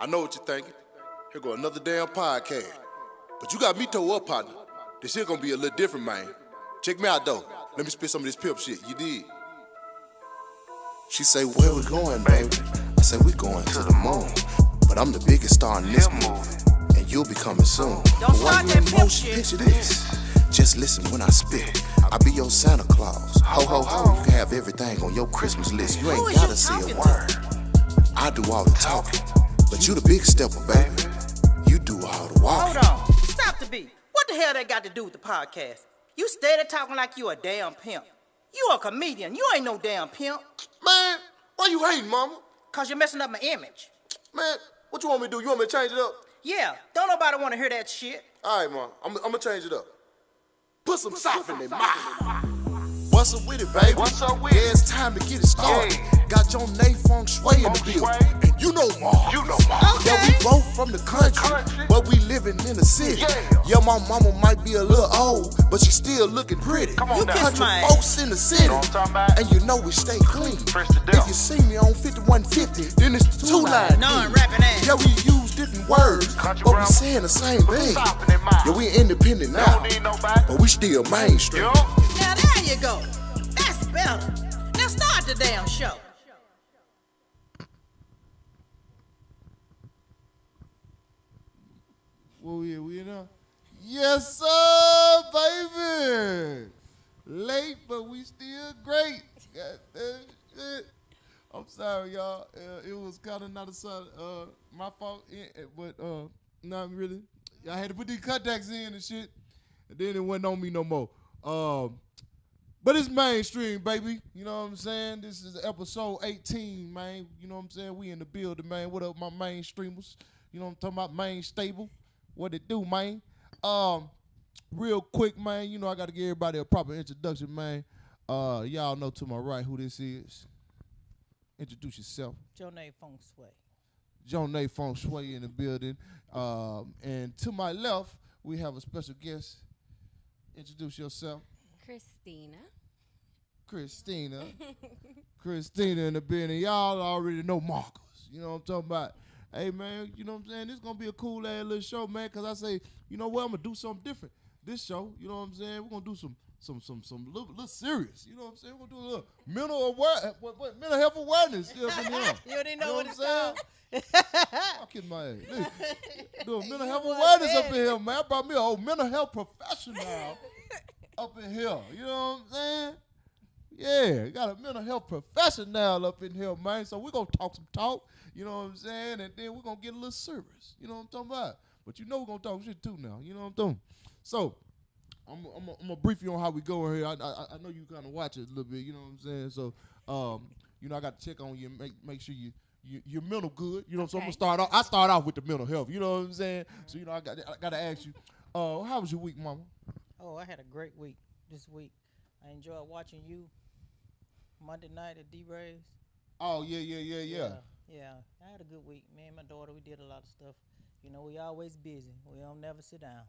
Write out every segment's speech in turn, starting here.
I know what you're thinking. Here go another damn podcast. But you got me toe up, partner. This shit gonna be a little different, man. Check me out, though. Let me spit some of this pimp shit. You did. She say, where we going, baby? I say, we going to the moon. But I'm the biggest star in this movie. And you'll be coming soon. Don't start that pimp shit. Picture this. Just listen when I spit. I be your Santa Claus. Ho, ho, ho. You can have everything on your Christmas list. You ain't gotta say a word. I do all the talking. But you the big stepper, baby. You do all the walking. Hold on. Stop the beat. What the hell that got to do with the podcast? You steady talking like you a damn pimp. You a comedian. You ain't no damn pimp. Man, why you hating, mama? Cause you're messing up my image. Man, what you want me to do? You want me to change it up? Yeah, don't nobody want to hear that shit. All right, mom. I'm gonna change it up. Put some sauce in their mouth. What's up with it, baby? What's up with it? Yeah, it's time to get it started. Yeah. Got Johnnie feng shui in the building. And you know Maaacus. You know Maaacus. Yeah, we both from the country, but we living in the city. Yeah. My mama might be a little old, but she still looking pretty. Come on You now. country Kiss my folks in the city. You know what I'm talking about? And you know we stay clean. Fresh to death. If you see me on 5150, then it's the two-line. Non-rapping ass. Yeah, we use different words, Country but we grammar. saying the same thing. Stop in their mouth. Yeah, we independent now, Don't need nobody. but we still mainstream. Yo. Now there you go. That's better. Now start the damn show. Well, yeah, we know. Yes, sir, baby. Late, but we still great. God damn shit. I'm sorry, y'all. It was kind of not my fault, but not really. I had to put these contacts in and shit, and then it wasn't on me no more. But it's mainstream, baby. You know what I'm saying? This is episode 18, man. You know what I'm saying? We in the building, man. What up, my mainstreamers? You know what I'm talking about? Main stable. What it do, man? Real quick, man. You know I got to give everybody a proper introduction, man. Y'all know to my right who this is. Introduce yourself. Johnnie feng shui. Johnnie feng shui in the building. And to my left, we have a special guest. Introduce yourself. Christina in the building. Y'all already know Maaacus. You know what I'm talking about? Hey, man, you know what I'm saying? This is going to be a cool ass little show, man, because I say, you know what, I'm going to do something different. This show, you know what I'm saying? We're going to do some little serious. You know what I'm saying? We're going to do a little mental health awareness. You You know what I'm it's saying? called. I'm kidding my ass. Listen, do a mental health awareness up in here, man. I brought me a whole mental health professional up in here. You know what I'm saying? Yeah, got a mental health professional up in here, man. So we're going to talk some talk, you know what I'm saying? And then we're going to get a little service. You know what I'm talking about? But you know we're going to talk shit too now. You know what I'm talking? So I'm going to brief you on how we go in here. I know you kind of watch it a little bit, you know what I'm saying? So, you know, I got to check on you and make sure you're mental good. You know, so I'm going to start off. I start off with the mental health. You know what I'm saying? So, you know, I got to ask you, how was your week, mama? Oh, I had a great week this week. I enjoyed watching you Monday night at D-Ray's. Oh, yeah. Yeah, I had a good week. Me and my daughter, we did a lot of stuff. You know, we always busy. We don't never sit down.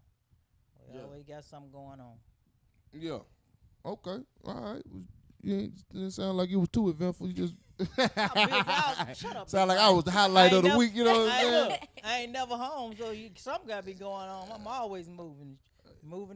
We always got something going on. Yeah. Okay. All right. Didn't sound like it was too eventful. You just Shut up. sound like I was the highlight of the week. You know what I'm saying? I ain't never home, so something got to be going on. I'm always moving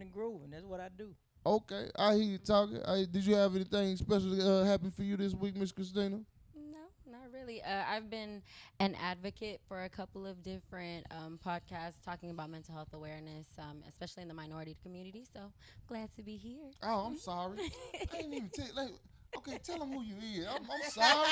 and grooving. That's what I do. Okay, I hear you talking. Did you have anything special happen for you this week, Miss Christina? No, not really. I've been an advocate for a couple of different podcasts talking about mental health awareness, especially in the minority community. So glad to be here. Oh, I'm sorry. I didn't even tell. Okay, tell them who you is. I'm sorry.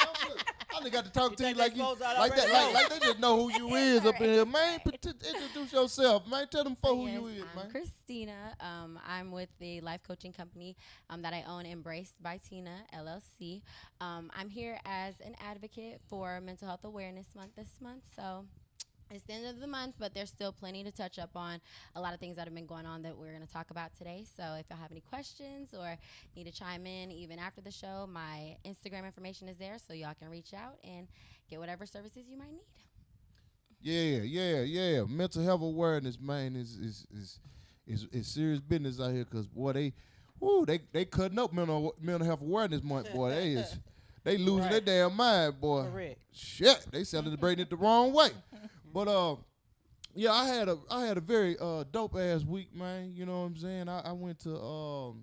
I done got to talk to you like that. Like they just know who you is up in here, man. Introduce yourself, man. Tell them who you is, man. I'm Christina. I'm with the life coaching company that I own, Embraced by Tina LLC. I'm here as an advocate for Mental Health Awareness Month this month. So it's the end of the month, but there's still plenty to touch up on. A lot of things that have been going on that we're going to talk about today. So if y'all have any questions or need to chime in even after the show, my Instagram information is there, so y'all can reach out and get whatever services you might need. Yeah. Mental health awareness, man, is serious business out here. Cause boy, they cutting up mental health awareness month, boy. They losing their damn mind, boy. Correct. Shit, they celebrating it the wrong way. But yeah, I had a very dope ass week, man. You know what I'm saying? I went to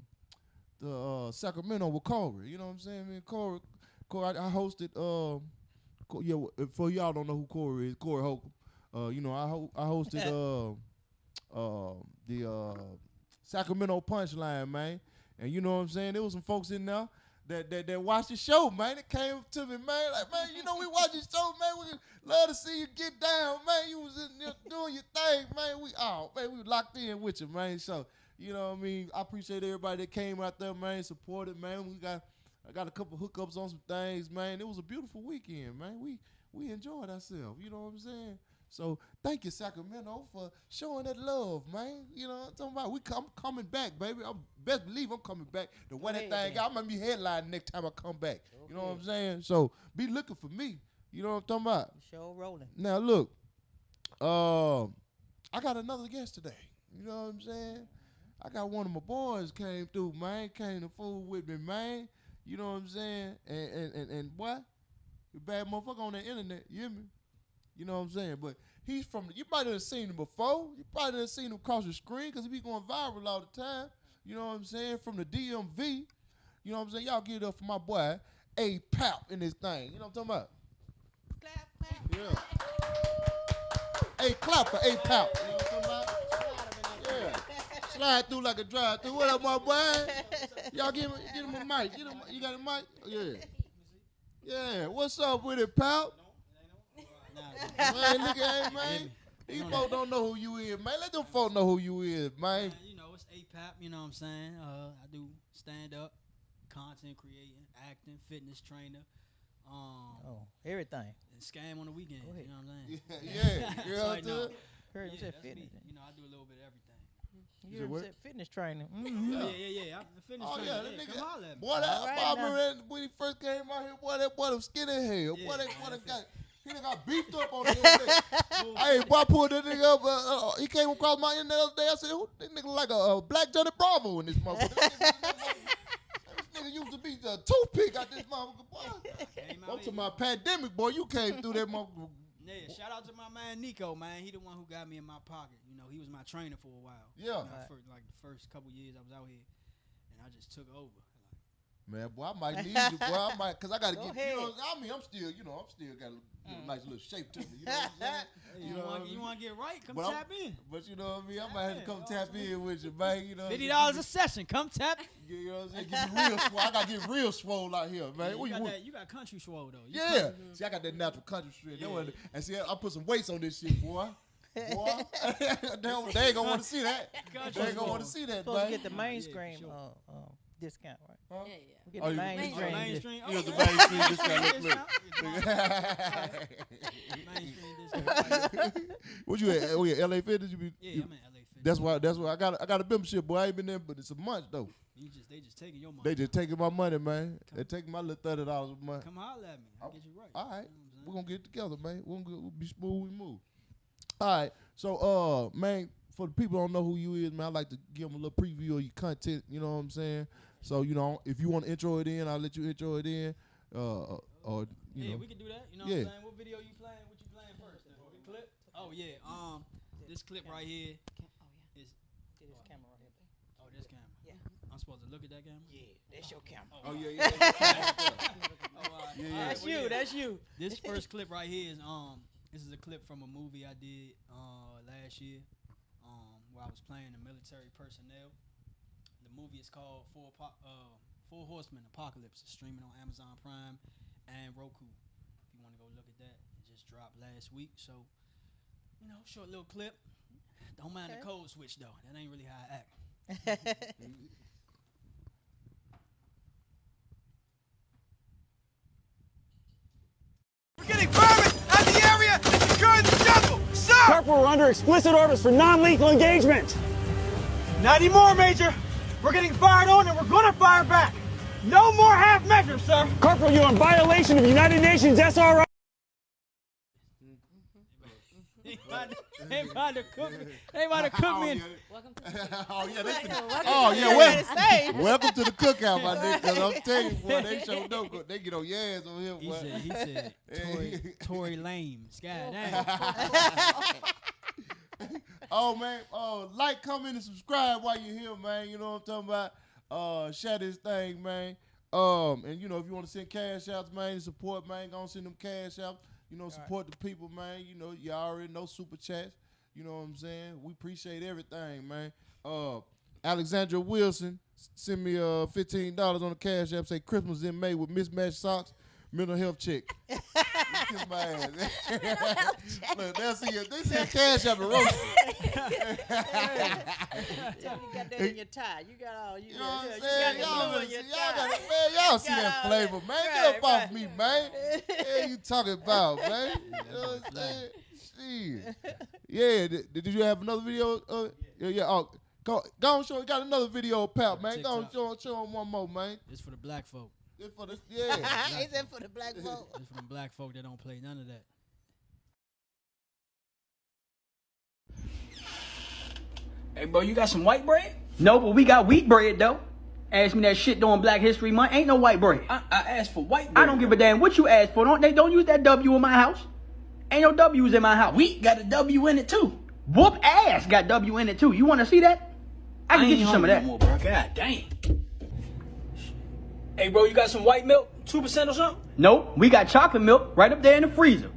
the Sacramento with Corey. You know what I'm saying? I mean, Corey, I hosted. For y'all don't know who Corey is, Corey Holcomb. You know, I hosted the Sacramento Punchline, man. And you know what I'm saying? There was some folks in there that watched the show, man. It came up to me, man. Like, man, you know, we watch the show, man. We love to see you get down, man. You was in there doing your thing, man. We locked in with you, man. So, you know what I mean? I appreciate everybody that came out there, man, supported, man. I got a couple hookups on some things, man. It was a beautiful weekend, man. We enjoyed ourselves, you know what I'm saying? So thank you, Sacramento, for showing that love, man. You know what I'm talking about? I'm coming back, baby. I best believe I'm coming back. The way that thing, I'm going to be headlining next time I come back. You know what I'm saying? So be looking for me. You know what I'm talking about? Show rolling. Now, look, I got another guest today. You know what I'm saying? I got one of my boys came through, man. Came to fool with me, man. You know what I'm saying? And boy, you bad motherfucker on the internet, you hear me? You know what I'm saying? But he's from, you might have seen him before. You probably have seen him across the screen because he be going viral all the time. You know what I'm saying? From the DMV. You know what I'm saying? Y'all give it up for my boy, Aye Pap in this thing. You know what I'm talking about? Clap, clap. Yeah. Hey, clap for Aye Pap. You know what I'm talking about? Yeah. Slide through like a drive through. What up, my boy? Y'all give him a mic. You got a mic? Yeah. Yeah. What's up with it, Pap? Man, nigga, man. These folks don't know who you is, man. Let them folks know who you is, man. You know, it's Aye Pap, you know what I'm saying? I do stand-up, content creating, acting, fitness trainer. Everything. And scam on the weekend, you know what I'm saying? Yeah. So, like, no, Heard him say that's fitness. me. You know, I do a little bit of everything. You heard him say fitness training. Yeah. I'm the fitness trainer. Yeah, that nigga. Come holler at me. Boy, I remember when he first came out here, boy, that boy was skinny hell. Yeah, Boy, that man, he done got beefed up on the internet. Hey, boy, I pulled that nigga up. He came across my internet the other day. I said, who that nigga like a black Johnnie Bravo in this motherfucker? This nigga used to be the toothpick out this motherfucker, boy. Up to my pandemic, boy, you came through that motherfucker. Yeah, shout out to my man Nico, man. He the one who got me in my pocket. You know, he was my trainer for a while. Yeah. Like the first couple years I was out here, and I just took over. Man, boy, I might need you, boy. I might, cause I gotta get. Ahead. You know, I mean, I'm still got a nice little shape to me. You know what I'm saying? Hey, you want to get right? Come tap in. But you know what I mean? I might have to come tap in with you, man. You know, $50 a session. Come tap. You know what I'm saying? Get me real swole. I gotta get real swole out here, man. You got country swole though. Yeah. See, I got that natural country strength. Yeah. And see, I put some weights on this shit, boy. They ain't gonna want to see that. They ain't gonna want to see that, Supposed to man. get the mainstream discount, right? Huh? Yeah. We get the mainstream. Mainstream. You know the mainstream discount. Mainstream discount. What you at? Oh yeah, LA Fitness. Yeah, I'm in LA Fitness. That's why I got a membership, boy. I ain't been there, but it's a month though. They just taking your money. They just taking my money, man. They taking my little $30 a month. Come holler at me. I'll get you right. All right, You know what I'm we're gonna get together, man. We'll be smooth. We move. All right, so man, for the people who don't know who you is, man, I like to give them a little preview of your content. You know what I'm saying? So you know, if you want to intro it in, I'll let you intro it in. Or you know. we can do that. You know Yeah. what I'm saying? What video you playing? What you playing first? The clip? Oh yeah. This clip right here is. Get this camera right here. Oh, this camera. Yeah. I'm supposed to look at that camera. Yeah, that's your camera. Oh yeah. Yeah. That's you. That's you. This first clip right here is this is a clip from a movie I did last year where I was playing the military personnel. The movie is called Four Horsemen Apocalypse. It's streaming on Amazon Prime and Roku. If you want to go look at that, it just dropped last week. So, you know, short little clip. Don't mind the code switch though. That ain't really how I act. We're getting permits out of the area and securing the jungle. Sir! Corporal, we're under explicit orders for non-lethal engagement. Not anymore, Major. We're getting fired on and we're gonna fire back. No more half measures, sir. Corporal, you're in violation of United Nations SRI. They about to cook me. They about to cook me. Welcome to the Welcome to the cookout, my nigga. Cause I'm telling you, boy, they show no good. They get on your ass over here, boy. He said, Tory Lame. God damn. Oh man, like, comment, and subscribe while you're here, man. You know what I'm talking about? Share this thing, man. And you know, if you want to send cash outs, man, support, man, go send them cash outs. You know, support the people, man. You know, you already know super chats. You know what I'm saying? We appreciate everything, man. Alexandra Wilson send me $15 on the cash app. Say Christmas in May with mismatched socks. Mental health check. Kiss my ass. Look, they'll see you. They send cash app to roast You got that in your tie. You got all. You know what I'm you saying? got the glue in your tie. Y'all see that flavor, man. Get up off me, man. What you talking about, man? You know what I'm saying? Shit. Yeah, did you have another video? Yeah. Oh, go on, show. Got another video of Pap, man. Go on, show him one more, man. It's for the black folk. It's for the, yeah. Is that for the black folk? It's for the black folk that don't play none of that. Hey, bro, you got some white bread? No, but we got wheat bread, though. Ask me that shit during Black History Month. Ain't no white bread. I asked for white bread. I don't give a damn what you asked for. Don't use that W in my house. Ain't no W's in my house. Wheat got a W in it, too. Whoop ass got W in it, too. You want to see that? I can get you some of that. No more, bro. God damn. Hey, bro, you got some white milk? 2% or something? Nope. We got chocolate milk right up there in the freezer.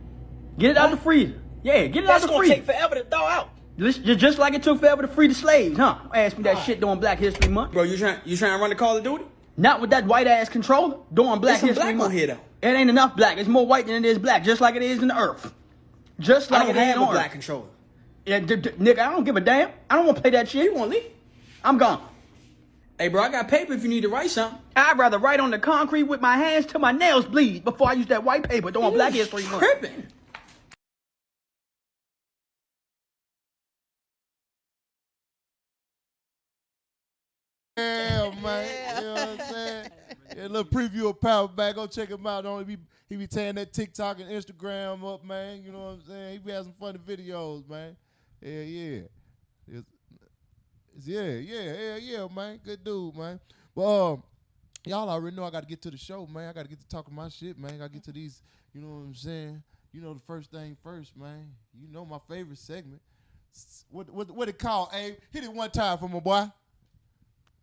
Get it out the freezer. Yeah, get it out the freezer. That's gonna take forever to thaw out. Just like it took forever to free the slaves, huh? Ask me that shit during Black History Month. Bro, you trying to run the Call of Duty? Not with that white ass controller during Black History Month. Black on here, though. It ain't enough black. It's more white than it is black, just like it is in the earth. Just like it is on Earth. I don't have a black controller. Yeah, nigga, I don't give a damn. I don't want to play that shit. You want to leave? I'm gone. Hey, bro, I got paper if you need to write something. I'd rather write on the concrete with my hands till my nails bleed before I use that white paper during Black History Month. Tripping. Yeah, man. You know what I'm saying? Yeah, a little preview of Power Back. Go check him out. He be tearing that TikTok and Instagram up, man. You know what I'm saying? He be having some funny videos, man. Yeah. Yeah, man. Good dude, man. But y'all already know I got to get to the show, man. I got to get to talking my shit, man. I got to get to these, you know what I'm saying? You know the first thing first, man. You know my favorite segment. What it called, Abe? Hit it one time for my boy.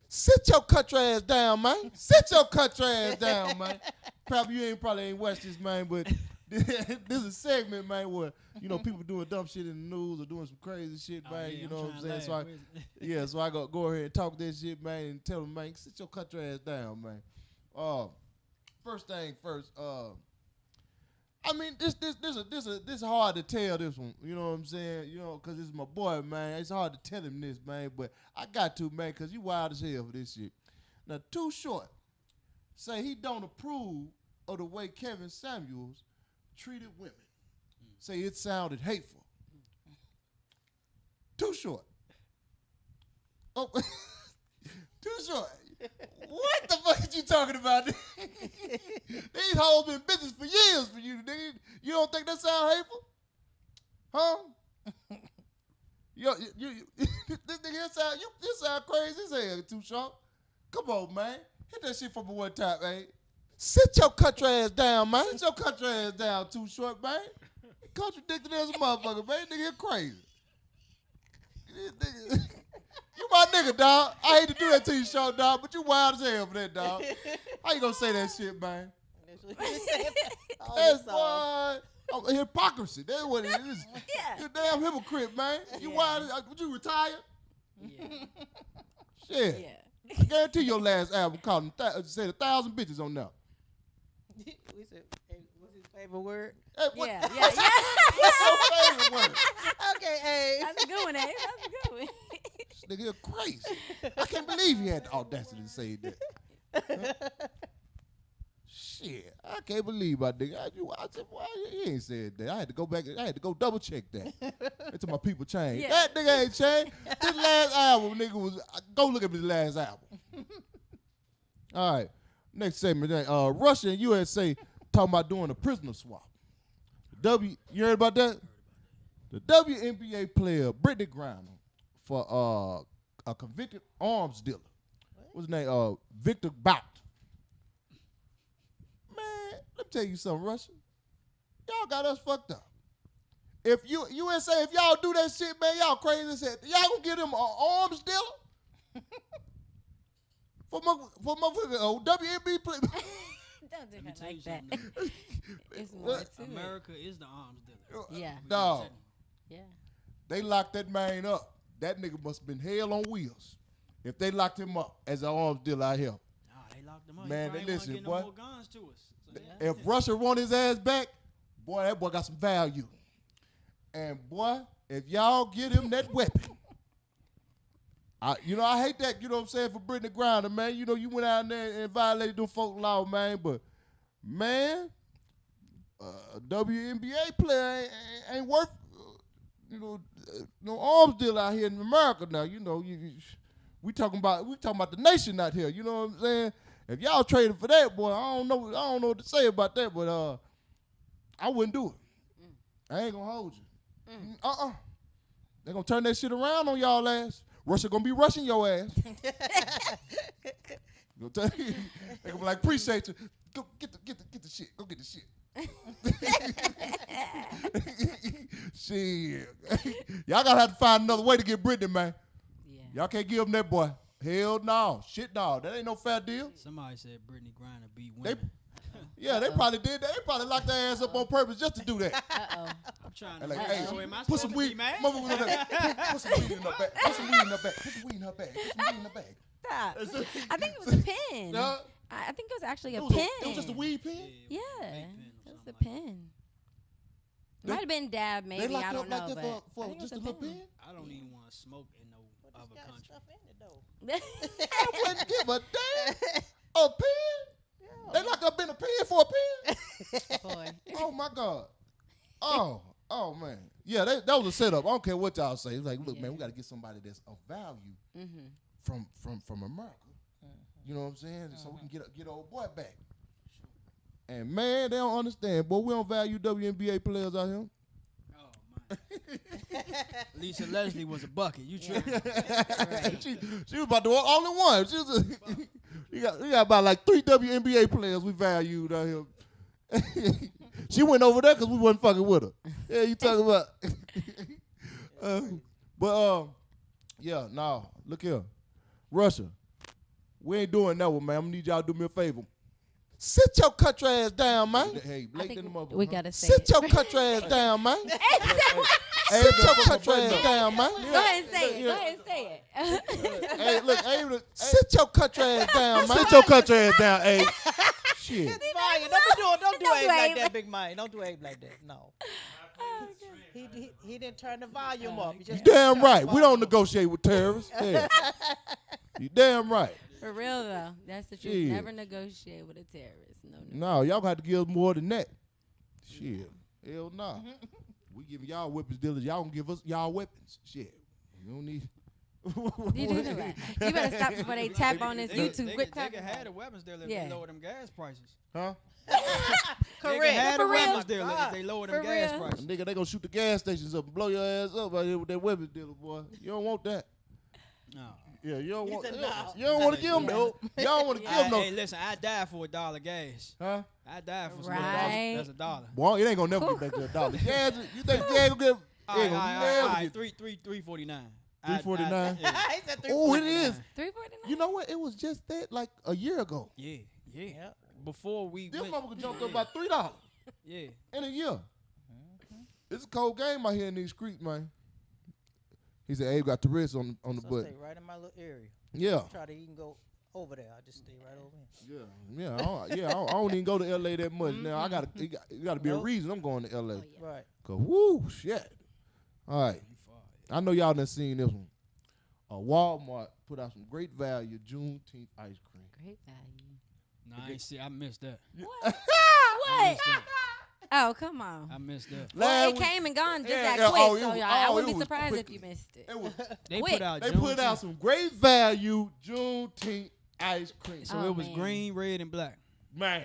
Sit your country ass down, man. Sit your country ass down, man. Probably ain't watched this, man, but this is a segment, man, where, you know, people doing dumb shit in the news or doing some crazy shit, man. You know what I'm saying? So I go ahead and talk that shit, man, and tell them, man, sit your country ass down, man. First thing first, I mean, this hard to tell this one. You know what I'm saying? You know, because it's my boy, man. It's hard to tell him this, man, but I got to, man, because you wild as hell for this shit. Now, Too Short say he don't approve of the way Kevin Samuels treated women. Say it sounded hateful. Too Short. Oh, Too Short. What the fuck are you talking about? These hoes been in business for years for you, nigga. You don't think that sound hateful? Huh? This sound crazy as hell, Too Short. Come on, man. Hit that shit from one time, man. Sit your country ass down, man. Sit your country ass down, Too Short, man. Contradicted as a motherfucker, man. Nigga crazy. You my nigga, dog. I hate to do that to you, Short, dog, but you wild as hell for that, dog. How you gonna say that shit, man? That's boy, hypocrisy. That's what it is. Yeah. You're a damn hypocrite, man. You wild. Would you retire? Yeah. Shit. Yeah. I guarantee your last album called him said 1,000 bitches on there. We said, hey, what's his favorite word? Hey, Yeah. What's your favorite word? Okay, hey. That's a good one, eh? That's a good one. This nigga crazy. I can't believe he had the audacity to say that. Shit, I can't believe my nigga. I said, why he ain't said that? I had to go back. I had to go double check that until my people changed. Yeah. That nigga ain't changed. This last album, nigga, was go look at his last album. All right, next segment. Russia and USA talking about doing a prisoner swap. You heard about that? The WNBA player Brittany Griner for a convicted arms dealer. What's his name? Victor Bout. Man, let me tell you something, Russia. Y'all got us fucked up. If USA, if y'all do that shit, man, y'all crazy as hell. Y'all gonna give them an arms dealer? for motherfucking WNBA player. Don't do Let me it tell you like that. something. It's more to it. America is the arms dealer. Yeah. Dog. Yeah. They locked that man up. That nigga must have been hell on wheels. If they locked him up as an arms dealer out here. Nah, they locked him up. Man, He they probably listen, wasn't boy. getting no more guns to us. So yeah. If Russia want his ass back, boy, that boy got some value. And boy, if y'all get him that weapon, I hate that, you know what I'm saying, for Brittany Griner, man. You know, you went out there and violated them folk law, man. But, man, a WNBA player ain't worth, no arms deal out here in America now. You know, we talking about the nation out here. You know what I'm saying? If y'all traded for that, boy, I don't know what to say about that, but I wouldn't do it. I ain't gonna hold you. They gonna turn that shit around on y'all ass. Russia gonna be rushing your ass. They gonna be like, appreciate you. Go get the shit. Go get the shit. Shit. Y'all gotta have to find another way to get Brittany, man. Yeah. Y'all can't give him that boy. Hell no. Shit no. That ain't no fair deal. Somebody said Brittany Griner beat women. They probably did that. They probably locked their ass up on purpose just to do that. Uh-oh. I'm trying They to like, so hey, am I put supposed some to weed. be mad? Put some weed in her bag. Put some weed in her bag. Put some weed in her bag. Put some weed in her bag. Stop. I think it was a pen. Yeah. I think it was actually a It pen. was just a weed pen? Yeah. Vape pen It or was a something like pen. Might have been dab, maybe. They locked I it don't up know. like that But for I think it just a was little pen? I don't even want to smoke in no But other it's got country. stuff in it though. I wouldn't give a damn. A pen? They locked up in a pen for a pen? Boy. Oh, my God. Oh, man. Yeah, that was a setup. I don't care what y'all say. It's like, look, man, we got to get somebody that's of value from America. You know what I'm saying? So we can get old boy back. And, man, they don't understand. Boy, we don't value WNBA players out here. Oh, man. Lisa Leslie was a bucket. You tripping. Right. She was about the only one. She was we got about like 3 WNBA players we valued out here. She went over there because we wasn't fucking with her. Yeah, you talking about. Yeah, no, look here. Russia, we ain't doing that one, man. I'm gonna need y'all to do me a favor. Sit your country ass down, man. Hey, I late think in the motherfucker. we gotta say Sit it. your country ass down, man. Sit your country ass down, man. Go ahead and say it. Go ahead and say it. Hey, look, sit your country ass down, man. Sit your country ass down, hey. Shit. Maya, don't do Abe like that, Big Mike. Don't do Abe like that. No. He didn't turn the volume up. He You just damn right. We don't negotiate with terrorists. Yeah. You damn right. For real though, that's the truth. Shit. Never negotiate with a terrorist. No. No, y'all got to give us more than that. Shit. Hell no. We giving y'all weapons dealers. Y'all gonna give us y'all weapons. Shit. You don't need. You do know that. You better stop before they tap on this YouTube. They Quit can tapping. have the weapons dealer if Yeah. they lower them gas prices. Huh? They can have the For real. weapons dealer if they lower them For gas real. prices. Nigga, they gonna shoot the gas stations up and blow your ass up out here with that weapons dealer, boy. You don't want that. No. Yeah, you don't He want. said You no. don't want to give them no. Y'all don't want to give them no. Hey, listen, I died for $1 gas. Huh? I died for Right. $1. That's $1. Boy, it ain't gonna never get back to $1. Gas, you think gas gonna get? All It ain't right, gonna never all right, get. $3.49. $3.49? Yeah, He said Oh, it is. 349. You know what? It was just that like a year ago. yeah. Yep. Before we This went, motherfucker jumped up about $3 yeah. in a year. It's a cold game out here in these streets, man. He said, "Abe got the wrist on the So butt." stay right in my little area. Yeah, Try to even go over there. I just stay right over here. yeah. I don't even go to LA that much now. It got to be a Nope. reason I'm going to LA. Oh, yeah. Right. Cause woo shit. All right, I know y'all done seen this one. Walmart put out some great value Juneteenth ice cream. Great value. Nah, I ain't see. I missed that. What? I missed that. Oh, come on. I missed that. Well, it Last came and gone just Yeah, that yeah, quick, oh, it so was- y'all, I oh, wouldn't it be was surprised if quickly. you missed it. It was, They Quick. put out. they put out Juneteenth. some great value Juneteenth ice cream. So Oh, it was man. green, red, and black. Man,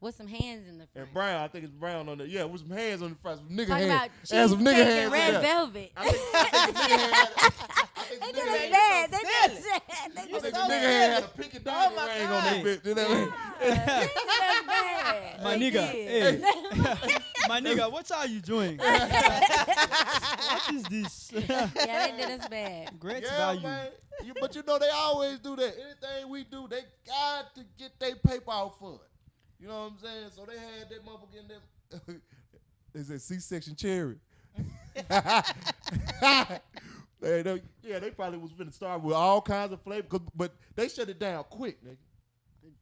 with some hands in the front. And brown, I think it's brown on there. Yeah, with some hands on the front, some nigga Talking hands. about Some nigga cheesecake hands and red on there. velvet. I think the nigga had. They did us bad. They did us bad. I think the nigga had a pinky diamond ring on that bitch. You know what I mean? They did us bad. My They nigga, did. hey. My nigga, what are you doing? What is this? Yeah, they did us bad. Great Yeah, value. man. But you know they always do that. Anything we do, they got to get their paper out for it. You know what I'm saying? So they had that motherfucker in them. They said C-section cherry. They probably was finna start with all kinds of flavor, but they shut it down quick, nigga.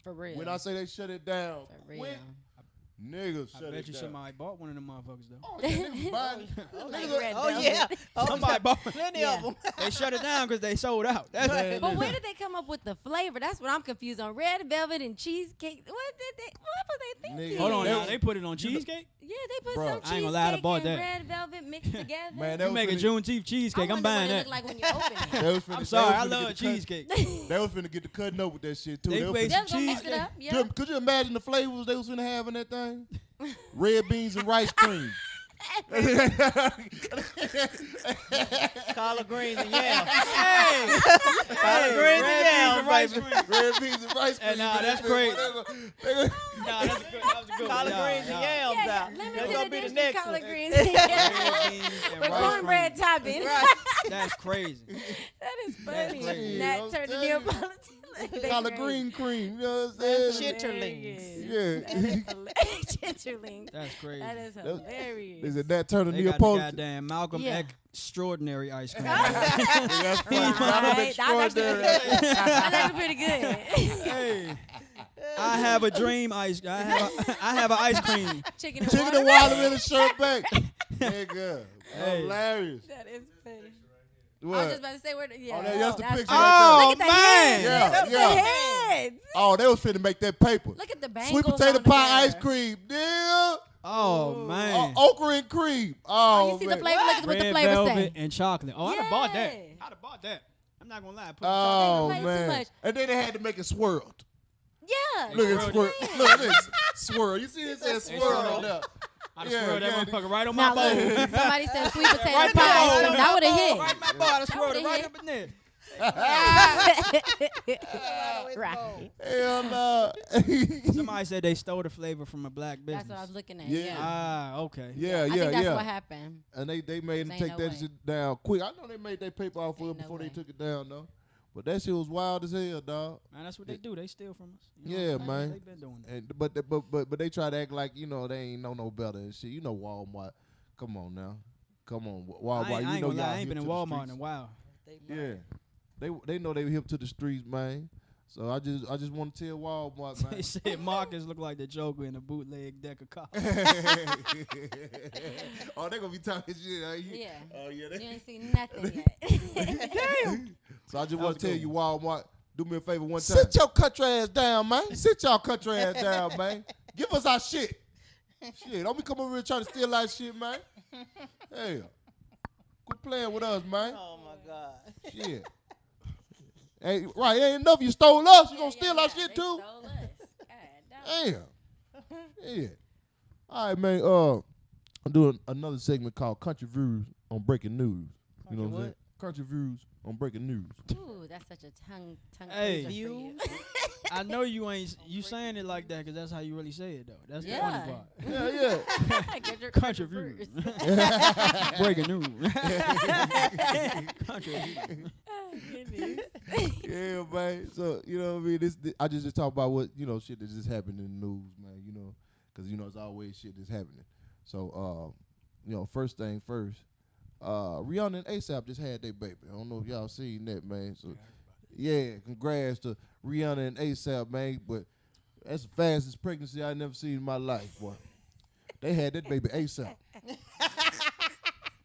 For real. When I say they shut it down For real. quick, niggas I shut bet it you down. somebody bought one of them motherfuckers though. Oh, yeah, niggas buying it. Like red Oh velvet. yeah, Somebody bought. plenty Yeah. of them. They shut it down because they sold out. That's Man, But where did they come up with the flavor? That's what I'm confused on. Red velvet and cheesecake. What were they thinking? Nigga. Hold on, They- now they put it on cheesecake. Yeah, they put Bruh. some I ain't cheesecake gonna lie, I bought and that. red velvet mixed together. Man, You make a Juneteenth cheesecake. I I'm wonder buying what that. it look like when you open it. They was finna- I'm they sorry, was I finna love get the cut- cheesecake. They was finna get the cutting up with that shit too. They was put finna- They was gonna mix it cheesecake. up. Yeah. Could you imagine the flavors they was finna have in that thing? Red beans and rice cream. Collard greens and yams. Hey, Collard greens and yams, rice baby. cream. Red beans and rice cream. Hey, nah, that's crazy. They- Nah, that was a good one. Collard Yeah, greens and yeah. yams Yeah, out. That's limited gonna be the edition next collard one. greens. Red beans and With rice cornbread cream. topping. That's crazy. That is That's funny. crazy. Nat I'm turned to telling you. Neapolitan. Collard green cream. You know what I'm saying? Chitterlings. Yeah. Chitterlings. That's crazy. That is They hilarious. said that turned to They got the Neapolitan. goddamn Malcolm Yeah. extraordinary ice cream. That's funny. Right. Malcolm That's actually extraordinary. That's actually pretty good. Hey, I have a dream ice. I have an ice cream. Chicken and Chicken water. and watermelon sherbet. Nigga. Hey. Hilarious. That is funny. I was What? just about to say where. Yeah. Oh, that's the picture Oh right Look at the man, heads. Yeah, Look at yeah. the heads. there. Oh, they was finna make that paper. Look at the bangles. Sweet potato on the pie hair. ice cream. Yeah. oh man. Okra and cream. Oh, You see man. the flavor? Look at what the Red flavor velvet say. and chocolate. Oh, I'd have bought that. Yeah. I'd have bought that. I'm not gonna lie. Put Oh, They play too man. much. And then they had to make it swirled. Yeah. Look that's at what swirl. I'm saying. Look at this. Swirl. You see this says They swirl swirl. on there. I'd Yeah, have swirled that yeah. motherfucker right on Now my look, bowl. somebody said sweet potato Right pie. there. ice cream. That would have hit. Right in my bowl. I'd have swirled it would've right hit. up in there. Right. Hell no. Somebody said they stole the flavor from a black business. That's what I was looking at. Yeah. Yeah. Ah, okay. Yeah, I yeah, think that's yeah. what happened. And they made them Ain't take no that way. shit down quick. I know they made their paper off of it Ain't no before way. they took it down, though. But that shit was wild as hell, dog. Man, that's what they do. They steal from us. You know Yeah, what I'm saying? man. They been doing that. And but they try to act like, you know, they ain't know no better and shit. You know Walmart. Come on now. Come on, Walmart. I ain't you know gonna lie. y'all I ain't hip been in to the Walmart in a streets. while. Yeah. They know they hip to the streets, man. So I just want to tell Walmart, They man. said Marcus looked like the Joker in a bootleg deck of cards. Oh, they gonna be talking shit. Yeah. Oh yeah. You ain't seen nothing yet. So I just That want was to a tell good you, Walmart, do me a favor one time. Sit your country ass down, man. Sit your country ass down, man. Give us our shit. Shit, don't be coming over here trying to steal our shit, man. Hey, quit playing with us, man. Oh my God. Shit. Hey, right, it ain't enough. You stole us. You gonna steal our shit They too? stole us. God, Damn. Yeah. All right, man. I'm doing another segment called Country Views on Breaking News. You know what I'm saying? Country Views on Breaking News. Ooh, that's such a tongue Hey. twister for you. I know you ain't saying it like that because that's how you really say it though. That's the Yeah. funny part. Yeah, yeah. Get your Country views. views. Breaking news. Country views. Yeah, man. So, you know what I mean? This I just talk about what, you know, shit that just happened in the news, man, you know, because, you know, it's always shit that's happening. So, you know, first thing first, Rihanna and ASAP just had their baby. I don't know if y'all seen that, man. So, yeah, congrats to Rihanna and ASAP, man. But that's the fastest pregnancy I never seen in my life, boy. They had that baby ASAP.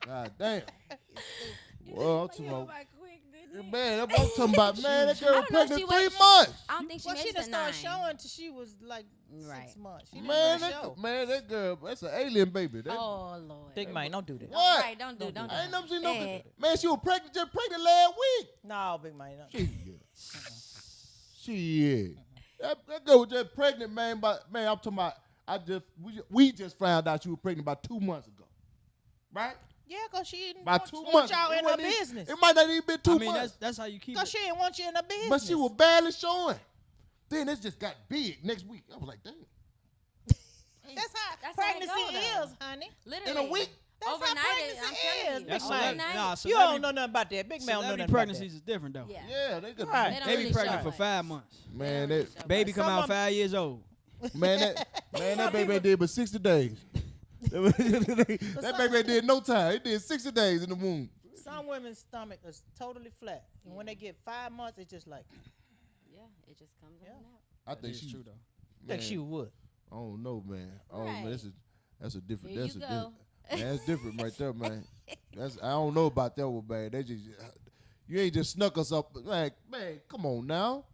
God damn. Well, I'm talking about, man, that's what I'm talking about, man. That girl I don't know if pregnant she 3 was- months. I don't think she Well, made she it done to 9. started showing till she was like Right. 6 months. She didn't Man, really show. that girl, that's an alien baby. That, Oh, Lord. Big man, don't do that. What? Right, don't do I ain't never seen no. Bad. Man, she was pregnant, just pregnant last week. No, big man. Don't. Shit. Shit. That girl was just pregnant, man. But man, I'm talking about. We just found out she was pregnant about 2 months ago, right? Yeah, because she didn't About want 2 months. y'all in her wasn't even- business. It might not even been 2 I mean, months. that's how you keep Because it. she didn't want you in her business. But she was barely showing. Then it just got big next week. I was like, damn. That's how That's how it pregnancy go, though. is, honey. Literally. In a week. That's Overnight, how pregnancy I'm telling you. is. That's Big Overnight. man. nah, You don't know nothing about that. Big man don't know celebrity nothing about pregnancies is different though. Yeah. Yeah, they could. Right. They don't They be really pregnant show for it. 5 months. Man, They that don't really show Baby it. come Some out of 5 years old. that baby did but 60 days. That baby did no time. It did 60 days in the womb. Some women's stomach is totally flat. And when they get 5 months, it's just like, Yeah, it just comes in Yeah. and out. I think It's she's true though. like man, she would. I don't know, man. Oh man, Right. that's a different. Here That's you a go. different. Man, that's different right there, man. I don't know about that one, man. They just you ain't just snuck us up. Like, man, come on now.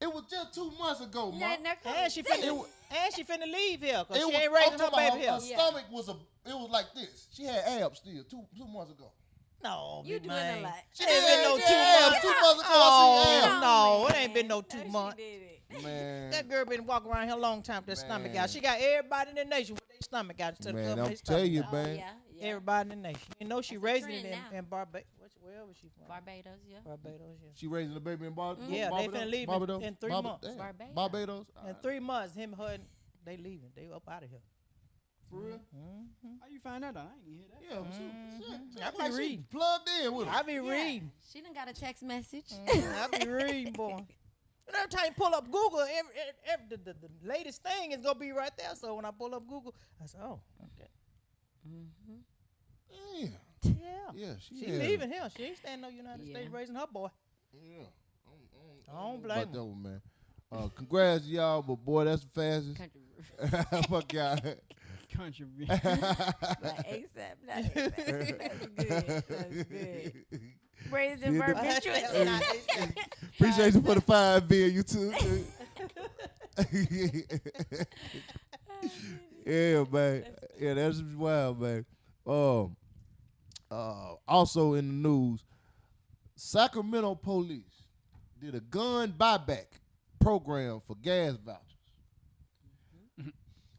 It was just 2 months ago, man. And she finna leave here because It she was, ain't raising I'm her talking about baby here. her stomach was it was like this. She had abs still 2 months ago. No, You big doing man. a lot. It ain't been no She 2 had months. abs 2 months ago. I seen abs. No, it ain't been no 2 months. Man, That girl been walking around here a long time with that stomach Man. out. She got everybody in the nation with their stomach out. To man, cover I'm their tell stomach you, out. man. Yeah. Everybody in the nation. You know she That's a raising it trend now. in Barbados. Where was she from? Barbados, yeah. Barbados, yeah. She raising the baby in Barbados. Yeah, they finna leave in 3 months. Damn. Barbados. Barbados. In 3 months, him, her, and they leaving. They up out of here. For real? How you find that out? I ain't hear that. Yeah, I be reading. Plugged in with her. I be reading. She done got a text message. I be reading, boy. And every time you pull up Google, the latest thing is gonna be right there. So when I pull up Google, I say, oh, okay. Yeah. Yeah. Yeah, She had leaving here. She ain't staying in the United States raising her boy. Yeah. I don't know blame about her. that one, man. Congrats, y'all, but boy, that's the fastest. Country Fuck y'all. Country. like ASAP. Not ASAP. That's good. Praise the Yeah, verbiage. Appreciate you for the 5 bill, you too. Yeah, man. Yeah, that's wild, man. Also in the news, Sacramento police did a gun buyback program for gas vouchers.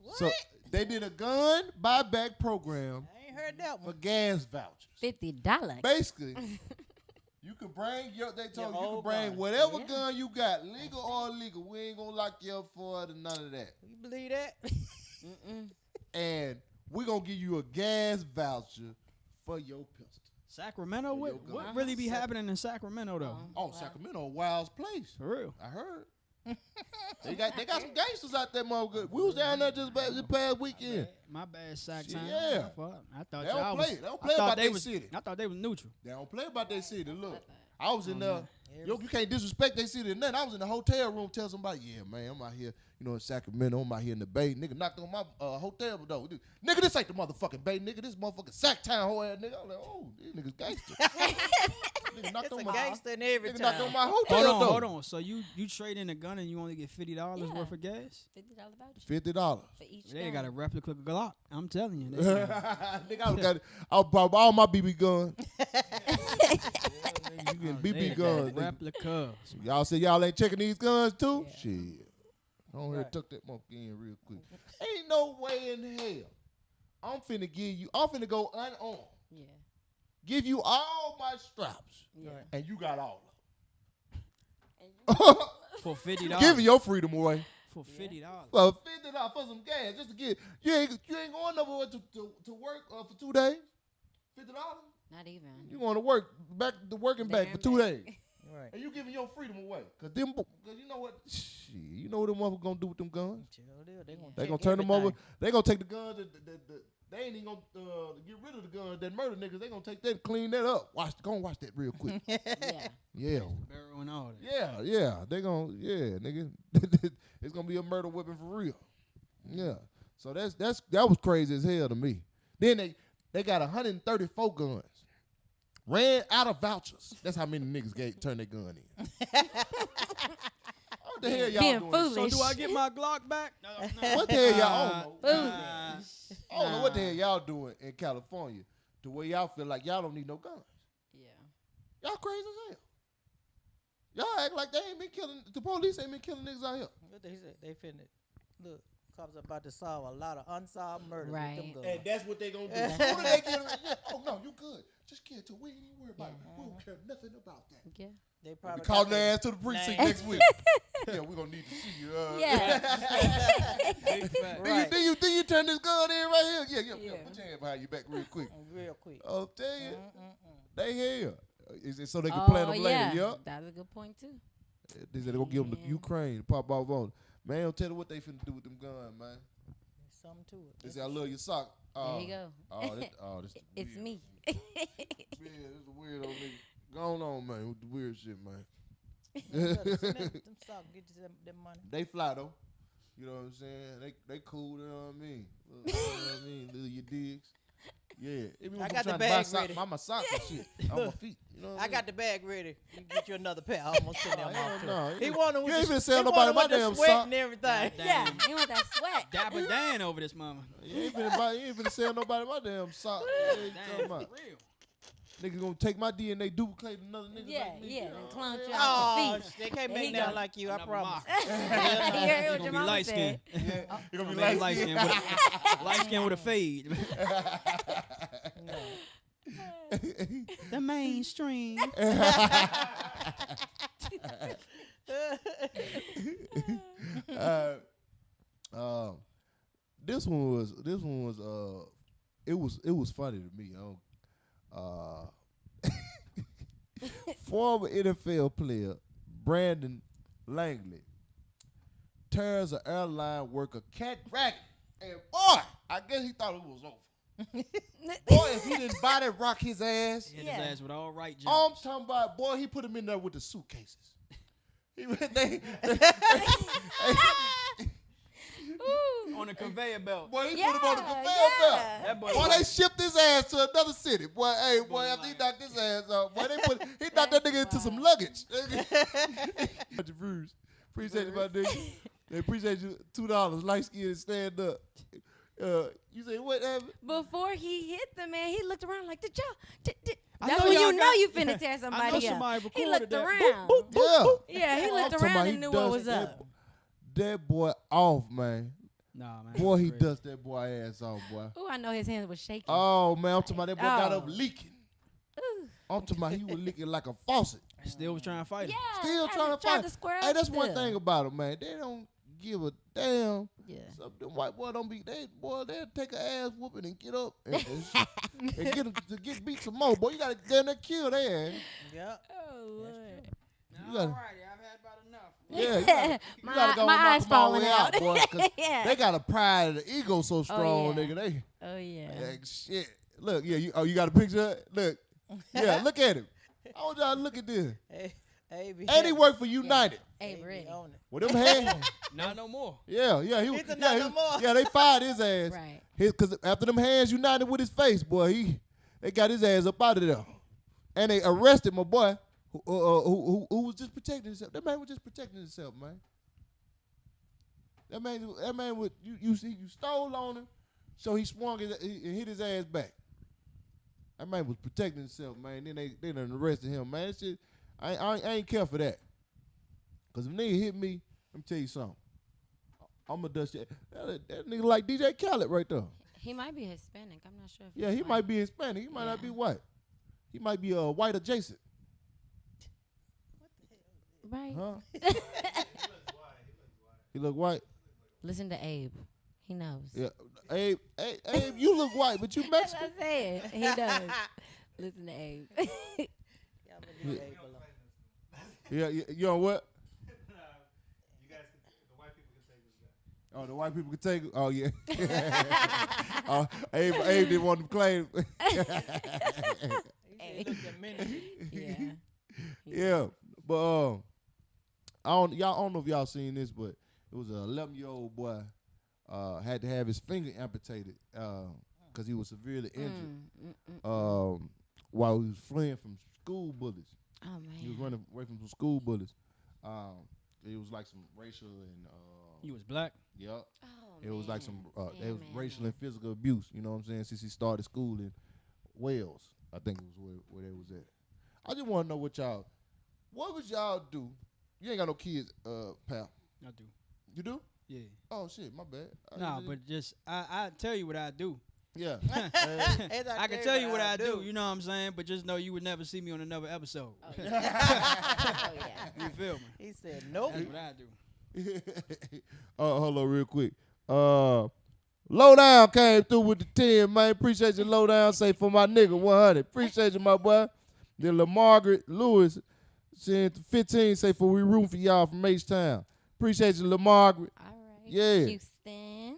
What? So they did a gun buyback program I ain't heard that for one. gas vouchers. $50. Basically, you can bring they told you can old bring gun. whatever Yeah. gun you got, legal or illegal. We ain't gonna lock you up for it and none of that. You believe that? And we're gonna give you a gas voucher for your pistol. Sacramento? What your gun. really be happening in Sacramento though? Oh, Sacramento, a wild place. For real? I heard. they got some gangsters out there, motherfucker. We was down there just this past weekend. My bad, Sac Shit, time. yeah. Fuck. I thought They don't y'all play. was. They don't I play thought about they they was. city. I thought they was neutral. They don't play about their city. Look, I was in there. Yo, you can't disrespect their city. And then I was in the hotel room telling somebody, yeah, man, I'm out here, in Sacramento. I'm out here in the Bay. Nigga knocked on my hotel door. Nigga, this ain't the motherfucking Bay. Nigga, this motherfucking Sac Town whole ass nigga. I'm like, oh, these niggas gangster. Nigga knocked It's on a my gangster in every nigga knocked on town. my hotel door. Hold on. So you trade in a gun and you only get $50 Yeah. worth of gas? $50 voucher $50. for each They gun. got a replica Glock. I'm telling you. Nigga, I bought all my BB guns. You getting BB guns. nigga. Replicas. Y'all say y'all ain't checking these guns too? Yeah. Shit. I don't hear tuck that motherfucker in real quick. Ain't no way in hell. I'm finna go unarmed. Yeah. Give you all my straps. Yeah. And you got all And of them. For $50. Giving your freedom away. For $50. For $50 for some gas. Just to get you ain't going nowhere to work for 2 days. $50? Not even. You going to work back to working back for 2 days. Right. And you giving your freedom away. Cause you know what? Shit, you know what them motherfuckers gonna do with them guns? They gonna turn them over. They gonna take the guns. They ain't even gonna get rid of the guns that murder niggas. They gonna take that and clean that up. Go and watch that real quick. Yeah. Yeah. Barrel and all that. Yeah. They gonna nigga. It's gonna be a murder weapon for real. Yeah. So that was crazy as hell to me. Then they got 134 guns. Ran out of vouchers. That's how many niggas turned their gun in. What the hell y'all Being doing? foolish. So do I get my Glock back? No. What the hell y'all? I don't know. Foolish. I don't know what the hell y'all doing in California to where y'all feel like y'all don't need no guns. Yeah. Y'all crazy as hell. Y'all act like they ain't been killing. The police ain't been killing niggas out here. What they said? They finna look. Cops about to solve a lot of unsolved murders Right. with them guns. And that's what they gonna do. As soon as they get oh no, you good. Just kill till we ain't even worry about it. We don't care nothing about that. Yeah. They We probably calling got their ass to the precinct name. next week. Yeah, we gonna need to see you. Yeah. Big fact. Right. Then you turn this gun in right here. Yeah. Put your hand behind your back real quick. real quick. I'll tell you, they here. Is it so they can Oh, plan them yeah. later? Yup. That's a good point too. They said they gonna give them to Ukraine to pop off on. Man, don't tell them what they finna do with them guns, man. There's something to it. They say I love your sock. There you go. This the It's weird. me. Yeah, this the weird old nigga. Going on, man, with the weird shit, man. Them socks get you them money. They fly though. You know what I'm saying? They cool. You know what I mean? You know what I mean? Little your digs. Yeah. Even I if got I'm the trying to buy bag socks, ready. buy my socks and shit on my feet. You know what I got the bag ready. You can get you another pair. I almost sitting there. hell no. He wanted with You ain't the, finna sell he nobody wanted my with the damn sweat sock. and everything. Yeah. You want that sweat? Dapper Dan over this mama. You ain't finna sell nobody my damn sock. What you talking about? Real. Niggas gonna take my DNA, duplicate another nigga. Yeah, like me. yeah. And clone you Oh, out the feet. they can't There make you nothing go. like you. I Another promise. Maaacus. You heard what He your gonna be mama light said. skinned. You gonna be Light like skin with light skin with a fade. The mainstream. This one was it was funny to me. Former NFL player Brandon Langley tears an airline worker cat racket, and boy, I guess he thought it was over. Boy, if he didn't body rock his ass, Hit Yeah. his ass with all right jumps. I'm talking about, boy, he put him in there with the suitcases. On the conveyor belt. Boy, he Yeah, put him on the conveyor yeah. belt. That boy Boy, was- they shipped his ass to another city. Boy, hey, boy, Boy, after he like- knocked his ass off, boy, he knocked that nigga into some luggage. Appreciate you, my nigga. They appreciate you. $2, light skin and stand up. You say what happened? Before he hit the man, he looked around like, did y'all? I That's know when y'all you know got- you finna tear I know somebody somebody up. He recorded looked that. around. Yeah. Yeah, he I'm looked talking about around he and knew what dust was up. That boy off, man. Nah, man. Boy, he Crazy. dust that boy ass off, boy. Ooh, I know his hands was shaking. Oh, man, I'm talking about that boy got Oh. up leaking. Ooh. I'm talking about he was leaking like a faucet. Still was trying to fight him. Yeah, Still trying to tried fight. to square Hey, up that's one still. thing about them, man. They don't give a damn. Yeah. Some of them white boy don't be. They'll take an ass whooping and get up and get them to get beat some more. Boy, you gotta damn near kill their ass. Yeah. Oh, Lord. You gotta- Alrighty, I've had about enough. Yeah, you gotta My go eyes knock 'em all the falling way out. boy. 'Cause Yeah. they got a pride of the ego so strong, yeah. nigga. They Oh, yeah. like, shit. Look, yeah. You got a picture? Look, yeah. Look at him. I want y'all to look at this. Hey, be And he happy. worked for United. Hey, Be Brett. on it. With them hands. Not no more. Yeah. He's another more. Yeah, they fired his ass. Right. Because after them hands united with his face, boy, they got his ass up out of there. And they arrested my boy who was just protecting himself. That man was just protecting himself, man. That man would, you see, you stole on him, so he swung and hit his ass back. That man was protecting himself, man. Then they done arrested him, man. That shit, I ain't care for that. Because if nigga hit me, let me tell you something. I'm going to dust shit. That nigga like DJ Khaled right there. He might be Hispanic. I'm not sure. If Yeah, he's he white. might be Hispanic. He might not be white. He might be white adjacent. Right. Huh? He look white. Listen to Abe. He knows. Yeah. Abe, you look white, but you That's Mexican. what I said. He does. Listen to Abe. Y'all been leave Abe alone. Yeah, you know what? Oh, the white people can take it? Oh, yeah. Abe didn't want to claim. He looked at me. Yeah. Yeah, but I don't know if y'all seen this, but it was a 11-year-old boy had to have his finger amputated because he was severely injured while he was fleeing from school bullies. Oh, man. He was running away from some school bullies. It was like some racial and He was black. yep. Oh, It was like some Man, it was man, racial man. and physical abuse. You know what I'm saying? Since he started school in Wales, I think it was where they was at. I just want to know what What would y'all do? You ain't got no kids, pal. I do. You do? Yeah. Oh shit, my bad. Nah, but just I tell you what I do. Yeah. I can tell you what I do. You know what I'm saying? But just know you would never see me on another episode. Oh, yeah. You feel me? He said nope. That's what I do. Hold on real quick. Lowdown came through with the 10, man. Appreciate you, Lowdown. Say for my nigga, 100. Appreciate you, my boy. Then LaMargaret Lewis sent 15. Say for we room for y'all from H-Town. Appreciate you, LaMargaret. All right. Yeah. Houston.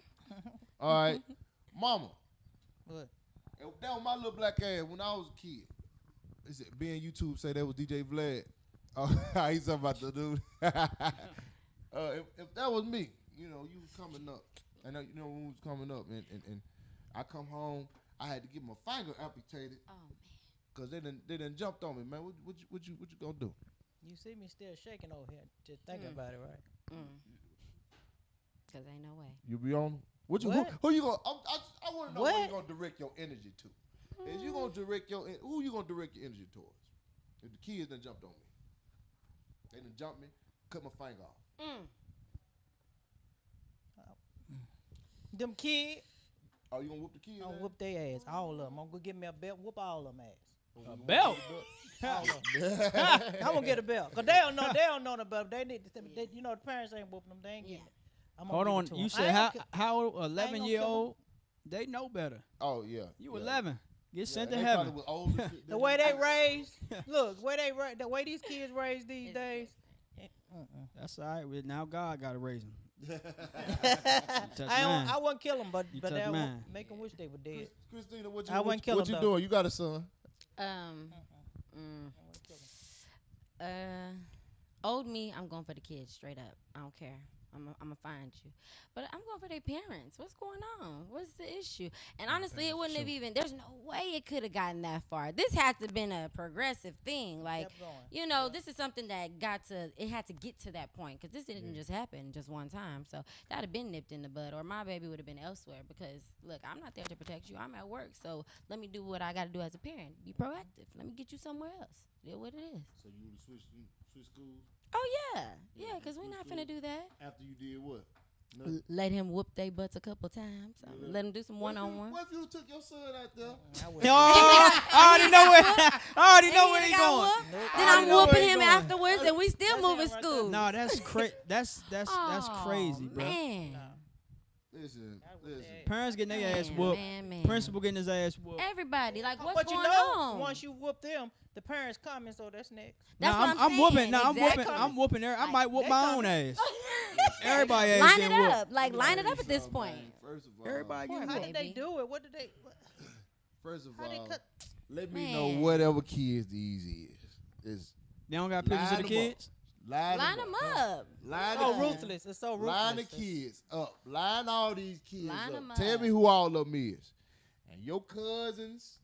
All right. Mama. What? That was my little black ass when I was a kid. Is it being YouTube say that was DJ Vlad? Oh, he's talking about the dude. If that was me, you was coming up. And when we was coming up and I come home, I had to get my finger amputated. Oh man. Cause they done jumped on me, man. What you gonna do? You see me still shaking over here, just thinking about it, right? Cause ain't no way. You be on? What? Who you gonna? I want to know What? where you gonna direct your energy to. Is you gonna direct who you gonna direct your energy towards? If the kids done jumped on me, they done jumped me, cut my finger off. Them kids, Oh, you gonna whoop the kids? I'm gonna whoop their ass, all of them. I'm gonna give me a belt, whoop all of them ass. A belt? All of 'em. I'm gonna get a belt, cause they don't know the belt. They need to, the parents ain't whooping them. They ain't getting it. I'm gonna Hold give on. it to You 'em. said how old? 11-year-old? They know better. Oh yeah. You yeah. 11. Get sent to they heaven. probably was old as shit. The way they raised, look, the way these kids raised these days. That's all right. Well, now God got to raise them. I wouldn't kill them, but touch I mine. make them wish they were dead. Christina, I wouldn't kill what him, you though. doing? You got a son? Old me, I'm going for the kids straight up. I don't care. I'm gonna find you, but I'm going for their parents. What's going on? What's the issue? And honestly, it wouldn't have even. There's no way it could have gotten that far. This had to have been a progressive thing. Like, this is something that it had to get to that point, because this didn't just happen just one time. So that'd have been nipped in the bud, or my baby would have been elsewhere. Because look, I'm not there to protect you. I'm at work, so let me do what I got to do as a parent. Be proactive. Let me get you somewhere else. Deal what it is. So you would switch schools Oh yeah, because we're not finna do that. after you did what? Let him whoop they butts a couple times. Let him do some one-on-one. What if you took your son out there? I already know where he going. Then I'm whooping him afterwards, and we still moving school. No, that's that's crazy, bro. Man. Listen. Parents getting their ass whooped. Man. Principal getting his ass whooped. Everybody, like, what's But going you know, on? once you whoop them, the parents coming, so that's next. That's what I'm I'm whooping. saying. No, Exactly. I'm whooping. I might whoop they my coming. own ass. Everybody ass Line getting it whooped. up. Like, line it up at this point. First of all, Everybody getting How whooped. did they do it? What did they? First of How they all, cut? let me Man. know whatever kids these is. They don't got pictures of the kids. Line Line them up. Line So them ruthless. It's so ruthless. Line the kids up. Line all these kids Line 'em up. Tell up. me who all of them is. And your cousins,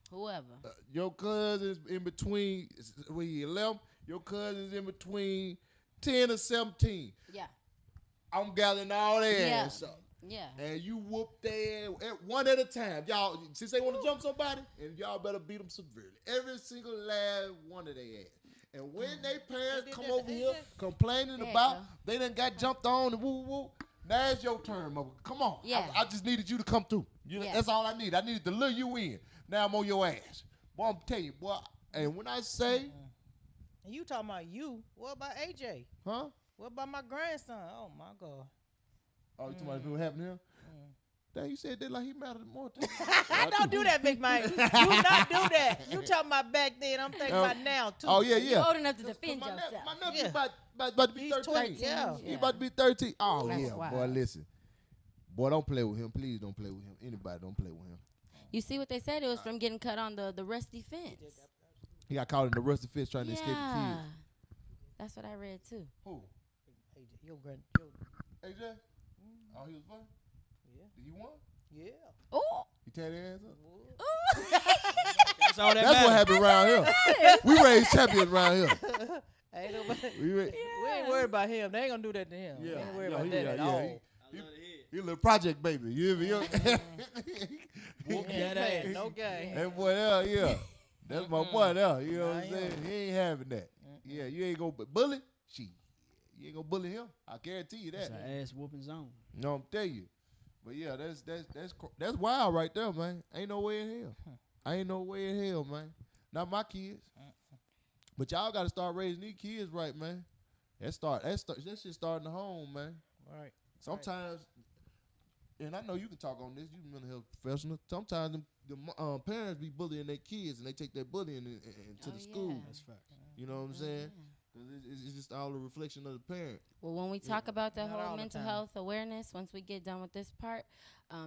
Whoever. your cousins in between, when you 11, your cousins in between 10 or 17. Yeah. I'm gathering all their Yeah. ass up. Yeah. And you whoop their ass one at a time. Y'all, since they want to jump somebody, and y'all better beat them severely. Every single last one of their ass. And when they parents come over here complaining There you about go. they done got jumped on and woo woo, now it's your turn, mother. Come on. Yeah. I just needed you to come through. Yeah. That's all I need. I needed to lure you in. Now I'm on your ass. Boy, I'm telling you, boy. And when I say, And you talking about you? What about AJ? huh? What about my grandson? Oh my God. Oh, you talking about what happened to him? Dang, you said that like he mattered more. I don't do that, big man. You not do that. You talking about back then? I'm thinking about now too. Oh, yeah, You're yeah. old enough to defend My yourself. nephew Yeah. about to be He's 13. 20, yeah. He about to be 13. Oh, That's yeah, wild. boy, listen. Boy, don't play with him. Please don't play with him. Anybody don't play with him. You see what they said? It was from getting cut on the rusty fence. He got caught in the rusty fish trying to escape the Yeah. kids. That's what I read too. Who? AJ, your grand, AJ? Oh, he was fun? Yeah. Did he won? yeah. Oh. He tear their ass up? That's all that That's what matters. happened around here. We raised champions around here. Ain't nobody. We ain't worried about him. They ain't gonna do that to him. We ain't worried about that at all. He a little project baby. You hear me? Whoop that ass. No game. That boy there, yeah. That's my boy there. You know what I'm saying? He ain't having that. Yeah, you ain't gonna bully. You ain't gonna bully him. I guarantee you that. It's an ass whooping zone. No, I'm telling you. But yeah, that's wild right there, man. Ain't no way in hell. Ain't no way in hell, man. Not my kids. But y'all got to start raising these kids right, man. That shit start in the home, man. Right. Sometimes, and I know you can talk on this. You mental health professional. Sometimes the parents be bullying their kids, and they take that bullying into the school. That's fact. You know what I'm saying? It's just all a reflection of the parent. Well, when we talk about the Not all whole the mental time. health awareness, once we get done with this part,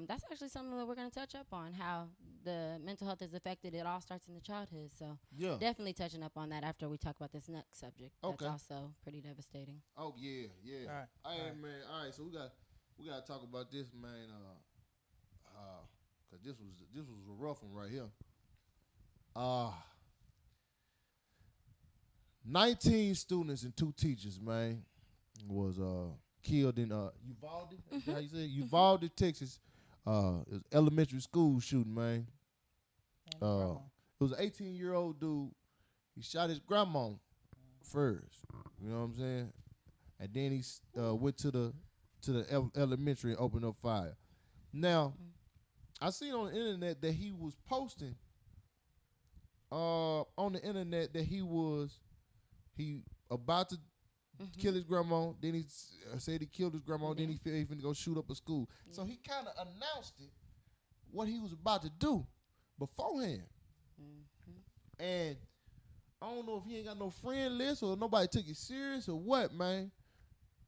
that's actually something that we're going to touch up on, how the mental health is affected. It all starts in the childhood. So Yeah. definitely touching up on that after we talk about this next subject. Okay. That's also pretty devastating. Oh yeah. All right. Hey man. All right. So we got to talk about this, man. Cause this was a rough one right here. 19 students and 2 teachers, man, was killed in Uvalde. That's how you say it? Uvalde, Texas. It was elementary school shooting, man. It was an 18-year-old dude. He shot his grandma first. You know what I'm saying? And then he went to the elementary and opened up fire. Now, I seen on the internet that he was posting on the internet that he about to kill his grandma. Then he said he killed his grandma. Then he finna go shoot up a school. Yeah. So he kind of announced it, what he was about to do beforehand. And I don't know if he ain't got no friend list or nobody took it serious or what, man.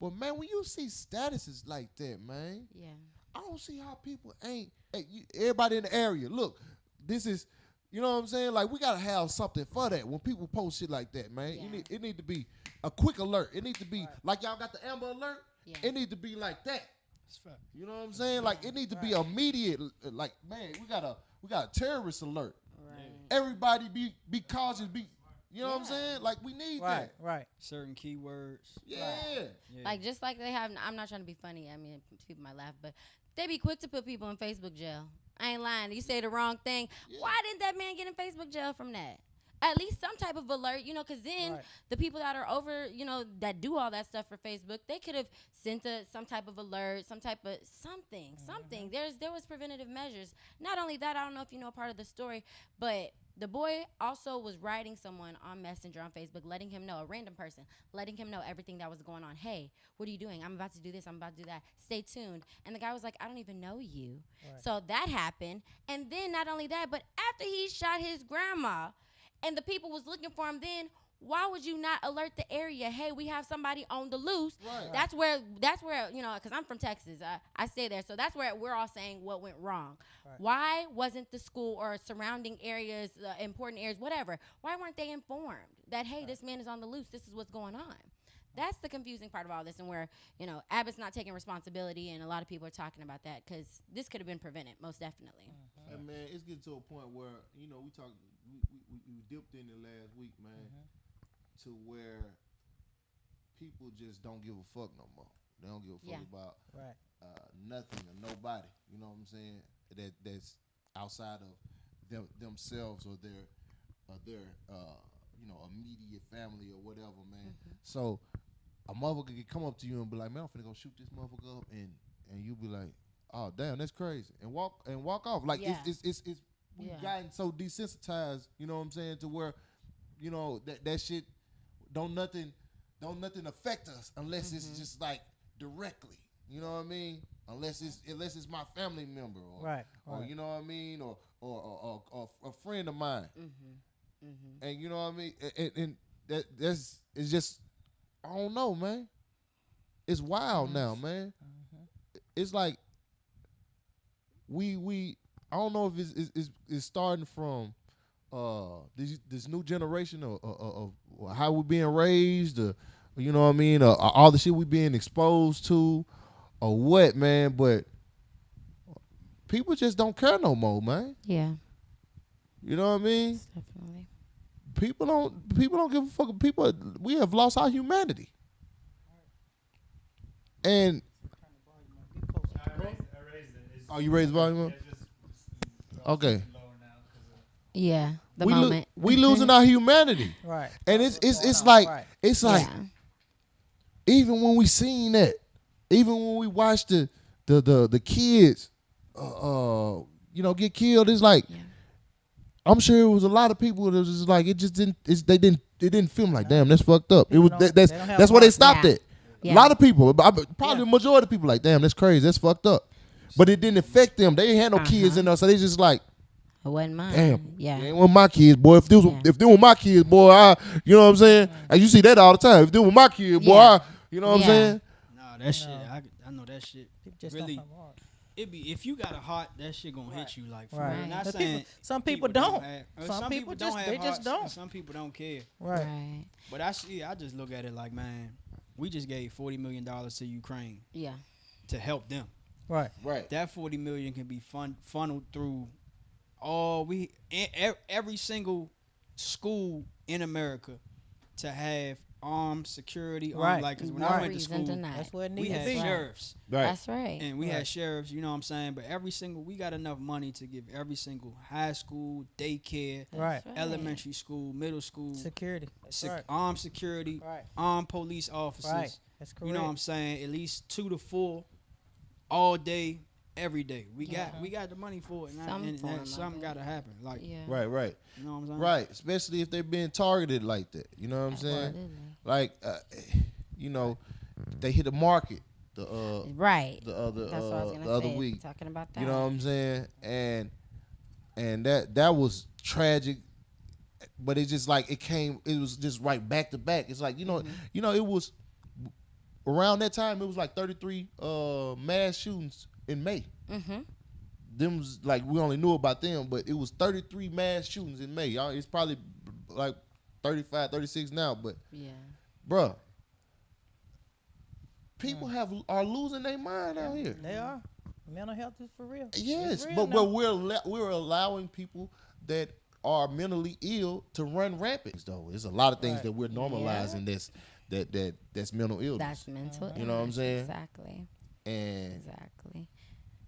But man, when you see statuses like that, man, Yeah. I don't see how people ain't. Hey, everybody in the area, look, this is. You know what I'm saying? Like, we got to have something for that when people post shit like that, man. Yeah. It need to be a quick alert. It needs to be like y'all got the Amber Alert. Yeah. It need to be like that. That's fact. You know what I'm saying? Like, it need to be immediate. Like, man, we got a terrorist alert. Right. Everybody be cautious. You know what I'm saying? Like, we need that. Right. Certain keywords. Yeah. Yeah. Like, just like they have, I'm not trying to be funny. I mean, people might laugh, but they be quick to put people in Facebook jail. I ain't lying. You say the wrong thing. Yeah. Why didn't that man get in Facebook jail from that? At least some type of alert, because then the people that are over, that do all that stuff for Facebook, they could have sent some type of alert, some type of something. There was preventative measures. Not only that, I don't know if you know part of the story, but the boy also was writing someone on Messenger on Facebook, letting him know, a random person, letting him know everything that was going on. Hey, what are you doing? I'm about to do this. I'm about to do that. Stay tuned. And the guy was like, I don't even know you. Right. So that happened. And then not only that, but after he shot his grandma and the people was looking for him then, why would you not alert the area? Hey, we have somebody on the loose. Right. That's where, because I'm from Texas. I stay there. So that's where we're all saying what went wrong. Right. Why wasn't the school or surrounding areas, important areas, whatever, why weren't they informed that, hey, this man is on the loose, this is what's going on? That's the confusing part of all this, and where, Abbott's not taking responsibility, and a lot of people are talking about that, because this could have been prevented, most definitely. And man, it's getting to a point where, we dipped in it last week, man. To where people just don't give a fuck no more. They don't give a fuck about nothing or nobody. You know what I'm saying? That's outside of themselves or their immediate family or whatever, man. So a motherfucker can come up to you and be like, man, I'm finna go shoot this motherfucker up, and you be like, oh damn, that's crazy, and walk off. Like it's we've gotten so desensitized. You know what I'm saying? To where that shit. Don't nothing affect us unless it's just like directly. You know what I mean? Unless it's my family member or you know what I mean, or a friend of mine. And you know what I mean? And it's just, I don't know, man. It's wild now, man. It's like we I don't know if it's starting from this new generation of how we're being raised, you know what I mean, all the shit we being exposed to, or what, man. But people just don't care no more, man. Yeah. You know what I mean? Definitely. People don't give a fuck. We have lost our humanity. And I raised it. Oh, you raised the volume up? Okay. Yeah, the we moment. we losing our humanity. Right. And it's like Right. it's like Yeah. even when we seen that, even when we watched the kids, get killed, it's like I'm sure it was a lot of people that was just like it didn't feel like damn that's fucked up. It was that's why they stopped it. Yeah. A lot of people, probably the majority of people, like damn that's crazy, that's fucked up. But it didn't affect them. They ain't had no kids in there, so they just like. It wasn't mine. Damn, Yeah. it ain't one of my kids, boy. If they were my kids, boy, you know what I'm saying? And you see that all the time. If they were my kids, boy, you know what I'm saying? Nah, that shit, I know that shit. People just Really, don't have heart. it be if you got a heart, that shit gonna hit you like. For Right. real. Not But saying some people don't. have- Some people don't have they just hearts, don't. and some people don't care. Right. But I just look at it like, man, we just gave $40 million to Ukraine Yeah. to help them. Right. That $40 million can be funneled through every single school in America to have armed security. Right. Like, 'cause when No I went to reason school, to not. That's what it we needs had to be. sheriffs. That's right. And we had sheriffs, you know what I'm saying? But we got enough money to give every single high school, daycare, Right. elementary school, middle school, Security. That's right. armed security, Right. armed police officers. Right. That's correct. You know what I'm saying? At least 2 to 4 all day, every day. We got the money for it. Something got to happen. Like, Yeah. Right. you know what I'm saying? Right. Especially if they're being targeted like that. You know what I'm saying? Absolutely. Like, they hit the market. Right. The other That's what I was gonna the other say, week. talking about that. You know what I'm saying? And that was tragic. But it's just like it was just right back to back. It's like, it was around that time it was like 33 mass shootings in May. Mm-hmm. Them was like we only knew about them, but it was 33 mass shootings in May. Y'all, it's probably like 35, 36 now, but bruh, people are losing their mind out here. They are. Mental health is for real. Yes, It's real but now. we're allowing people that are mentally ill to run rampant. Though there's a lot of things that we're normalizing that's mental illness. That's mental illness. You know what I'm saying? Exactly. And Exactly.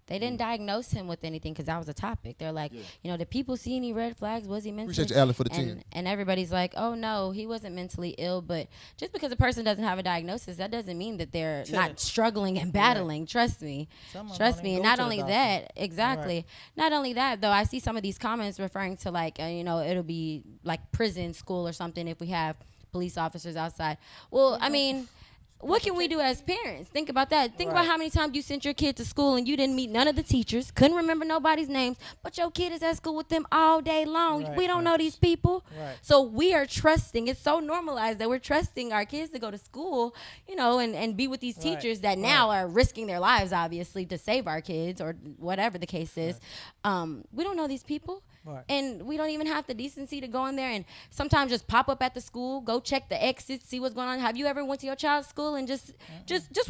They didn't diagnose him with anything because that was a topic. They're like, did people see any red flags? Was he mentally? Appreciate you, Allen, for the 10. And everybody's like, oh, no, he wasn't mentally ill. But just because a person doesn't have a diagnosis, that doesn't mean that they're not struggling and battling. Trust me. Trust me. And not only that, exactly. Not only that, though, I see some of these comments referring to like, it'll be like prison, school or something if we have police officers outside. Well, I mean, what can we do as parents? Think about that. Think about how many times you sent your kid to school and you didn't meet none of the teachers, couldn't remember nobody's names, but your kid is at school with them all day long. We don't know these people. So we are trusting. It's so normalized that we're trusting our kids to go to school, and be with these teachers that now are risking their lives, obviously, to save our kids or whatever the case is. We don't know these people. And we don't even have the decency to go in there and sometimes just pop up at the school, go check the exits, see what's going on. Have you ever went to your child's school and just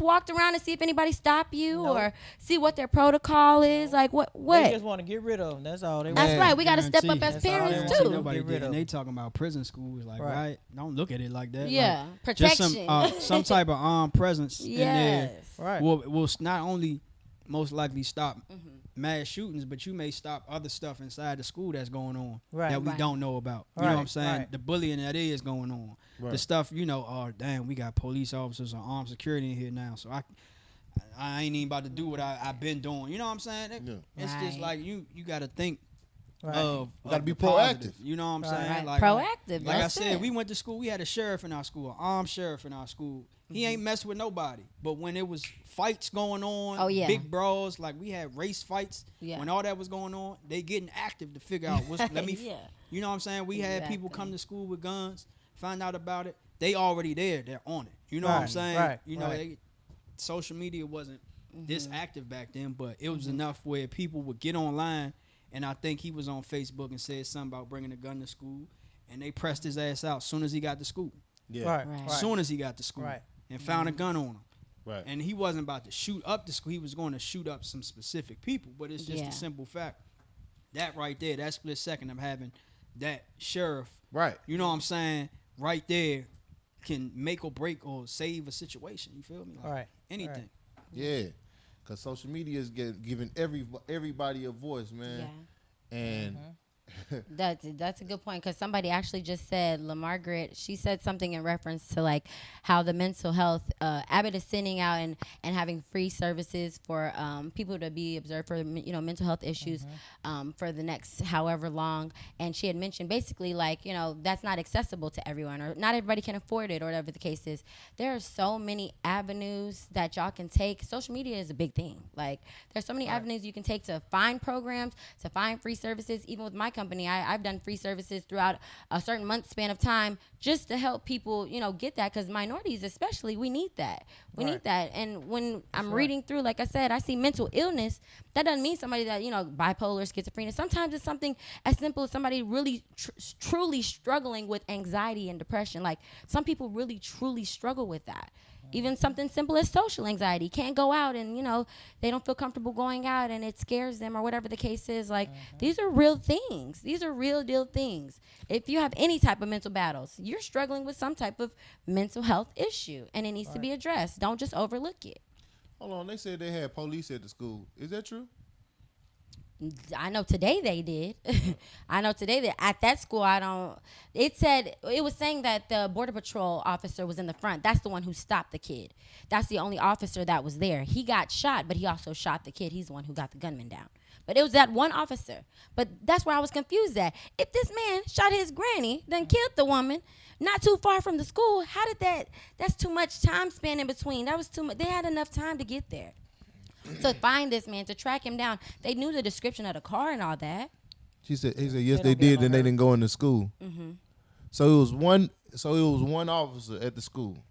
walked around and see if anybody stopped you or see what their protocol is? Like what? They just want to get rid of them. That's all they want. That's right. We got to step up as That's all parents they want. too. Nobody did. And they talking about prison schools, like right? Don't look at it like that. Yeah, like, protection. Just some type of armed presence in there. Right. Will not only most likely stop mass shootings, but you may stop other stuff inside the school that's going on that we don't know about. You know what I'm saying? The bullying that is going on. The stuff, oh, damn, we got police officers or armed security in here now, so I ain't even about to do what I've been doing. You know what I'm saying? It's just like you got to think of got to be proactive. Positive. You know what I'm saying? Like, proactive. Like I said, we went to school. We had a sheriff in our school, an armed sheriff in our school. He ain't messed with nobody. But when it was fights going on, big brawls, like we had race fights, when all that was going on, they getting active to figure out what's, you know what I'm saying? We had people come to school with guns, find out about it. They already there. They're on it. You know what I'm saying? Social media wasn't this active back then, but it was enough where people would get online, and I think he was on Facebook and said something about bringing a gun to school, and they pressed his ass out as soon as he got to school. As soon as he got to school. And found a gun on him. And he wasn't about to shoot up the school. He was going to shoot up some specific people. But it's just a simple fact. That right there, that split second of having that sheriff, you know what I'm saying, right there can make or break or save a situation. You feel me? Like anything. Yeah. Because social media is giving everybody a voice, man. And That's a good point, because somebody actually just said, LaMargaret, she said something in reference to like how the mental health, Abbott is sending out and having free services for people to be observed for mental health issues for the next however long. And she had mentioned basically like, that's not accessible to everyone, or not everybody can afford it, or whatever the case is. There are so many avenues that y'all can take. Social media is a big thing. Like there's so many avenues you can take to find programs, to find free services. Even with my company, I've done free services throughout a certain month span of time just to help people, get that, because minorities especially, we need that. We need that. And when I'm reading through, like I said, I see mental illness. That doesn't mean somebody that, bipolar, schizophrenia. Sometimes it's something as simple as somebody really truly struggling with anxiety and depression. Like some people really truly struggle with that. Even something simple as social anxiety. Can't go out and, they don't feel comfortable going out and it scares them, or whatever the case is. Like, these are real things. These are real deal things. If you have any type of mental battles, you're struggling with some type of mental health issue, and it needs to be addressed. Don't just overlook it. Hold on, they said they had police at the school. Is that true? I know today they did. I know today that at that school, it was saying that the Border Patrol officer was in the front. That's the one who stopped the kid. That's the only officer that was there. He got shot, but he also shot the kid. He's the one who got the gunman down. But it was that one officer. But that's where I was confused at. If this man shot his granny, then killed the woman, not too far from the school, how did that's too much time span in between. That was too much. They had enough time to get there. To find this man, to track him down. They knew the description of the car and all that. He said yes they did, and they didn't go into school. Mm-hmm. So it was one officer at the school.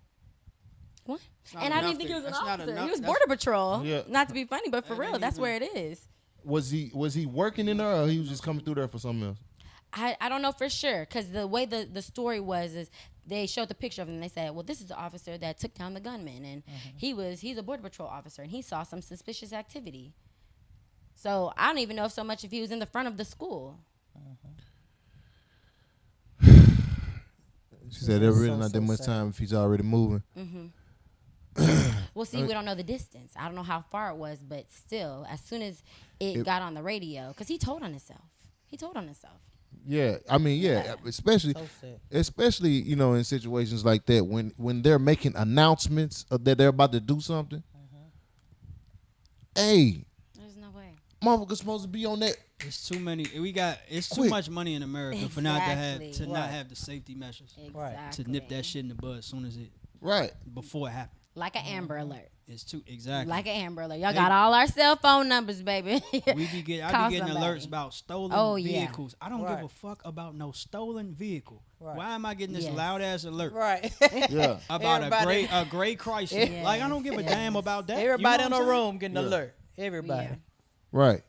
What? And I didn't think he was an officer. He was Border Patrol. Yeah. Not to be funny, but for real, that's where it is. Was he working in there, or he was just coming through there for something else? I don't know for sure, because the way the story was is they showed the picture of him and they said, well, this is the officer that took down the gunman, and he's a Border Patrol officer, and he saw some suspicious activity. So I don't even know so much if he was in the front of the school. She said there really not that much time if he's already moving. Well, see, we don't know the distance. I don't know how far it was, but still, as soon as it got on the radio, because he told on himself. Yeah, I mean, especially in situations like that when they're making announcements that they're about to do something. Hey, there's no way. Motherfucker's supposed to be on that. It's too many. It's too much money in America for not to not have the safety measures. Exactly. To nip that shit in the bud as soon as before it happens. Like an Amber Alert. It's too exactly. Like an Amber Alert. Y'all got all our cell phone numbers, baby. I be getting alerts about stolen vehicles. I don't give a fuck about no stolen vehicle. Why am I getting this loud ass alert? About a gray Chrysler. Like I don't give a damn about that. Everybody in the room getting alert. Everybody. Right.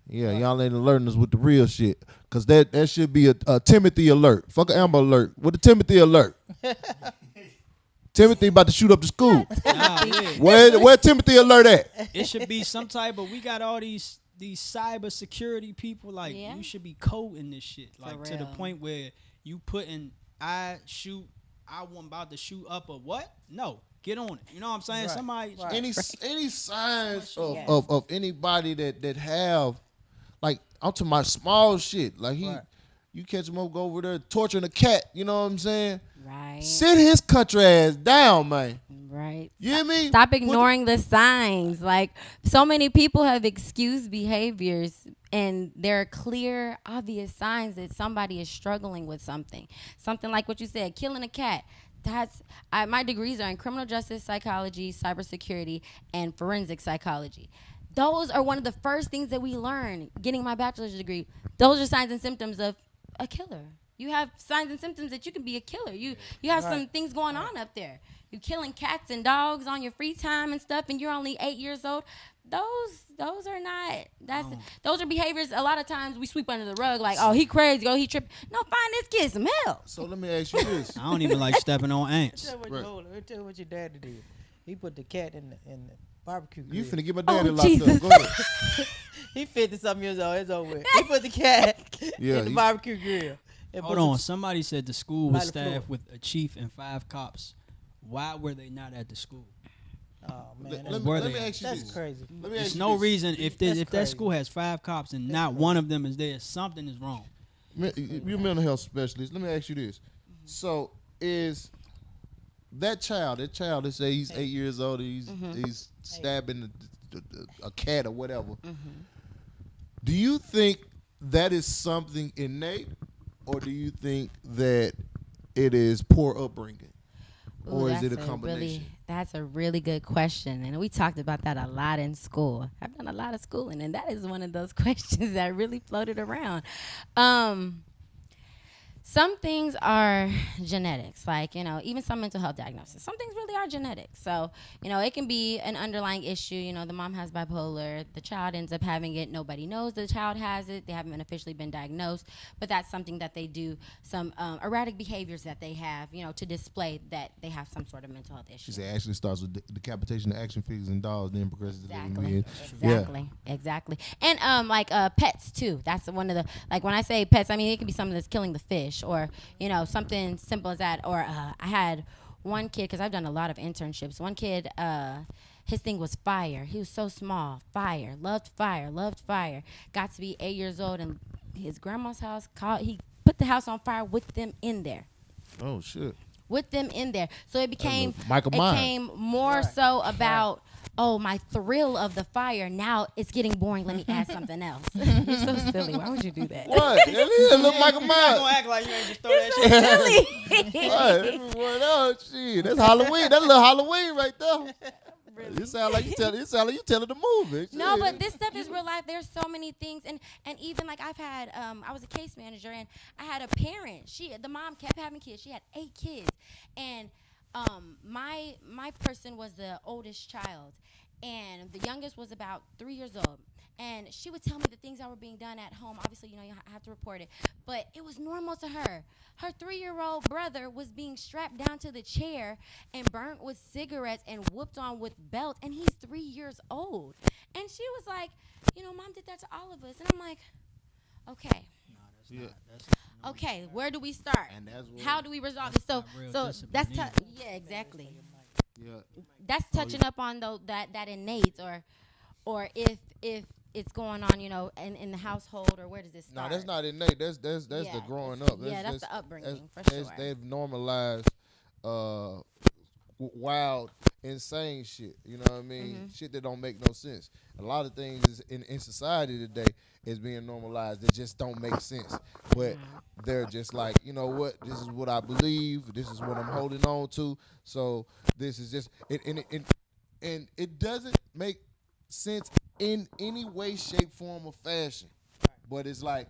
Yeah, y'all ain't alerting us with the real shit. Cause that should be a Timothy alert. Fuck an Amber Alert. With a Timothy alert. Timothy about to shoot up the school. Where Timothy alert at? It should be some type of, we got all these cyber security people, like you should be coding this shit. Like to the point where you putting I'm about to shoot up a what? No. Get on it. You know what I'm saying? Somebody any signs of anybody that have, like, I'm talking about small shit. Like you catch him up, go over there torturing a cat, you know what I'm saying? Right. Sit his country ass down, man. Right. You hear me? Stop ignoring the signs. Like, so many people have excused behaviors, and there are clear, obvious signs that somebody is struggling with something. Something like what you said, killing a cat. My degrees are in criminal justice psychology, cybersecurity, and forensic psychology. Those are one of the first things that we learn getting my bachelor's degree. Those are signs and symptoms of a killer. You have signs and symptoms that you can be a killer. You have some things going on up there. You killing cats and dogs on your free time and stuff, and you're only 8 years old. Those are not. Those are behaviors. A lot of times we sweep under the rug, like, oh, he crazy, oh, he tripping. No, find this kid some help. So let me ask you this. I don't even like stepping on ants. Tell you what your daddy did. He put the cat in the barbecue grill. You finna get my daddy locked Jesus. up. Go ahead. He 50-something years old. It's over with. He put the cat in the barbecue grill. Hold on. Somebody said the school was staffed with a chief and 5 cops. Why were they not at the school? Oh man, let me ask you that's this. crazy. Let me ask There's you no this. reason if that crazy. school has 5 cops and not one of them is there, something is wrong. You're a mental health specialist. Let me ask you this. So is that child, they say he's 8 years old, he's stabbing a cat or whatever. Do you think that is something innate, or do you think that it is poor upbringing? Ooh, Or is it a that's combination? That's a really good question. And we talked about that a lot in school. I've done a lot of schooling, and that is one of those questions that really floated around. Some things are genetics, like, even some mental health diagnoses. Some things really are genetics. So, it can be an underlying issue. The mom has bipolar. The child ends up having it. Nobody knows the child has it. They haven't officially been diagnosed. But that's something that they do, some erratic behaviors that they have, to display that they have some sort of mental health issue. She said actually starts with decapitation of action figures and dolls, then progresses to Exactly. living Exactly. And pets too. That's one of the, like, when I say pets, I mean it could be something that's killing the fish, or something simple as that. Or I had one kid, because I've done a lot of internships. One kid, his thing was fire. He was so small. Loved fire. Got to be 8 years old, and his grandma's house he put the house on fire with them in there. Oh shit. With them in there. So it became Michael Myers. became more so about my thrill of the fire. Now it's getting boring. Let me add something else. You're so silly. Why would you do that? What? That is a little Michael You're not Myers. gonna act like you ain't just throw that shit. Silly. What? What else? Shit, that's Halloween. That's a little Halloween right there. It sound like you telling the movie. No, but this stuff is real life. There's so many things, and even like I've had, I was a case manager, and I had a parent. The mom kept having kids. She had 8 kids, and my person was the oldest child, and the youngest was about 3 years old. And she would tell me the things that were being done at home. Obviously, you have to report it. But it was normal to her. Her 3-year-old brother was being strapped down to the chair and burnt with cigarettes and whooped on with belts. And he's 3 years old. And she was like, Mom did that to all of us. And I'm like, okay. Yeah. Okay, where do we start? And that's what, how do we resolve it? So that's yeah, exactly. Yeah. That's touching up on that innate, or if it's going on, in the household, or where does this start? No, that's not innate. That's the growing up. That's the upbringing, for sure. They've normalized wild, insane shit. You know what I mean? Mm-hmm. Shit that don't make no sense. A lot of things in society today is being normalized that just don't make sense. But they're just like, you know what? This is what I believe. This is what I'm holding on to. So this is just and it doesn't make sense in any way, shape, form, or fashion. But it's like,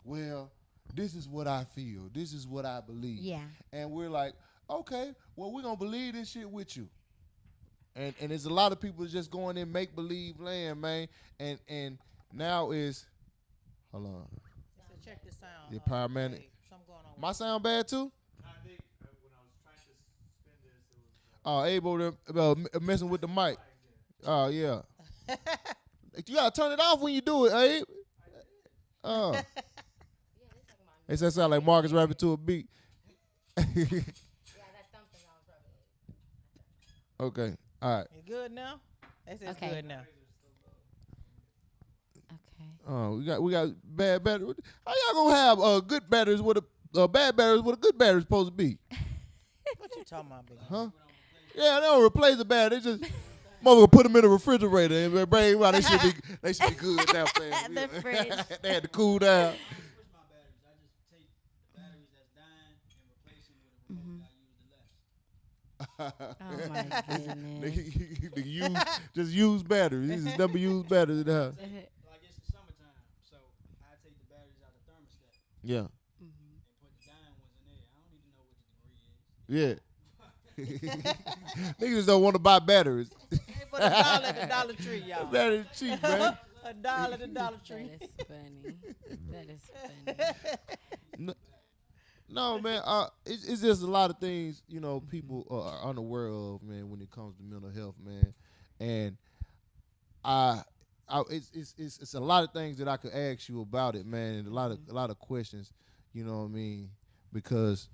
well, this is what I feel. This is what I believe. Yeah. And we're like, okay, well, we're going to believe this shit with you. And there's a lot of people just going in make-believe land, man. And now is, hold on. So check the sound. Your paramedic. Hey, something going on. My sound bad too? I think when I was trying to spin this, it was. Oh, Abe over there messing with the mic. Oh, yeah. You got to turn it off when you do it, Abe. Oh. They said sound like Marcus rapping to a beat. Okay. All right. You good now? They said it's Okay. good now. Okay. Oh, we got bad batteries. How y'all gonna have good batteries with a bad batteries with a good battery supposed to be? What you talking about, big? Huh? Yeah, they don't replace the battery. They just motherfucker put them in the refrigerator and bring them out. They should be good now, fam. The fridge. They had to cool down. Switch my batteries. I just take the batteries that's dying and replace them with a remote that I use the less. Oh my goodness. Just use batteries. These is number used batteries in the house. Like it's the summertime, so I take the batteries out of the thermostat Yeah. and put the dying ones in there. I don't need to know what the degree is. Yeah. Niggas don't want to buy batteries. Hey, for $1 at the Dollar Tree, y'all. Batteries cheap, man. $1 at the Dollar Tree. That is funny. No, man. It's just a lot of things, people are unaware of, man, when it comes to mental health, man. And it's a lot of things that I could ask you about it, man, and a lot of questions, you know what I mean? Because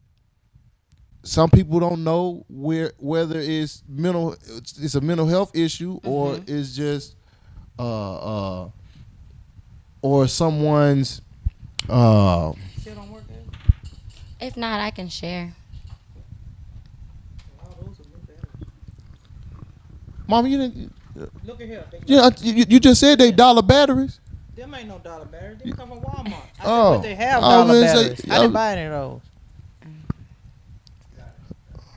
some people don't know whether it's a mental health issue or it's just or someone's If not, I can share. Mama, you didn't. Look at here. You just said they dollar batteries. Them ain't no dollar batteries. Them come from Walmart. I said, Oh. but they have I was dollar gonna say- batteries. I didn't buy any of those.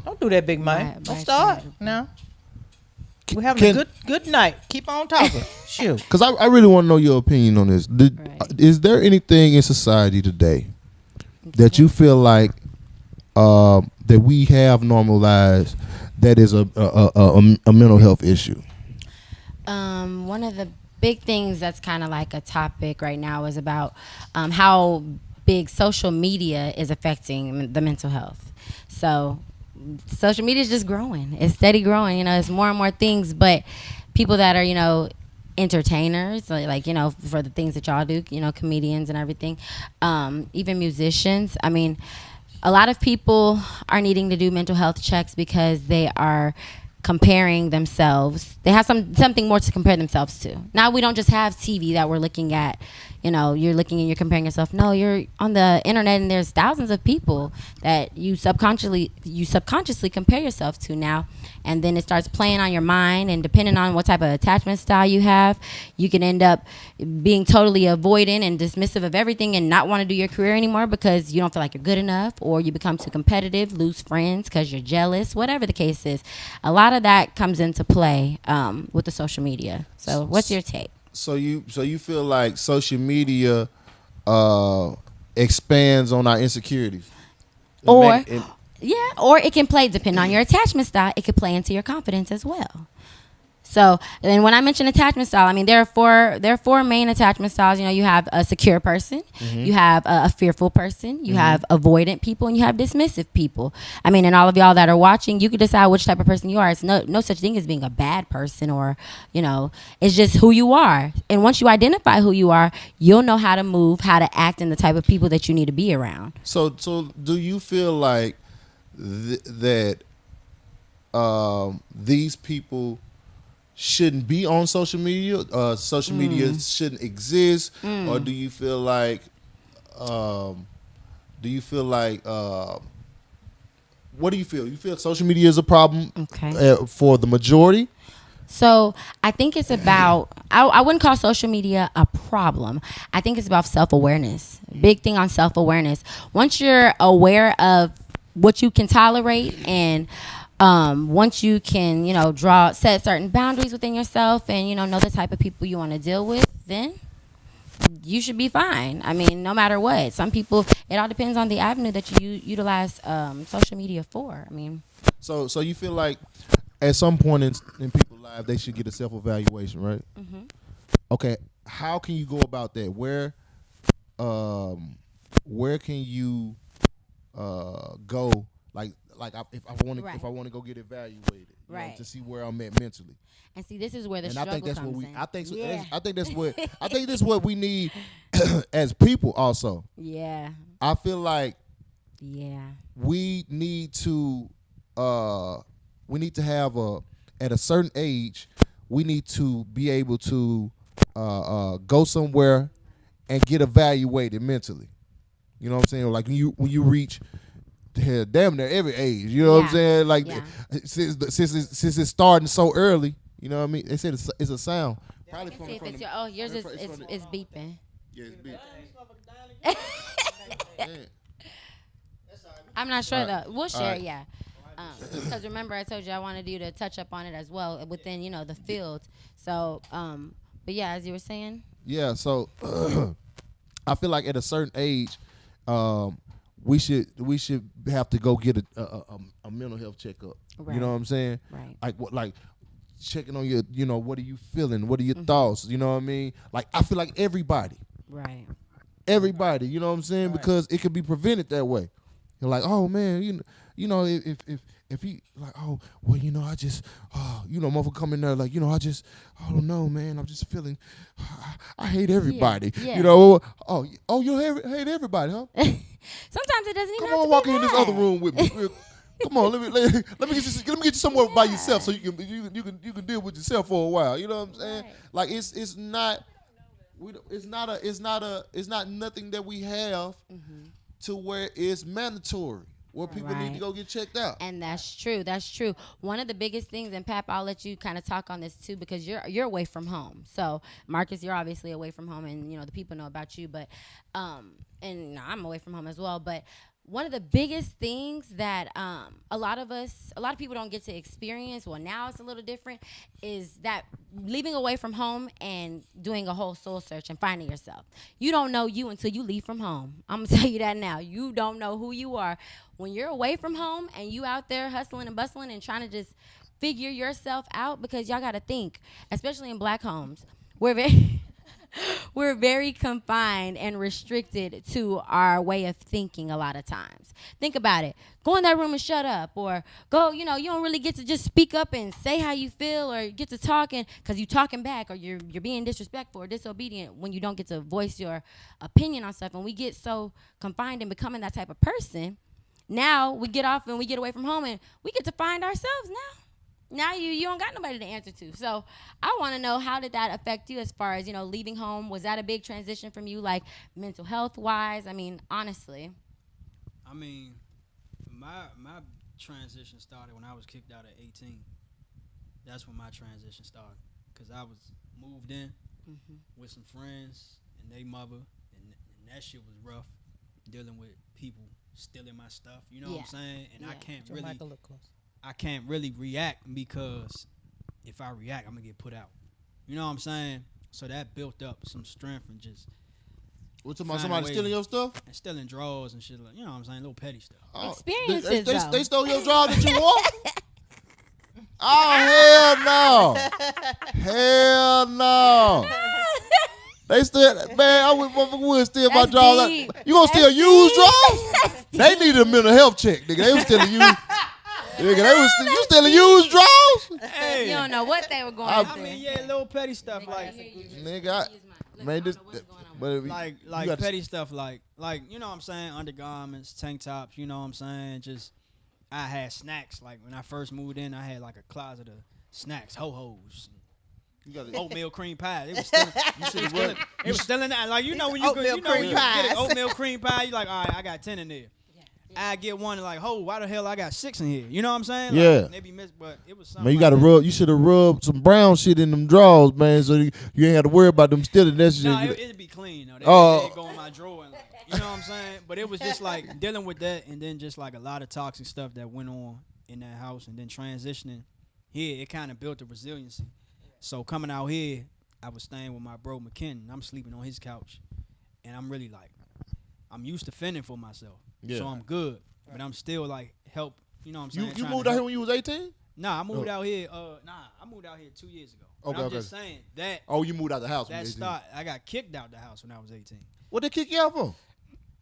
Don't do that, big man. Don't start now. We're having a good night. Keep on talking. Shoot. Because I really want to know your opinion on this. Is there anything in society today that you feel like that we have normalized that is a mental health issue? One of the big things that's kind of like a topic right now is about how big social media is affecting the mental health. So social media is just growing. It's steady growing. You know, it's more and more things, but people that are, you know, entertainers, like, you know, for the things that y'all do, you know, comedians and everything, even musicians. I mean, a lot of people are needing to do mental health checks because they are comparing themselves. They have something more to compare themselves to. Now we don't just have TV that we're looking at, you know, you're looking and you're comparing yourself. No, you're on the internet and there's thousands of people that you subconsciously compare yourself to now. And then it starts playing on your mind, and depending on what type of attachment style you have, you can end up being totally avoidant and dismissive of everything and not want to do your career anymore because you don't feel like you're good enough, or you become too competitive, lose friends because you're jealous, whatever the case is. A lot of that comes into play with the social media. So what's your take? So you feel like social media expands on our insecurities? Or it can play, depending on your attachment style, it could play into your confidence as well. So, and when I mention attachment style, I mean, there are four main attachment styles. You know, you have a secure person, you have a fearful person, you have avoidant people, and you have dismissive people. I mean, and all of y'all that are watching, you can decide which type of person you are. It's no such thing as being a bad person, or, you know, it's just who you are. And once you identify who you are, you'll know how to move, how to act, and the type of people that you need to be around. So do you feel like that these people shouldn't be on social media? Social media shouldn't exist, or do you feel like? What do you feel? You feel social media is a problem for the majority? So I think it's about, I wouldn't call social media a problem. I think it's about self-awareness. Big thing on self-awareness. Once you're aware of what you can tolerate, and once you can, you know, set certain boundaries within yourself, and, you know the type of people you want to deal with, then you should be fine. I mean, no matter what. Some people, it all depends on the avenue that you utilize social media for. I mean, so you feel like at some point in people's lives they should get a self-evaluation, right? Okay, how can you go about that? Where can you go? If I want to go get evaluated, you know, to see where I'm at mentally. And see, this is where the struggle comes in. I think that's what we need as people also. Yeah. I feel like we need to have at a certain age, we need to be able to go somewhere and get evaluated mentally. You know what I'm saying? Like when you reach damn near every age, you know what I'm saying? Like since it's starting so early, you know what I mean? They said it's a sound. Probably from yours is beeping. Yeah, it's beeping. I'm not sure though. We'll share, because remember I told you I wanted you to touch up on it as well within, you know, the field. So, but yeah, as you were saying. Yeah, so I feel like at a certain age, we should have to go get a mental health checkup. Right. You know what I'm saying? Right. Like checking on your, you know, what are you feeling? What are your thoughts? You know what I mean? Like I feel like everybody. Right. Everybody, you know what I'm saying? Right. Because it could be prevented that way. You're like, oh man, you know, if he like, oh well, you know, I just, you know, motherfucker come in there like, you know, I don't know, man, I'm just feeling, I hate everybody. Yeah. You know, you hate everybody, huh? Sometimes it doesn't even. Come on, walk in this other room with me. Come on, let me get you somewhere by yourself so you can deal with yourself for a while. You know what I'm saying? Right. Like it's not nothing that we have to where it's mandatory. Where people need to go get checked out. And that's true. That's true. One of the biggest things, and Pap, I'll let you kind of talk on this too, because you're away from home. So Marcus, you're obviously away from home, and the people know about you. But and I'm away from home as well. But one of the biggest things that a lot of people don't get to experience, well, now it's a little different, is that leaving away from home and doing a whole soul search and finding yourself. You don't know you until you leave from home. I'm going to tell you that now. You don't know who you are. When you're away from home and you out there hustling and bustling and trying to just figure yourself out, because y'all got to think, especially in black homes, we're very confined and restricted to our way of thinking a lot of times. Think about it. Go in that room and shut up, or go, you don't really get to just speak up and say how you feel, or get to talking because you talking back, or you're being disrespectful or disobedient when you don't get to voice your opinion on stuff. And we get so confined in becoming that type of person. Now we get off and we get away from home and we get to find ourselves now. Now you don't got nobody to answer to. So I want to know, how did that affect you as far as, leaving home? Was that a big transition from you, like mental health wise? I mean, honestly. I mean, my transition started when I was kicked out at 18. That's when my transition started, because I was moved in with some friends and they mother, and that shit was rough, dealing with people stealing my stuff. You know what I'm saying? And I can't really react, because if I react, I'm gonna get put out. You know what I'm saying? So that built up some strength and just. What's about somebody stealing your stuff? And stealing drawers and shit, like, you know what I'm saying, little petty stuff. Experiences. They stole your drawers that you wore? Oh hell no! They still, man. I would steal my drawers. You gonna steal used drawers? They needed a mental health check, nigga. They was stealing used. Nigga, you stealing used drawers? Hey. You don't know what they were going through. I mean, yeah, little petty stuff like. Nigga, like petty stuff like you know what I'm saying, undergarments, tank tops. You know what I'm saying? Just I had snacks. Like when I first moved in, I had like a closet of snacks, ho-hos. You got oatmeal cream pie. It was still in that. Like, when you get an oatmeal cream pie, you like, all right, I got 10 in there. I get one and like, why the hell I got 6 in here? You know what I'm saying? Yeah. Like, maybe missed, but it was something. Man, you should have rubbed some brown shit in them drawers, man, so you ain't have to worry about them stealing that shit. No, it'd be clean though. They'd go in my drawer and like, you know what I'm saying? But it was just like dealing with that, and then just like a lot of toxic stuff that went on in that house, and then transitioning here, it kind of built a resiliency. So coming out here, I was staying with my bro McKinnon. I'm sleeping on his couch, and I'm really like, I'm used to fending for myself, so I'm good. But I'm still like help. You know what I'm saying? You moved out here when you was 18? Nah, I moved out here. I moved out here 2 years ago. Okay, I'm just saying that. Oh, you moved out the house. I got kicked out the house when I was 18. What they kick you out for?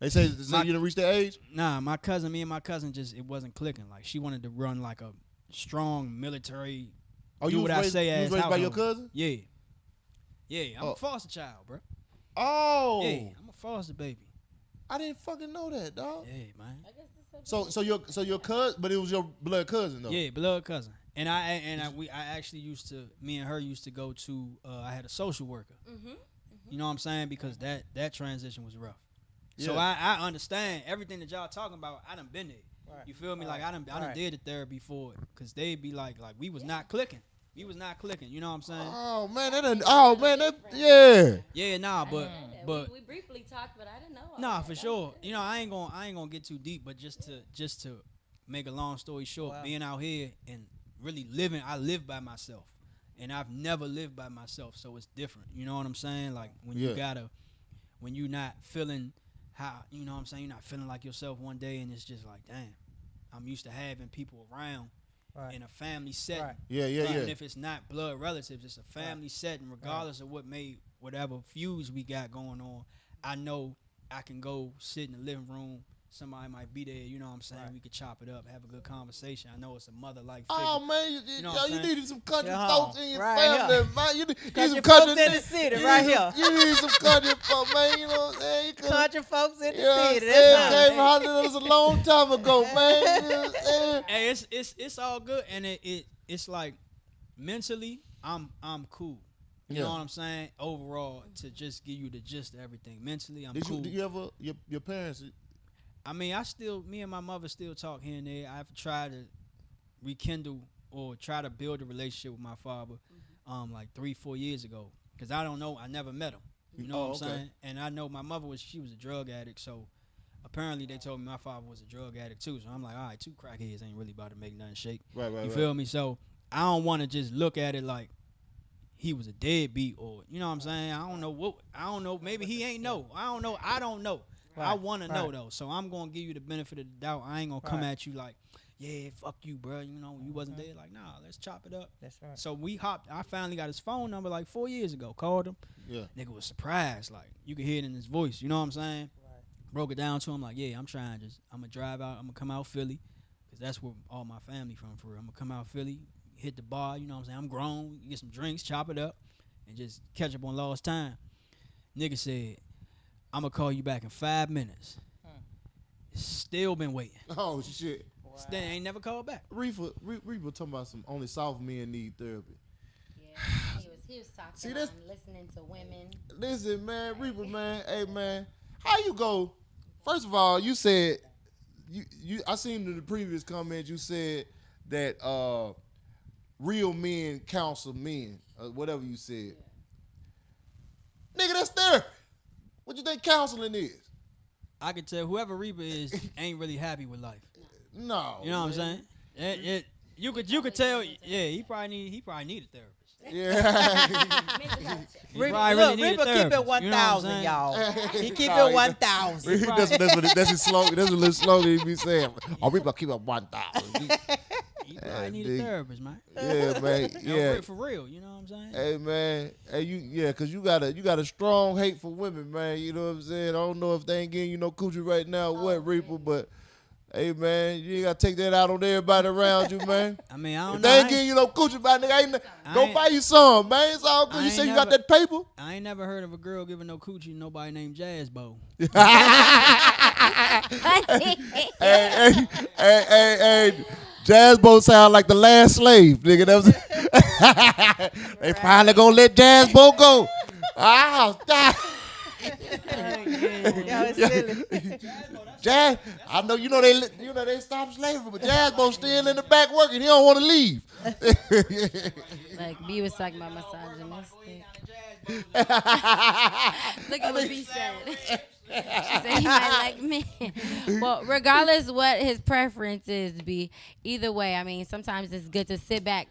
They say you didn't reach that age? Nah, me and my cousin just, it wasn't clicking. Like, she wanted to run like a strong military. Oh, you was raised by your cousin? Yeah. Yeah, I'm a foster child, bro. Oh. Yeah, I'm a foster baby. I didn't fucking know that, dog. Yeah, man. So your cousin, but it was your blood cousin though. Yeah, blood cousin. And I actually me and her used to go to. I had a social worker. You know what I'm saying? Because that transition was rough. Yeah. So I understand everything that y'all talking about. I done been there. Right. You feel me? Like I done did the therapy for it. Cause they be like we was not clicking. We was not clicking. You know what I'm saying? Oh man, yeah. Yeah, nah, but we briefly talked, but I didn't know. Nah, for sure. You know, I ain't gonna get too deep, but just to make a long story short, being out here and really living, I live by myself, and I've never lived by myself, so it's different. You know what I'm saying? Like when you're not feeling how, you know what I'm saying, you're not feeling like yourself one day, and it's just like, damn, I'm used to having people around. Right. In a family setting. Right. Yeah. And if it's not blood relatives, it's a family setting, regardless of whatever feuds we got going on. I know I can go sit in the living room, somebody might be there. You know what I'm saying? We could chop it up, have a good conversation. I know it's a mother-like figure. Oh man, you needed some country folks in your Right family, here. man. You need Country some folks country in the city, right here. You need some country folks, man. You know what I'm saying? Country folks in the You know what I'm city. saying? That's Came all. from Hollywood, it was a long time ago, man. You know what I'm saying? Hey, it's all good, and it's like mentally, I'm cool. You know what I'm saying? Overall, to just give you the gist of everything. Mentally, I'm cool. Did you ever your parents? I mean, me and my mother still talk here and there. I've tried to rekindle or try to build a relationship with my father, like 3-4 years ago. Cause I don't know, I never met him. You know what I'm saying? And I know my mother she was a drug addict, so apparently they told me my father was a drug addict too. So I'm like, all right, 2 crackheads ain't really about to make nothing shake. Right. You feel me? So I don't want to just look at it like he was a deadbeat or you know what I'm saying? I don't know. Maybe he ain't know. I don't know. Right, I want to know though. So I'm gonna give you the benefit of the doubt. I ain't gonna come at you like, yeah, fuck you, bro. You know, you wasn't there. Like, nah, let's chop it up. That's right. So we hopped. I finally got his phone number like 4 years ago. Called him. Yeah. Nigga was surprised. Like, you could hear it in his voice. You know what I'm saying? Right. Broke it down to him like, yeah, I'm trying. I'm gonna drive out. I'm gonna come out Philly, cause that's where all my family from for real. I'm gonna come out Philly, hit the bar. You know what I'm saying? I'm grown. Get some drinks, chop it up, and just catch up on lost time. Nigga said, I'm gonna call you back in 5 minutes. Still been waiting. Oh shit! Wow. Still ain't never called back. Reefer talking about some only soft men need therapy. Yeah, he was talking listening to women. Listen, man, Reefer, man, hey man, how you go? First of all, you said I seen in the previous comment you said that real men counsel men, whatever you said. Yeah. Nigga, that's therapy. What you think counseling is? I can tell whoever Reaper is ain't really happy with life. No, you know what I'm saying? You could tell. Yeah, he probably need a therapist. Yeah. Reaper keep it 1,000, y'all. He keep it 1,000. That's his slogan. That's a little slogan he be saying. Oh, Reaper keep it 1,000. He probably need a therapist, man. Yeah, man. Yeah, for real. You know what I'm saying? Hey, man. Hey, cause you got a strong hate for women, man. You know what I'm saying? I don't know if they ain't getting you no coochie right now, Reaper, but. Hey, man, you ain't got to take that out on everybody around you, man. I mean, I don't know. If they ain't getting you no coochie by nigga, go buy you some, man. It's all good. You say you got that paper? I ain't never heard of a girl giving no coochie to nobody named Jazz Bo. Hey, Jazz Bo sound like the last slave, nigga. That was they finally gonna let Jazz Bo go. Jazz, I know you know they stopped slavery, but Jazz Bo still in the back working. He don't want to leave. Like B was talking about misogynistic. Look at what B said. She said he might like men. Well, regardless what his preference is, B, either way, I mean, sometimes it's good to sit back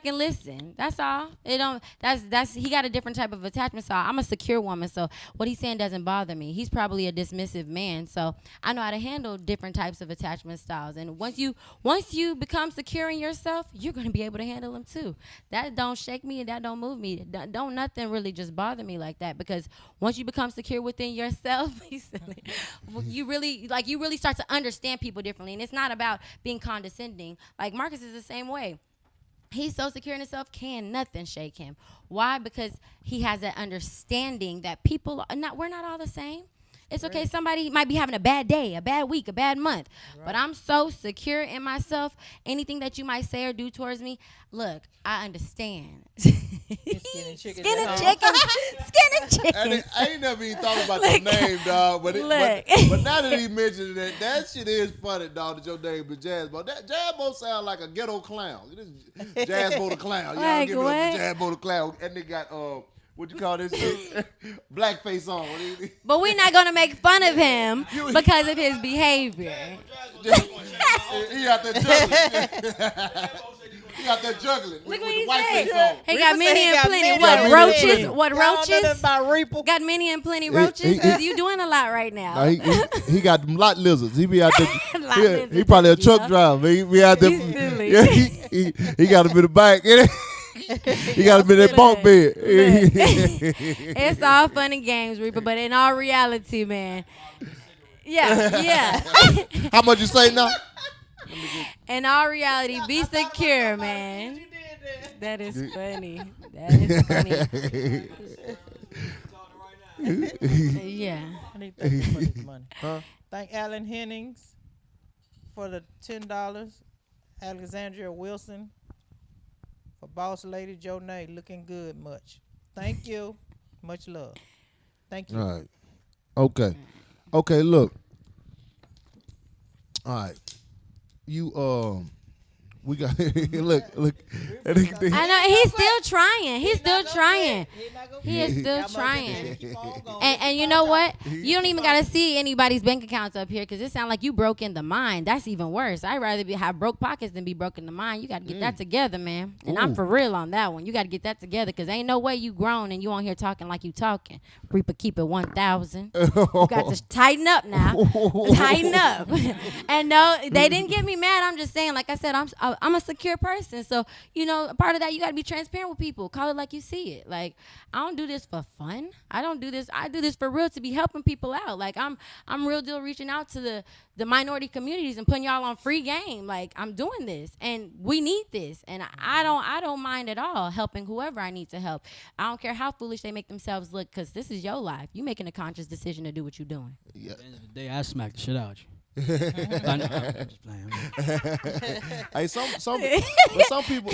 and listen. That's all. He got a different type of attachment style. I'm a secure woman, so what he's saying doesn't bother me. He's probably a dismissive man, so I know how to handle different types of attachment styles. And once you become secure in yourself, you're gonna be able to handle them too. That don't shake me and that don't move me. Don't nothing really just bother me like that, because once you become secure within yourself, you really start to understand people differently. And it's not about being condescending. Like Maaacus is the same way. He's so secure in himself, can nothing shake him. Why? Because he has that understanding that we're not all the same. It's okay. Somebody might be having a bad day, a bad week, a bad month. Right. But I'm so secure in myself. Anything that you might say or do towards me, look, I understand. Skinny chicken. I ain't never even thought about your name, dog. But now that he mentioned that shit is funny, dog, that your name is Jazz Bo. That Jazz Bo sound like a ghetto clown. Jazz Bo the clown. Y'all like give it up for Jazz Bo the clown. And they got what you call this shit? Blackface on. But we're not gonna make fun of him because of his behavior. He out there juggling. He out there juggling. Look what with he the white said. face on. He got many and plenty. What, roaches? What, roaches? About got many and plenty roaches? Because you doing a lot right now. No, he got them lot lizards. He be out there. He lizards, probably a truck driver. He be out there. He's silly. Yeah, he got him in the back. He got him in that bunk bed. It's all fun and games, Reaper. But in all reality, man, Yeah. How much you say now? In all reality, be secure, man. That is funny. That is funny. Yeah. I need to thank you for this money. Thank Alan Hennings for the $10. Alexandria Wilson for Boss Lady Johnnie, looking good much. Thank you. Much love. Thank you. All right. Okay, look. All right. We got look. I know he's still trying. He is still trying. And you know what? You don't even gotta see anybody's bank accounts up here because it sounds like you broke in the mind. That's even worse. I'd rather have broke pockets than be broke in the mind. You gotta get that together, man. And I'm for real on that one. You gotta get that together because ain't no way you grown and you on here talking like you talking. Reaper keep it 1,000. You got to tighten up now. Tighten up. And no, they didn't get me mad. I'm just saying, like I said, I'm a secure person. So, you know, part of that, you got to be transparent with people. Call it like you see it. Like, I don't do this for fun. I don't do this. I do this for real to be helping people out. Like, I'm real deal reaching out to the minority communities and putting y'all on free game. Like, I'm doing this and we need this. And I don't mind at all helping whoever I need to help. I don't care how foolish they make themselves look because this is your life. You making a conscious decision to do what you're doing. Yeah. At the end of the day, I smacked the shit out of you. I'm just playing. Hey, some people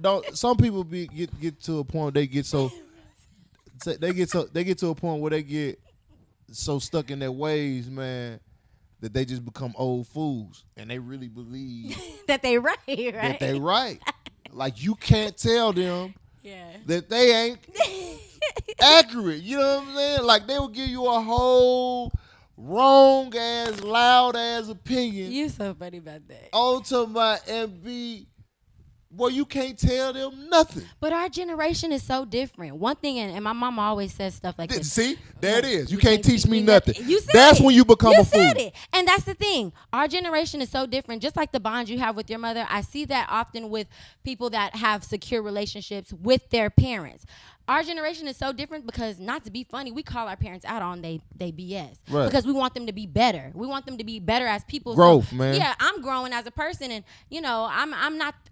don't. Some people get to a point they get to a point where they get so stuck in their ways, man, that they just become old fools and they really believe that they right. That they right. Like you can't tell them that they ain't accurate. You know what I'm saying? Like they will give you a whole wrong ass, loud ass opinion. You so funny about that. To my MB, well, you can't tell them nothing. But our generation is so different. One thing, and my mama always says stuff like this. See, there it is. You can't teach me nothing. You said That's it. when you become a fool. You said it. And that's the thing. Our generation is so different. Just like the bond you have with your mother, I see that often with people that have secure relationships with their parents. Our generation is so different because, not to be funny, we call our parents out on they BS. Right. Because we want them to be better. We want them to be better as people. Growth, so, man. Yeah, I'm growing as a person, and you know, I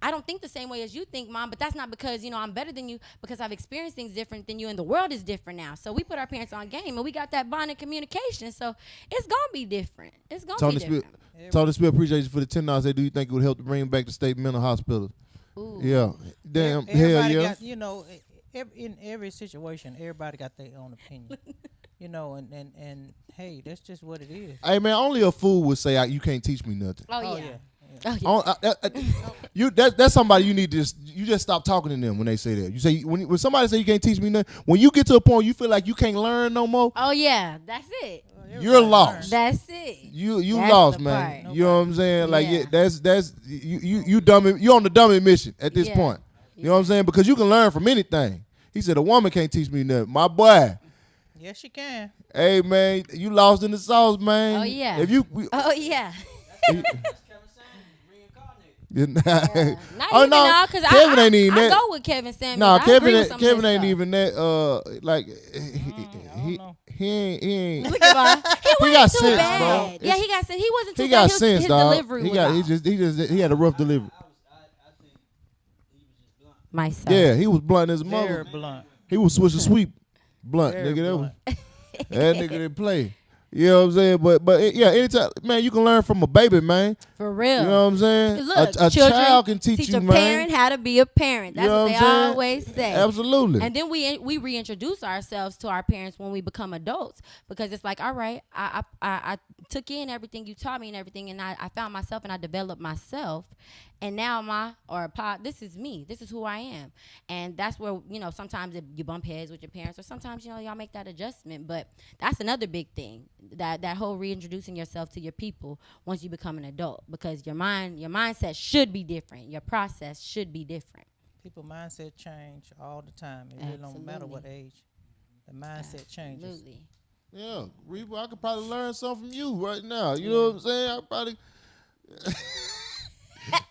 don't think the same way as you think, Mom. But that's not because I'm better than you. Because I've experienced things different than you, and the world is different now. So we put our parents on game, and we got that bond and communication. So it's gonna be different. It's gonna be different. Tony Spill, appreciate you for the $10. Say, do you think it would help to bring back the state mental hospital? Ooh. Yeah, damn, Everybody hell yeah. got, in every situation, everybody got their own opinion. And hey, that's just what it is. Hey man, only a fool would say you can't teach me nothing. Oh yeah. That's somebody you need to just stop talking to them when they say that. You say when somebody say you can't teach me nothing, when you get to a point you feel like you can't learn no more. Oh yeah, that's it. You're lost. That's it. You that's lost, man. Part. You know what I'm saying? Like that's you dumb. You on the dumb mission at this point. You know what I'm saying? Because you can learn from anything. He said a woman can't teach me nothing. My boy. Yes, she can. Hey man, you lost in the sauce, man. Oh yeah. Oh yeah. Oh no, because Kevin ain't even that. I go with Kevin Samuels. No, Kevin ain't stuff. even that. Like he ain't. Look at him. He got too sense, bad. bro. Yeah, he got sense. He wasn't too He bad. got sense, his dog. delivery was He had a rough delivery. Myself. Yeah, he was blunt as a mother. Very blunt. He was switch and sweep blunt, Very nigga. blunt. That nigga didn't play. You know what I'm saying? But anytime, man, you can learn from a baby, man. For real. You know what I'm saying? Look, a children child can teach you, a man. parent how to be a parent. That's You know what they I'm saying? always say. Absolutely. And then we reintroduce ourselves to our parents when we become adults because it's like, all right, I took in everything you taught me and everything, and I found myself and I developed myself. And now this is me. This is who I am. And that's where, sometimes you bump heads with your parents or sometimes, y'all make that adjustment. But that's another big thing, that whole reintroducing yourself to your people once you become an adult, because your mindset should be different. Your process should be different. People mindset change all the time. It really don't matter what age. The mindset changes. Absolutely. Yeah, Reba, I could probably learn something from you right now. You know what I'm saying? I probably...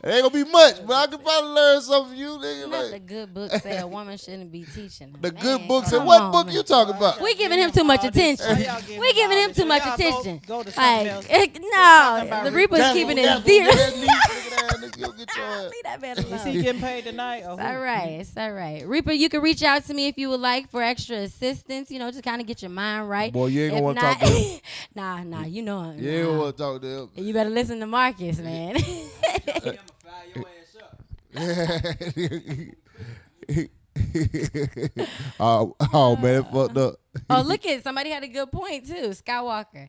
It ain't gonna be much, but I can probably learn something from you, nigga. Not Like, the good book say a woman shouldn't be teaching. the Man, good books. And come what on, book man. you talking about? We giving him too much attention. We giving him too much attention. Go to something else. No, the Reaper's keeping it zero. Leave that man Is alone. he getting paid tonight? Or It's all right. It's all right. Reaper, you can reach out to me if you would like for extra assistance, just kind of get your mind right. Boy, you ain't gonna If want to talk not- to him. Nah, you know him. You ain't gonna want to talk to him. You better listen to Marcus, man. Oh man, it fucked up. Oh, look at somebody had a good point too. Skywalker.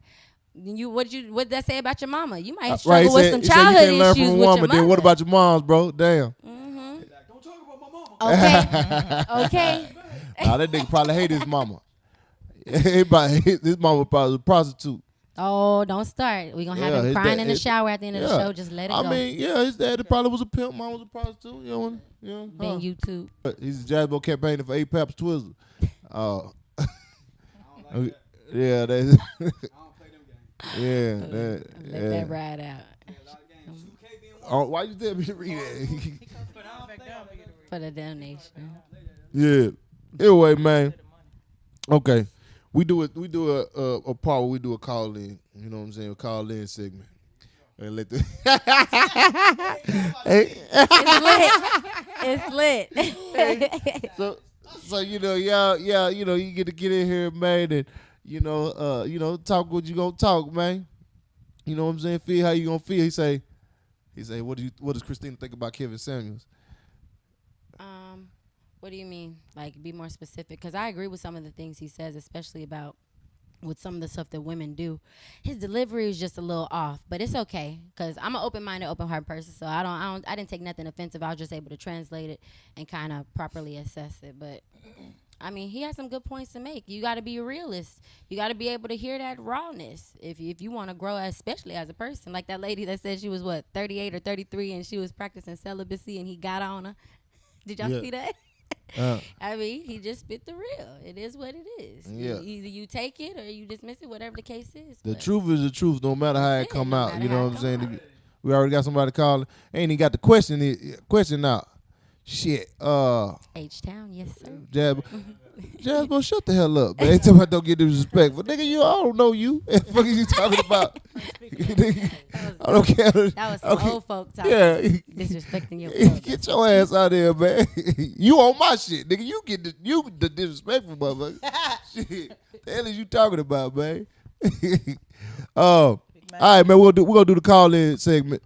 What did that say about your mama? You might struggle with some he said childhood you can't learn issues from a with woman. your Then mother. what about your moms, bro? Damn. Don't talk about my mama. Okay. Okay. Nah, that nigga probably hate his mama. His mama probably was a prostitute. Oh, don't start. We're going to have him crying in the shower at the end of the yeah. show. Just let it go. I mean, yeah, his dad probably was a pimp. Mom was a prostitute. Then YouTube. He's a Jazzbo campaigning for Aye Pap's Twizzle. Yeah, that's. Yeah, Let that ride out. Oh, why you tell me to read that? For the donation. Yeah. Anyway, man. Okay. We do a part where we do a call in. You know what I'm saying? A call in segment. And let the It's lit. So y'all, you get to get in here, man, and talk what you gonna talk, man. You know what I'm saying? Feel how you gonna feel. He say, what does Christina think about Kevin Samuels? What do you mean? Like, be more specific? Because I agree with some of the things he says, especially about with some of the stuff that women do. His delivery is just a little off, but it's okay because I'm an open-minded, open-hearted person, so I didn't take nothing offensive. I was just able to translate it and kind of properly assess it. But I mean, he has some good points to make. You got to be a realist. You got to be able to hear that rawness if you want to grow, especially as a person. Like that lady that said she was 38 or 33 and she was practicing celibacy and he got on her. Did y'all see that? I mean, he just spit the real. It is what it is. Yeah. Either you take it or you dismiss it, whatever the case is. The truth is the truth, no matter how it come out. You know what I'm saying? We already got somebody calling. Ain't even got the question out. Shit. H-Town, yes, sir. Jasmine, shut the hell up, man. Tell me don't get disrespectful. Nigga, I don't know you. What the fuck are you talking about? I don't care. That was some old folk talking. Yeah. Disrespecting your brother. Get your ass out there, man. You on my shit, nigga. You the disrespectful motherfucker. Shit. The hell is you talking about, man? All right, man. We're gonna do the call in segment.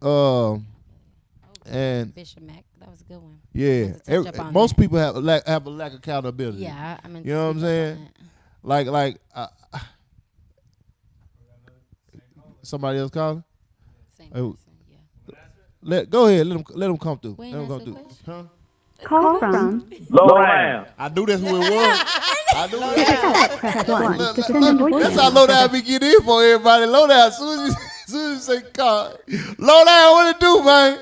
And Bishop Mac, that was a good one. yeah, most people have a lack of accountability. Yeah, I mean, you know what I'm saying? Like, somebody else calling? Same person, yeah. Go ahead. Let them come through. We Let ain't them asked come no through. Huh? Call from Lowdown. I knew that's who it was. I knew that. press 1 to send a voice That's how Lowdown be getting in for everybody. Lowdown, as soon as you say call. Lowdown, what it do, man?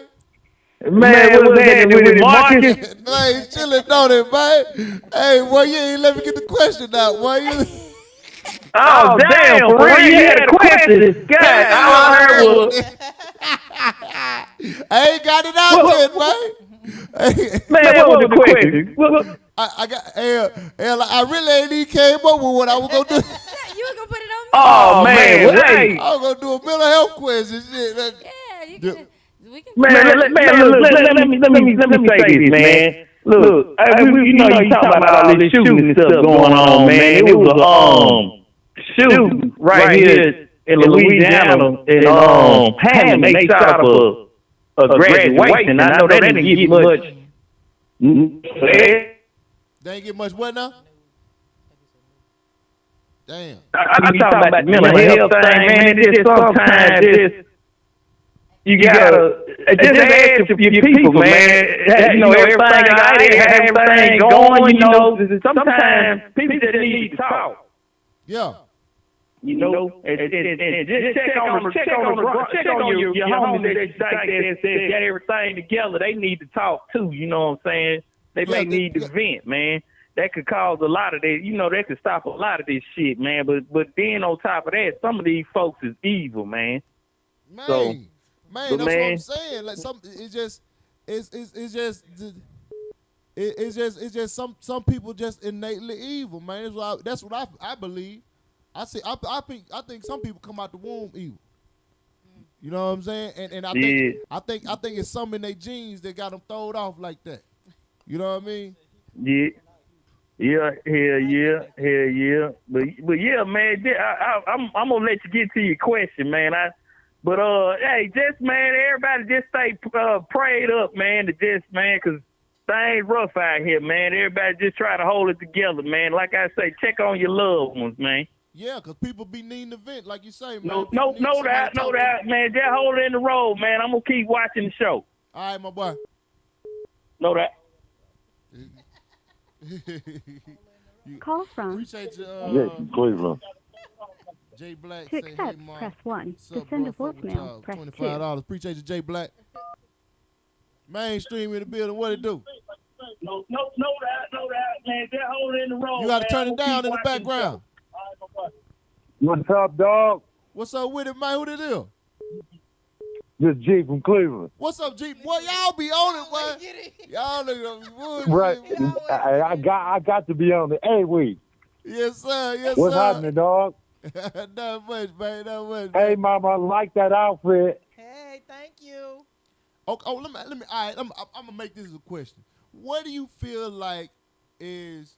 Man, what's happening with Maaacus? Man, chillin' on it, man. Hey, boy, you ain't let me get the question out, boy. Oh, damn, for real, you had a question. God, all I heard was, I ain't got it out yet, man. man, what was the question? I really ain't even came up with what I was gonna do. You were gonna put it on me? Oh, man, hey. I was gonna do a mental health quiz and shit. Yeah, you can. We can. Man, look, let me say this, man. Look, you know you talking about all this shooting and stuff going on, man. It was a shooting right here in Louisiana in Hammond. They shot up a graduation. I know they didn't get much. They ain't get much what now? Damn. I'm talking about the mental health thing, man. It's just sometimes you gotta just ask your people, man. You know, everything out there, everything going. You know, sometimes people just need to talk. Yeah. You know, and just check on your homies that you think that got everything together. They need to talk too. You know what I'm saying? They may need to vent, man. That could cause a lot of that. You know, that could stop a lot of this shit, man. But then on top of that, some of these folks is evil, man. Man. So Man, But that's man, what I'm saying. Like it's just some people just innately evil, man. That's what I believe. I think some people come out the womb evil. You know what I'm saying? And I think it's some in their genes that got them thrown off like that. You know what I mean? yeah. Yeah, hell yeah. But yeah, man, I'm gonna let you get to your question, man. Hey, just man, everybody just stay prayed up, man. Man, 'cause things rough out here, man. Everybody just try to hold it together, man. Like I say, check on your loved ones, man. Yeah, 'cause people be needing to vent, like you say, man. No doubt, man. Just hold it in the road, man. I'm gonna keep watching the show. All right, my boy. No doubt. Call from Appreciate you, Cleveland. Jay Black. to say, accept, hey, Mom, press 1. what's To up, send a bro? Fuck with voicemail, y'all. press 2. $25. Appreciate you, Jay Black. Mainstream in the building. What it do? No doubt, man. Just hold it in the road. You got to turn it down in the background. What's up, dog? What's up with it, man? Who it is? This G from Cleveland. What's up, G? Boy, y'all be on it, man. Y'all niggas Right. I got to be on the 8 week. Yes, sir. Yes, What's sir. happening, dog? Not much, man. Not much. Hey, mama, I like that outfit. Hey, thank you. Oh, let me. All right, I'm gonna make this a question. What do you feel like is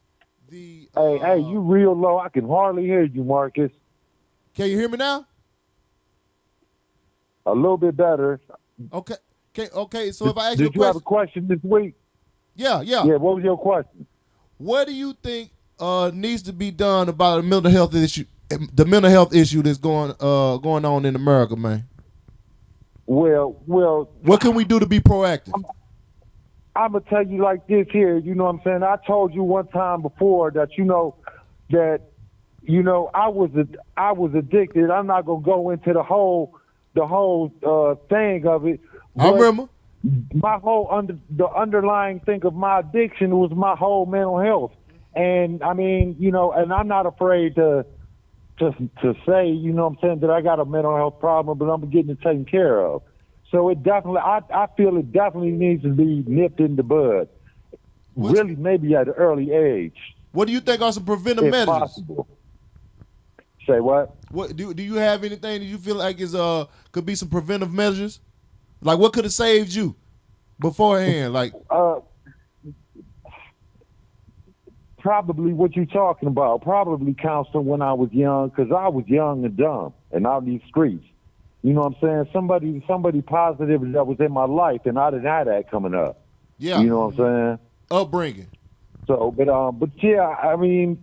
the? Hey, you real low. I can hardly hear you, Marcus. Can you hear me now? A little bit better. Okay. Okay. So if I ask you a Did you have question, a question this week? Yeah. Yeah. What was your question? What do you think needs to be done about the mental health issue? The mental health issue that's going on in America, man. Well. What can we do to be proactive? I'm gonna tell you like this here. You know what I'm saying? I told you one time before that I was addicted. I'm not gonna go into the whole thing of it. I remember. My the underlying thing of my addiction was my whole mental health. And I mean, and I'm not afraid to say, you know what I'm saying, that I got a mental health problem, but I'm getting it taken care of. So it definitely, I feel it definitely needs to be nipped in the bud. Really, maybe at an early age. What do you think are some preventive if measures? Possible. Say what? What do you have anything that you feel like is could be some preventive measures? Like what could have saved you beforehand? Like probably what you're talking about. Probably counseling when I was young, because I was young and dumb and out in these streets. You know what I'm saying? Somebody positive that was in my life, and I didn't have that coming up. Yeah. You know what I'm saying? Upbringing. So, but yeah, I mean,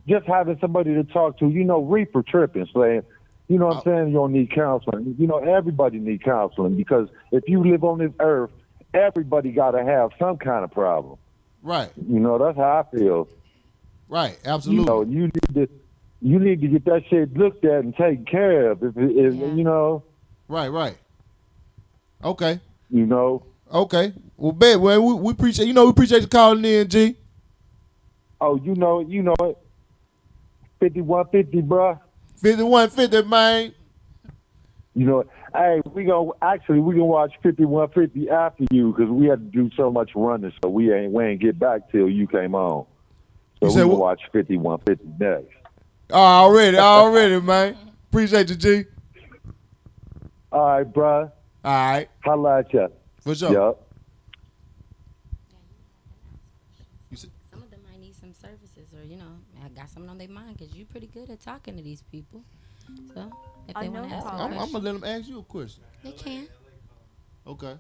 just having somebody to talk to, reaper tripping, saying, you know what I'm saying? You don't need counseling. Everybody need counseling, because if you live on this earth, everybody got to have some kind of problem. Right. That's how I feel. Right. Absolutely. You need to get that shit looked at and taken care of. Right. Okay. Okay. Well, bet. Well, we appreciate. We appreciate you calling in, G. Oh, you know it. 5150, bruh. 5150, man. Hey, we gonna watch 5150 after you, because we had to do so much running, so we ain't get back till you came on. So we gonna watch 5150 next. Already, man. Appreciate you, G. All right, bruh. All right. Holla at ya. For sure. Yup. Some of them might need some services, or I got something on their mind, because you're pretty good at talking to these people. So if they want to ask a question, I'm gonna let them ask you a question. They can. Okay.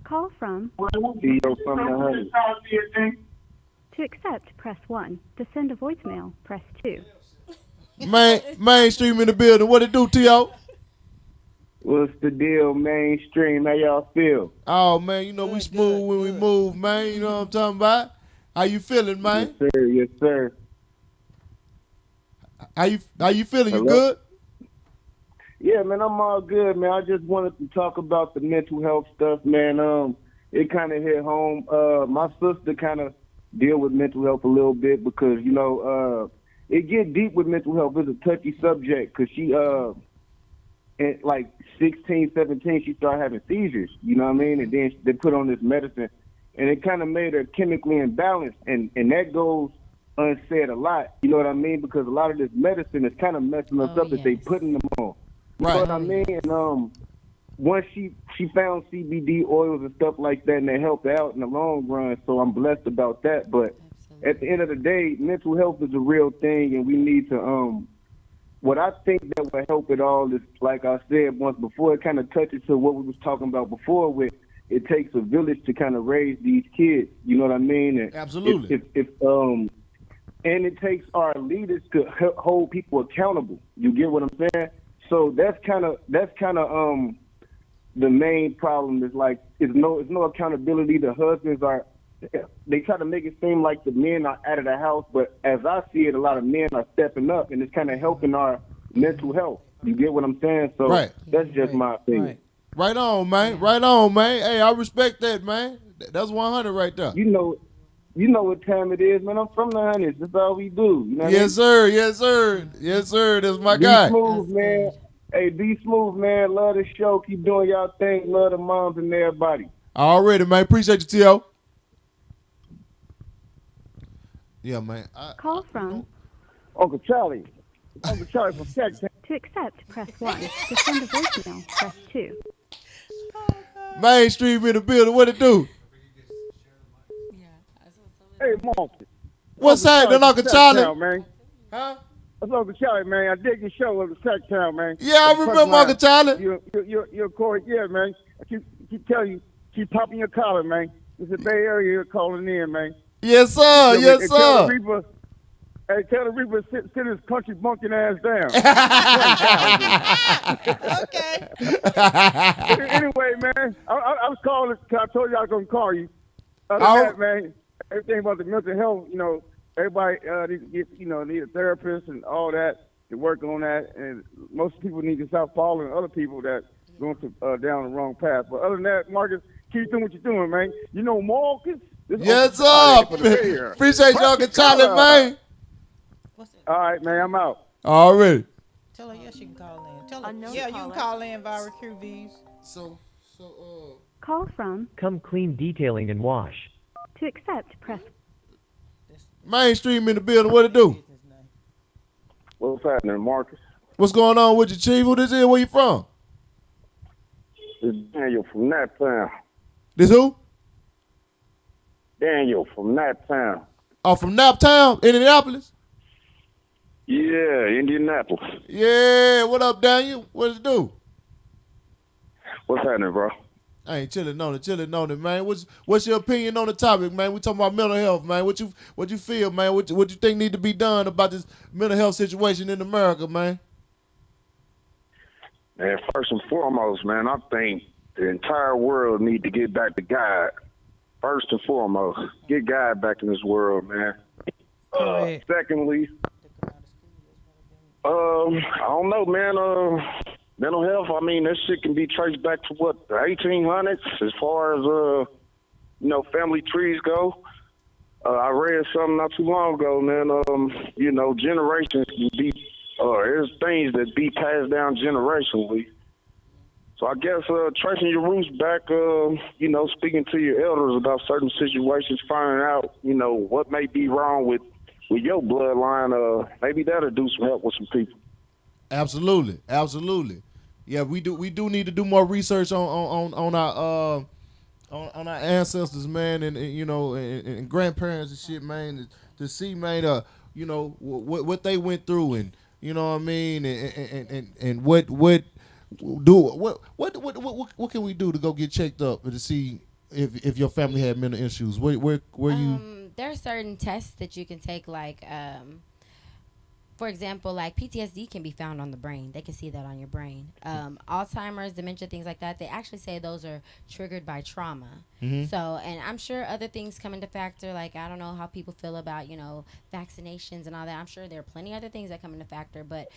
Call from. To accept, press 1. To send a voicemail, press 2. Mainstream in the building. What it do, T.O.? What's the deal, Mainstream? How y'all feel? Oh, man, we smooth when we move, man. You know what I'm talking about? How you feeling, man? Yes, sir. How you feeling? Hello? You good? Yeah, man, I'm all good, man. I just wanted to talk about the mental health stuff, man. It kind of hit home. My sister kind of deal with mental health a little bit, because, it get deep with mental health. It's a touchy subject, because at like 16, 17, she started having seizures, you know what I mean? And then they put on this medicine, and it kind of made her chemically imbalanced, and that goes unsaid a lot, you know what I mean? Because a lot of this medicine is kind of messing us up if they putting them on. You know what I mean? And once she found CBD oils and stuff like that, and they helped her out in the long run, so I'm blessed about that. But at the end of the day, mental health is a real thing, and we need to what I think that will help it all is, like I said once before, it kind of touches to what we was talking about before with it takes a village to kind of raise these kids. You know what I mean? And absolutely. And it takes our leaders to hold people accountable. You get what I'm saying? So that's kind of the main problem is like it's no accountability. The husbands they try to make it seem like the men are out of the house, but as I see it, a lot of men are stepping up, and it's kind of helping our mental health. You get what I'm saying? So that's just my opinion. Right on, man. Right on, man. Hey, I respect that, man. That's 100 right there. You know what time it is, man. I'm from the hundreds. That's all we do. You know what yes, sir. Yes, sir. Yes, sir. That's my guy. Be smooth, man. Hey, be smooth, man. Love the show. Keep doing y'all thing. Love the moms and everybody. Already, man. Appreciate you, T.O. Yeah, man. Call from Uncle Charlie. Uncle Charlie from Texas. To accept, press 1. To send a voicemail, press 2. Mainstream in the building. What it do? Hey, Marcus. What's happening, Uncle Charlie? Town, man. Huh? That's Uncle Charlie, man. I dig your show of the Sack Town, man. Yeah, I remember Uncle Charlie. You're Corey, yeah, man. I keep telling you, keep popping your collar, man. It's the Bay Area you're calling in, man. Yes, sir. Yes, sir. Tell the Reaper sit his country bunking ass down. Okay. Anyway, man, I was calling because I told you I was going to call you. Other than that, man, everything about the mental health, everybody need a therapist and all that to work on that. And most people need to stop following other people that going down the wrong path. But other than that, Marcus, keep doing what you're doing, man. You know Maaacus? Yes, sir. Appreciate y'all, Uncle Charlie, man. All right, man, I'm out. Already. Tell her yes, she can call in. Tell her you can call in via QVs. Call from Come Clean Detailing and Wash. To accept, press. Mainstream in the building. What it do? What's happening, Marcus? What's going on with you, Chief? Who this is? Where you from? This is Daniel from that town. This who? Daniel from that town. Oh, from Naptown, Indianapolis? Yeah, Indianapolis. Yeah, what up, Daniel? What does it do? What's happening, bro? I ain't chilling on it, man. What's your opinion on the topic, man? We talking about mental health, man. What you feel, man? What you think need to be done about this mental health situation in America, man? Man, first and foremost, man, I think the entire world need to get back to God. First and foremost, get God back in this world, man. Secondly, I don't know, man. Mental health, I mean, that shit can be traced back to what, the 1800s as far as, family trees go. I read something not too long ago, man. Generations can be, there's things that be passed down generationally. So I guess tracing your roots back, speaking to your elders about certain situations, finding out, what may be wrong with your bloodline, maybe that'll do some help with some people. Absolutely. Yeah, we do need to do more research on our ancestors, man, and grandparents and shit, man, to see, man, what they went through, and you know what I mean, and what can we do to go get checked up and to see if your family had mental issues? Where you? There are certain tests that you can take, like. For example, like PTSD can be found on the brain. They can see that on your brain. Alzheimer's, dementia, things like that, they actually say those are triggered by trauma. Mm-hmm. So, and I'm sure other things come into factor. Like, I don't know how people feel about, vaccinations and all that. I'm sure there are plenty of other things that come into factor. But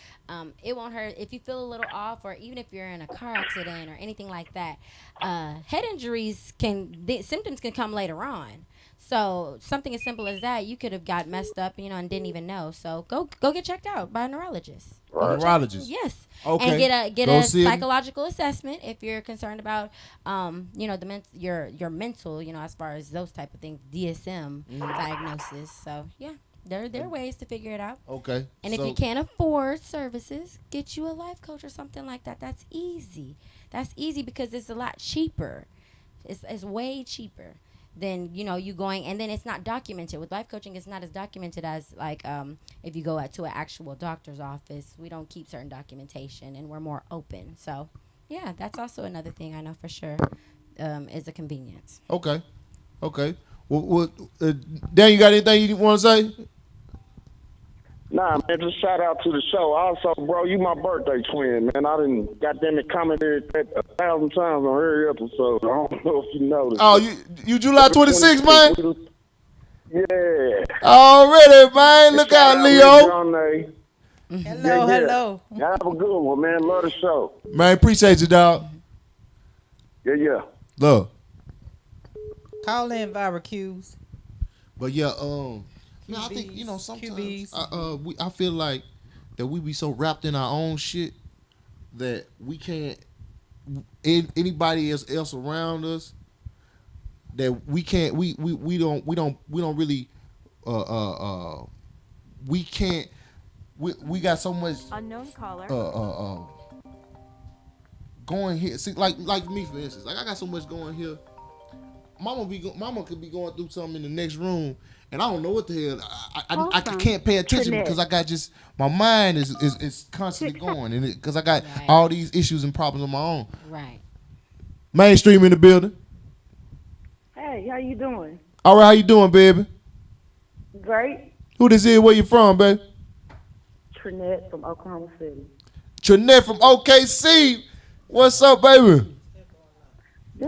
it won't hurt if you feel a little off, or even if you're in a car accident or anything like that. Head injuries the symptoms can come later on. So something as simple as that, you could have got messed up, and didn't even know. So go get checked out by a neurologist. Go check- Neurologist. Yes. Okay. And get Go a see him. psychological assessment if you're concerned about your mental, as far as those type of things, DSM diagnosis. So yeah, there are ways to figure it out. Okay. And if you can't afford services, get you a life coach or something like that. That's easy. That's easy because it's a lot cheaper. It's way cheaper than you going, and then it's not documented. With life coaching, it's not as documented as like if you go to an actual doctor's office. We don't keep certain documentation, and we're more open. So yeah, that's also another thing I know for sure is a convenience. Okay. Well, Dan, you got anything you want to say? Nah, man, just shout out to the show. Also, bro, you my birthday twin, man. I done goddamn it commented 1,000 times on every episode. I don't know if you noticed. Oh, you July 26th, man? Yeah. Already, man. Look out, Leo. Hello. Y'all have a good one, man. Love the show. Man, appreciate you, dog. Yeah. Love. Call in Viracuse. But yeah, man, I think sometimes I feel like that we be so wrapped in our own shit that we can't anybody else around us that we can't we don't really we can't we got so much unknown caller going here. See, like me for instance, like I got so much going here. Mama could be going through something in the next room, and I don't know what the hell. I can't pay attention because I got just my mind is constantly going, and because I got all these issues and problems of my own. Right. Mainstream in the building. Hey, how you doing? All right, how you doing, baby? Great. Who this is? Where you from, baby? Trinette from Oklahoma City. Trinette from OKC. What's up, baby?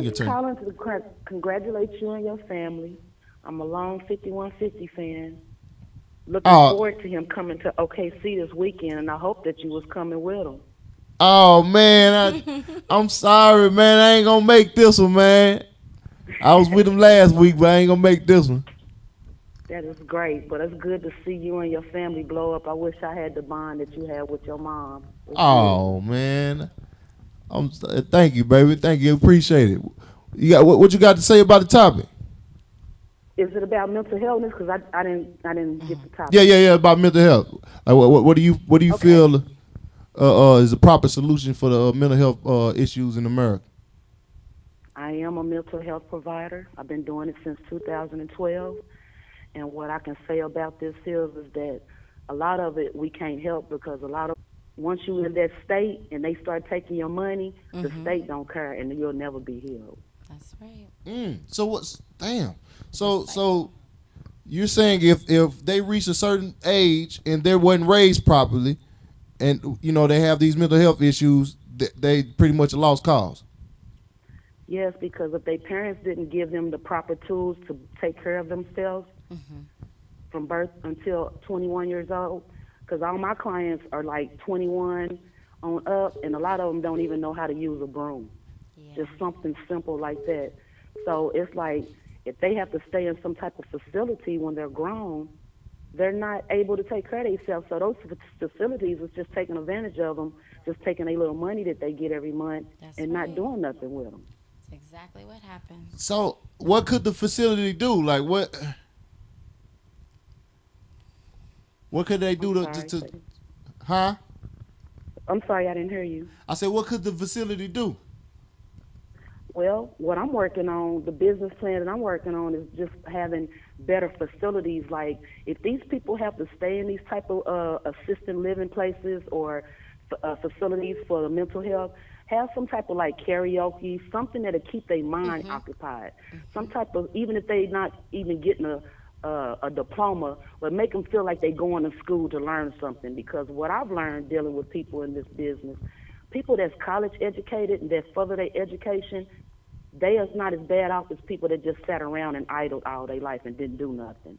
Just calling to congratulate you and your family. I'm a long 5150 fan. Looking forward to him coming to OKC this weekend, and I hope that you was coming with him. Oh, man. I'm sorry, man. I ain't going to make this one, man. I was with him last week, but I ain't going to make this one. That is great, but it's good to see you and your family blow up. I wish I had the bond that you had with your mom. Oh, man. Thank you, baby. Thank you. Appreciate it. You got what you got to say about the topic? Is it about mental health? Because I didn't get the topic. Yeah. About mental health. Like, what do you feel is the proper solution for the mental health issues in America? I am a mental health provider. I've been doing it since 2012. And what I can say about this is that a lot of it we can't help because once you're in that state and they start taking your money, the state don't care and you'll never be healed. That's right. So what's So you're saying if they reach a certain age and they wasn't raised properly, and they have these mental health issues, they pretty much a lost cause. Yes, because if their parents didn't give them the proper tools to take care of themselves from birth until 21 years old, because all my clients are like 21 on up, and a lot of them don't even know how to use a broom. Just something simple like that. So it's like if they have to stay in some type of facility when they're grown, they're not able to take care of themselves. So those facilities is just taking advantage of them, just taking a little money that they get every month not doing nothing with them. That's exactly what happened. So what could the facility do? Like what could they do to huh? I'm sorry, I didn't hear you. I said, what could the facility do? Well, what I'm working on, the business plan that I'm working on is just having better facilities. Like if these people have to stay in these type of assisted living places or facilities for the mental health, have some type of like karaoke, something that'll keep their mind occupied. Some type of, even if they not even getting a diploma, but make them feel like they going to school to learn something. Because what I've learned dealing with people in this business, people that's college educated and that further their education, they is not as bad off as people that just sat around and idled all their life and didn't do nothing.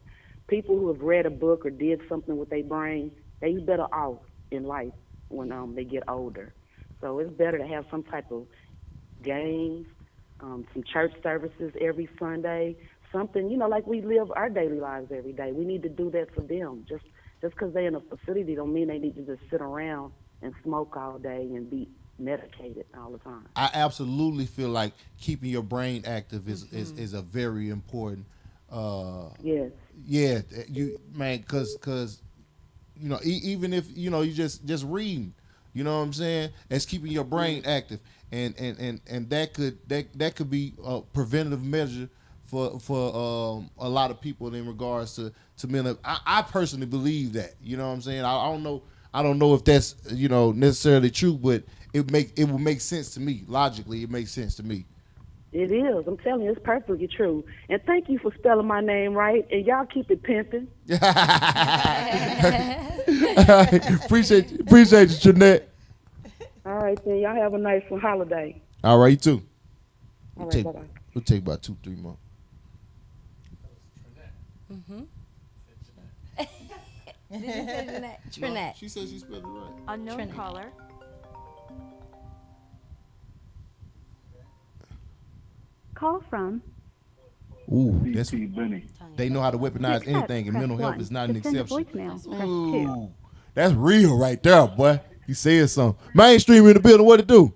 People who have read a book or did something with their brain, they better off in life when they get older. So it's better to have some type of games, some church services every Sunday, something, like we live our daily lives every day. We need to do that for them, just Just because they're in a facility don't mean they need to just sit around and smoke all day and be medicated all the time. I absolutely feel like keeping your brain active is a very important. Yes. Yeah, you man, cause you know even if you know you just reading, you know what I'm saying, it's keeping your brain active, and that could be a preventative measure for a lot of people in regards to mental. I personally believe that, you know what I'm saying. I don't know if that's necessarily true, but it will make sense to me. Logically, it makes sense to me. It is. I'm telling you, it's perfectly true. And thank you for spelling my name right. And y'all keep it pimping. Appreciate you, Jeanette. All right, then. Y'all have a nice holiday. All right, you too. All right, bye-bye. We'll take about 2-3 more. Mm-hmm. Did you say Jeanette? Trinette. No, she said she spelled it right. Unknown Trinette. caller. Call from. Ooh, Benny. they know how to weaponize Accept, anything, and press mental health 1. is not an To send a exception. voicemail, press 2. Ooh, that's real right there, boy. You said something. Mainstream in the building. What it do?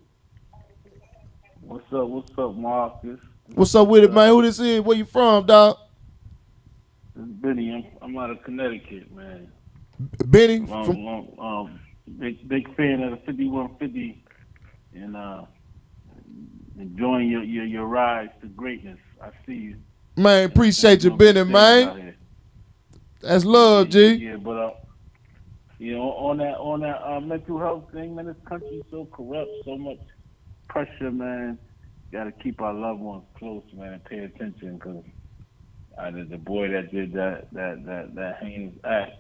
What's up, Maaacus? What's up with it, man? Who this is? Where you from, dog? This is Benny. I'm out of Connecticut, man. Benny? Big fan of the 5150 and enjoying your rise to greatness. I see you. Man, appreciate you, Benny, man. That's love, G. Yeah, but on that mental health thing, man, this country's so corrupt, so much pressure, man. Got to keep our loved ones close, man, and pay attention, because the boy that did that heinous act,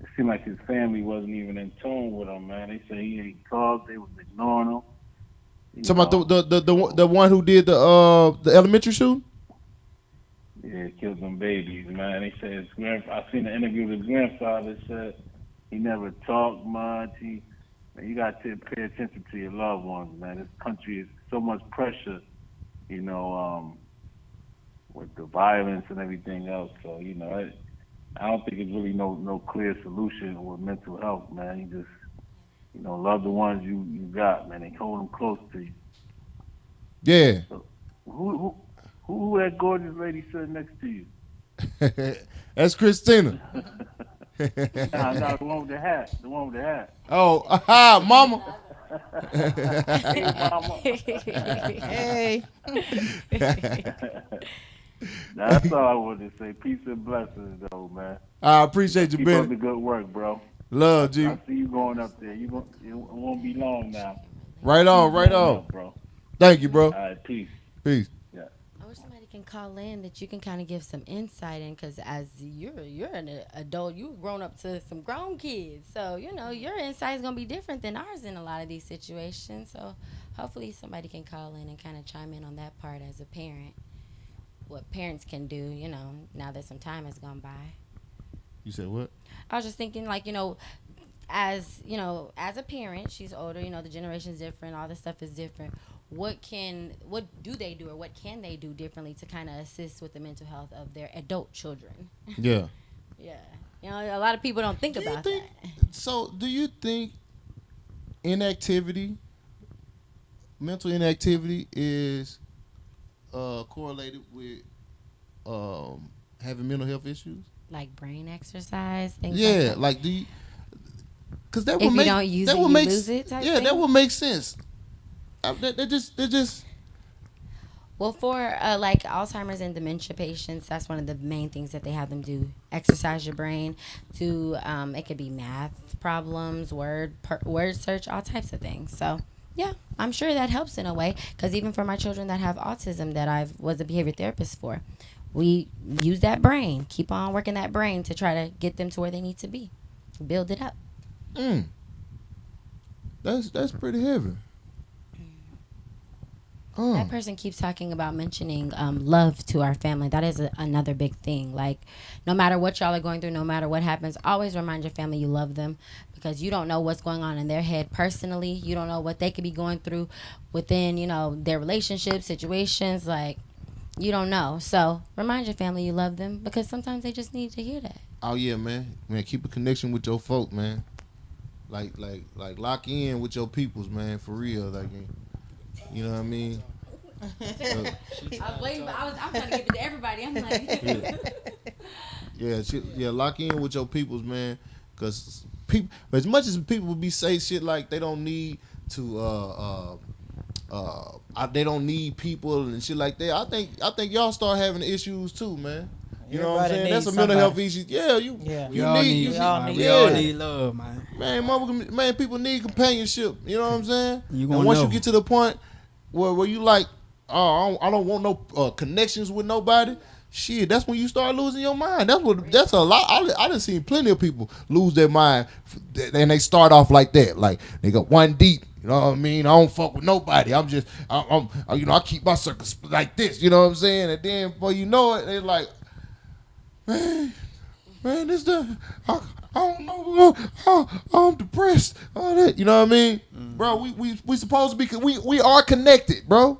it seemed like his family wasn't even in tune with him, man. They say he called, they was ignoring him. Talking about the one who did the elementary shooting? Yeah, killed them babies, man. They said I seen an interview with his grandfather. Said he never talked much. Man, you got to pay attention to your loved ones, man. This country is so much pressure, with the violence and everything else. So, I don't think it's really no clear solution with mental health, man. You just, love the ones you got, man, and hold them close to you. Yeah. So, who that gorgeous lady sitting next to you? That's Christina. Nah, the one with the hat. The one with the hat. Oh, aha, mama. Hey, mama. Hey. That's all I wanted to say. Peace and blessings, though, man. I appreciate you, Keep Ben. up the good work, bro. Love, G. I see you going up there. It won't be long now. Right on, right on. Up, bro. Thank you, bro. All right, peace. Peace. Yeah. I wish somebody can call in that you can kind of give some insight in, because as you're an adult, you've grown up to some grown kids, so your insight is gonna be different than ours in a lot of these situations. So hopefully somebody can call in and kind of chime in on that part as a parent, what parents can do, now that some time has gone by. You said what? I was just thinking, like, as a parent, she's older, the generation's different, all this stuff is different. What do they do, or what can they do differently to kind of assist with the mental health of their adult children? Yeah. Yeah. A lot of people don't think about that. So, do you think mental inactivity is correlated with having mental health issues? Like brain exercise, things like do you? Because that if would make you don't use that it, would you make lose it type yeah, thing? that would make sense. They're just. Well, for like Alzheimer's and dementia patients, that's one of the main things that they have them do. Exercise your brain to it could be math problems, word search, all types of things. So yeah, I'm sure that helps in a way, because even for my children that have autism that I was a behavior therapist for, we use that brain, keep on working that brain to try to get them to where they need to be, build it up. That's pretty heavy. That person keeps talking about mentioning love to our family. That is another big thing. Like, no matter what y'all are going through, no matter what happens, always remind your family you love them, because you don't know what's going on in their head personally. You don't know what they could be going through within, their relationships, situations. Like, you don't know. So remind your family you love them, because sometimes they just need to hear that. Oh yeah, man. Keep a connection with your folk, man. Like lock in with your peoples, man, for real. Like, you know what I mean? I was waiting, but I'm trying to give it to everybody. I'm like, yeah, lock in with your peoples, man. Cause people, as much as people be say shit like they don't need to, they don't need people and shit like that. I think y'all start having issues too, man. You know what I'm saying? That's a mental health issue. Yeah, you need love, man. Man, people need companionship. You know what I'm saying? And once you get to the point where you like, oh, I don't want no connections with nobody. Shit, that's when you start losing your mind. That's a lot. I done seen plenty of people lose their mind, and they start off like that. Like they got one deep. You know what I mean? I don't fuck with nobody. I'm I keep my circles like this. You know what I'm saying? And then before you know it, they're like, man, this the I don't know. I'm depressed. All that. You know what I mean, bro? We supposed to be. We are connected, bro.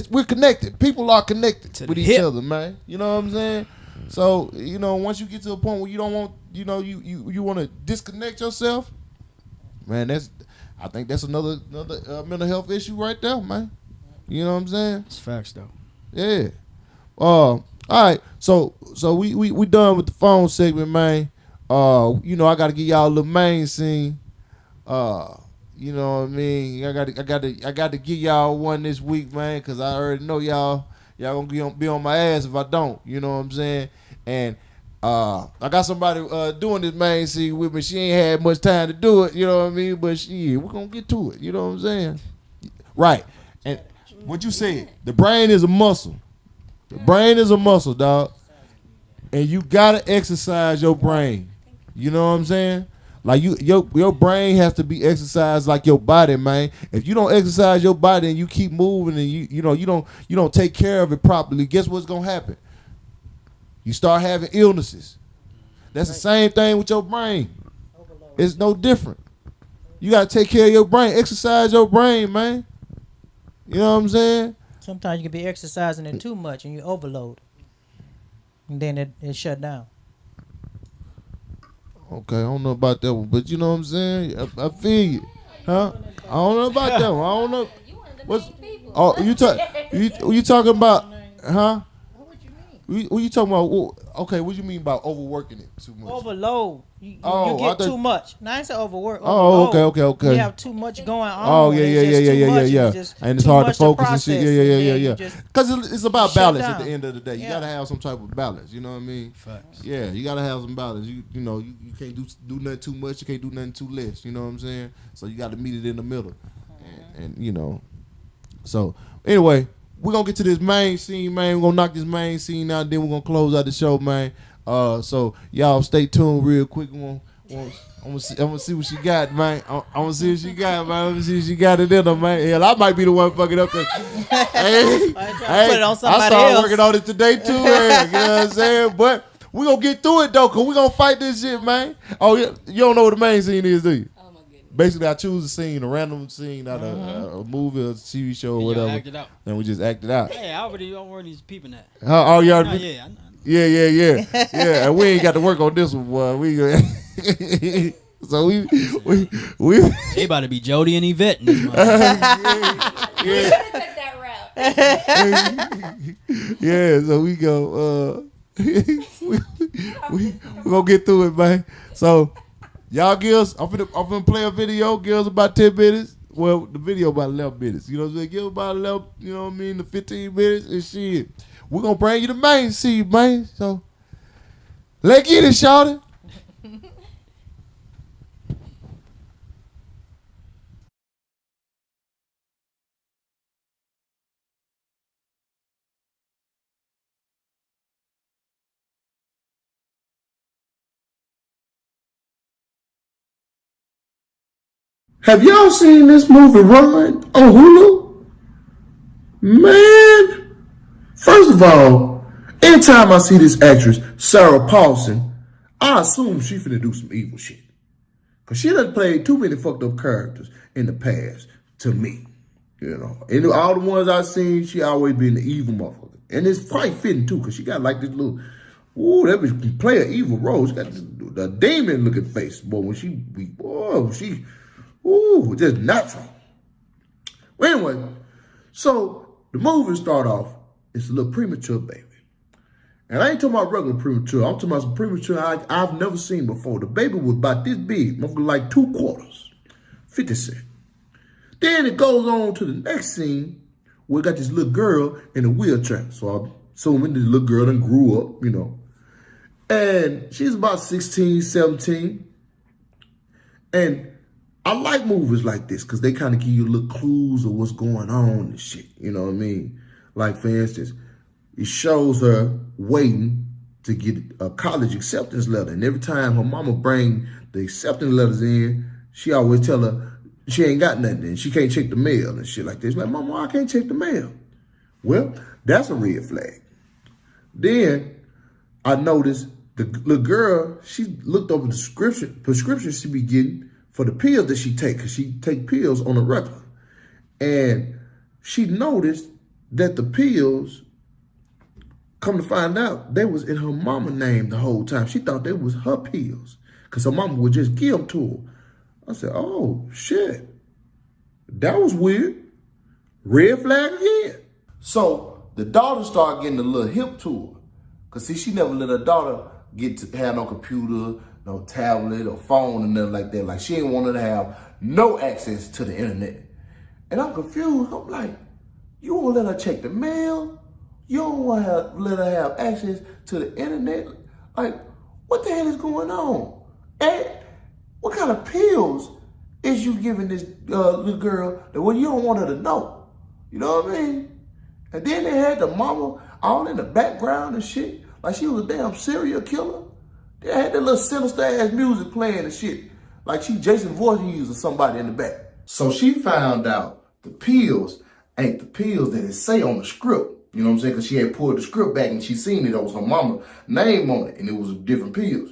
We're connected. People are connected with each other, man. You know what I'm saying? So, once you get to a point where you don't want, you want to disconnect yourself, man, I think that's another mental health issue right there, man. You know what I'm saying? It's facts, though. Yeah. All right. So we done with the phone segment, man. I got to give y'all a little main scene. You know what I mean? I got to give y'all one this week, man, because I already know y'all gonna be on my ass if I don't. You know what I'm saying? And I got somebody doing this main scene with me. She ain't had much time to do it. You know what I mean? But we're gonna get to it. You know what I'm saying? Right. And what you said, the brain is a muscle. The brain is a muscle, dog. And you gotta exercise your brain. You know what I'm saying? Like your brain has to be exercised like your body, man. If you don't exercise your body and you keep moving and you don't take care of it properly, guess what's gonna happen? You start having illnesses. That's the same thing with your brain. It's no different. You gotta take care of your brain. Exercise your brain, man. You know what I'm saying? Sometimes you can be exercising it too much and you overload, and then it shut down. Okay, I don't know about that one, but you know what I'm saying? I feel you. Huh? I don't know about that one. I don't know. You talking about, huh? What you talking about? Okay, what you mean by overworking it too much? Overload. You get too much. Now I ain't say overwork. Oh, overload. Okay. You have too much going on. Oh, yeah. And it's hard to focus and shit. Yeah. Because it's about balance at the end of the day. You got to have some type of balance. You know what I mean? Facts. Yeah, you got to have some balance. You can't do nothing too much. You can't do nothing too less. You know what I'm saying? So you got to meet it in the middle. And so anyway, we're going to get to this main scene, man. We're going to knock this main scene out. Then we're going to close out the show, man. So y'all stay tuned real quick. I'm gonna see what she got, man. I'm gonna see what she got, man. I'm gonna see what she got it in her, man. Hell, I might be the one fucking up. Put it on somebody I started else. Working on it today too, man. You know what I'm saying? But we gonna get through it though, cause we gonna fight this shit, man. Oh, you don't know what the main scene is, do you? Oh my goodness. Basically, I choose a scene, a random scene out of a movie or a TV show or whatever. Act it out. And we just act it out. Hey, I already peeping that. Oh, you already? Yeah. Yeah. And we ain't got to work on this one, boy. So we they about to be Jody and Yvette in this month. Yeah, so we go we gonna get through it, man. So y'all girls, I'm finna play a video, girls, about 10 minutes. Well, the video about 11 minutes. You know what I'm saying? Give about 11, you know what I mean, the 15 minutes and shit. We're going to bring you the main scene, man. So, let's get it, shawty. Have y'all seen this movie Run on Hulu? Man. First of all, anytime I see this actress, Sarah Paulson, I assume she finna do some evil shit. Because she done played too many fucked up characters in the past, to me. And all the ones I've seen, she always been the evil motherfucker. And it's quite fitting, too, because she got like this little Ooh, that bitch can play an evil role. She got a demon looking face, boy. When she, just natural. Well, anyway, so the movie start off, it's a little premature baby. And I ain't talking about regular premature. I'm talking about some premature I've never seen before. The baby was about this big, like 2 quarters, 50 cents. Then it goes on to the next scene where we got this little girl in a wheelchair. So I'm assuming this little girl done grew up, And she's about 16, 17. And I like movies like this because they kind of give you little clues of what's going on and shit. You know what I mean? Like, for instance, it shows her waiting to get a college acceptance letter. And every time her mama bring the acceptance letters in, she always tell her she ain't got nothing and she can't check the mail and shit like this. Like, Mama, I can't check the mail. Well, that's a red flag. Then I noticed the little girl, she looked over the prescription she be getting for the pills that she take, because she take pills on a regular. And she noticed that the pills, come to find out, they was in her mama's name the whole time. She thought they was her pills because her mama would just give them to her. I said, oh, shit. That was weird. Red flag again. So the daughter started getting a little hip to her. Because, see, she never let her daughter get to have no computer, no tablet or phone or nothing like that. Like, she didn't want her to have no access to the internet. And I'm confused. I'm like, you won't let her check the mail? You don't want to let her have access to the internet? Like, what the hell is going on? And what kind of pills is you giving this little girl that you don't want her to know? You know what I mean? And then they had the mama all in the background and shit. Like she was a damn serial killer. They had that little sinister ass music playing and shit. Like she Jason Voorhees or somebody in the back. So she found out the pills ain't the pills that it say on the script. You know what I'm saying? Because she had pulled the script back and she seen it. It was her mama's name on it. And it was different pills.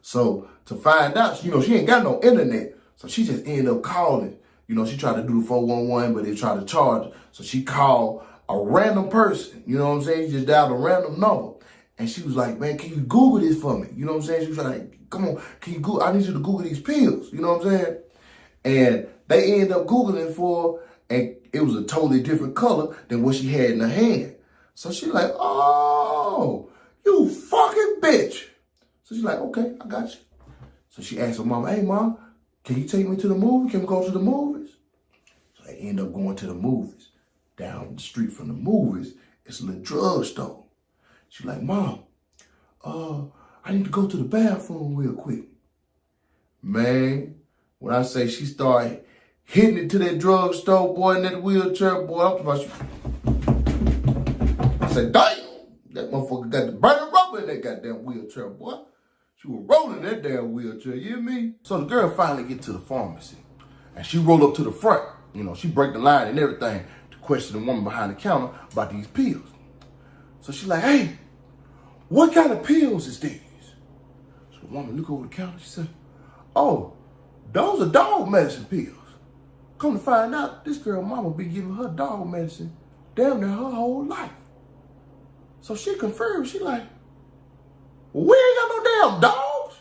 So to find out, she ain't got no internet. So she just ended up calling. She tried to do the 411, but they tried to charge her. So she called a random person. You know what I'm saying? She just dialed a random number. And she was like, man, can you Google this for me? You know what I'm saying? She was like, come on, can you Google? I need you to Google these pills. You know what I'm saying? And they ended up Googling for her, and it was a totally different color than what she had in her hand. So she's like, oh, you fucking bitch. So she's like, okay, I got you. So she asked her mama, hey, mom, can you take me to the movie? Can we go to the movies? So they end up going to the movies. Down the street from the movies, it's a little drugstore. She's like, mom, I need to go to the bathroom real quick. Man, when I say she started hitting it to that drugstore, boy, in that wheelchair, boy, I'm talking about I said, damn, that motherfucker got the burning rubber in that goddamn wheelchair, boy. She was rolling that damn wheelchair, you hear me? So the girl finally get to the pharmacy, and she roll up to the front. She break the line and everything to question the woman behind the counter about these pills. So she's like, hey, what kind of pills is these? So the woman look over the counter, she said, oh, those are dog medicine pills. Come to find out, this girl mama be giving her dog medicine damn near her whole life. So she confirmed, she like, well, we ain't got no damn dogs.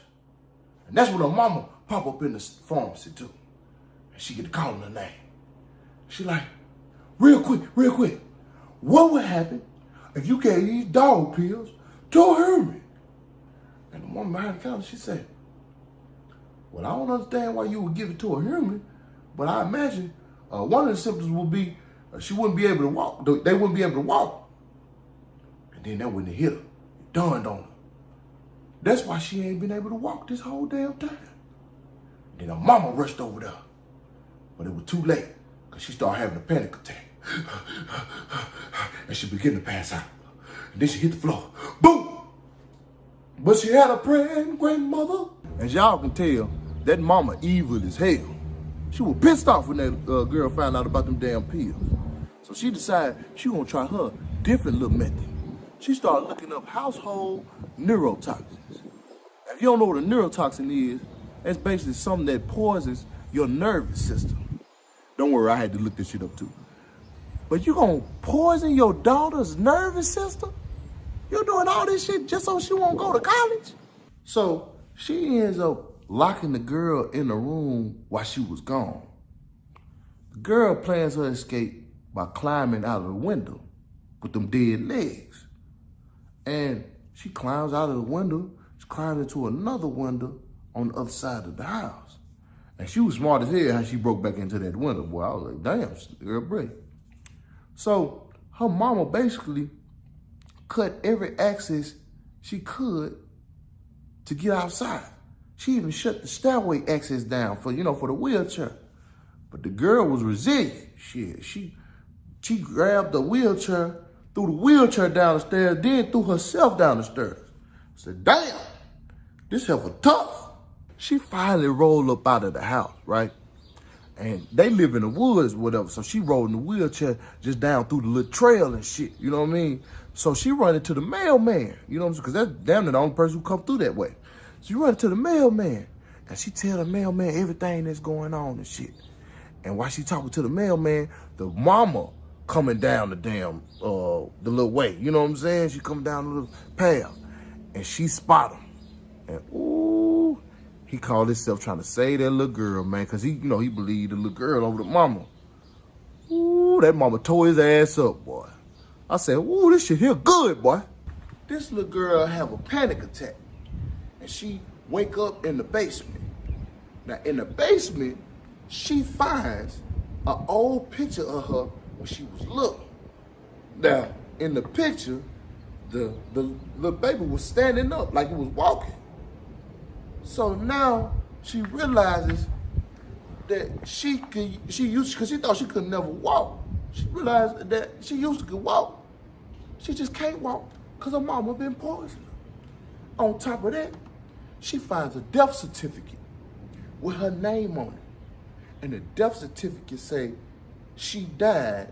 And that's when her mama pop up in the pharmacy too. And she get to calling her name. She like, real quick, what would happen if you gave these dog pills to a hermit? And the woman behind the counter, she said, well, I don't understand why you would give it to a hermit, but I imagine one of the symptoms would be she wouldn't be able to walk. They wouldn't be able to walk. And then that wouldn't hit her. It dawned on her. That's why she ain't been able to walk this whole damn time. Then her mama rushed over there. But it was too late, because she started having a panic attack. And she began to pass out. And then she hit the floor. Boom! But she had a praying grandmother. As y'all can tell, that mama evil as hell. She was pissed off when that girl found out about them damn pills. So she decided she gonna try her different little method. She started looking up household neurotoxins. If you don't know what a neurotoxin is, that's basically something that poisons your nervous system. Don't worry, I had to look this shit up too. But you gonna poison your daughter's nervous system? You doing all this shit just so she won't go to college? So she ends up locking the girl in the room while she was gone. The girl plans her escape by climbing out of the window with them dead legs. And she climbs out of the window, she climbs into another window on the other side of the house. And she was smart as hell how she broke back into that window, boy. I was like, damn, girl, break. So her mama basically cut every access she could to get outside. She even shut the stairway access down for the wheelchair. But the girl was resilient. Shit, she grabbed the wheelchair, threw the wheelchair down the stairs, then threw herself down the stairs. I said, damn, this heifer tough. She finally rolled up out of the house, right? And they live in the woods, whatever. So she rolled in the wheelchair just down through the little trail and shit, you know what I mean? So she run into the mailman, you know what I'm saying? Because that's damn near the only person who come through that way. So she run into the mailman, and she tell the mailman everything that's going on and shit. And while she talking to the mailman, the mama coming down the damn, the little way, you know what I'm saying? She coming down the little path, and she spot him. And ooh, he called himself trying to save that little girl, man, because he believed the little girl over the mama. Ooh, that mama tore his ass up, boy. I said, ooh, this shit here good, boy. This little girl have a panic attack, and she wake up in the basement. Now, in the basement, she finds an old picture of her when she was little. Now, in the picture, the little baby was standing up like it was walking. So now she realizes that because she thought she could never walk. She realized that she used to could walk. She just can't walk because her mama been poisoned. On top of that, she finds a death certificate with her name on it. And the death certificate say she died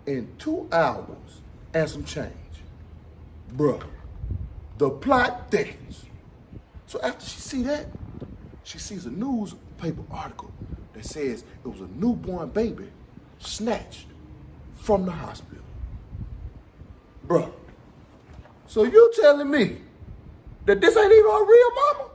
in 2 hours and some change. Bruh, the plot thickens. So after she see that, she sees a newspaper article that says it was a newborn baby snatched from the hospital. Bruh, so you telling me that this ain't even her real mama?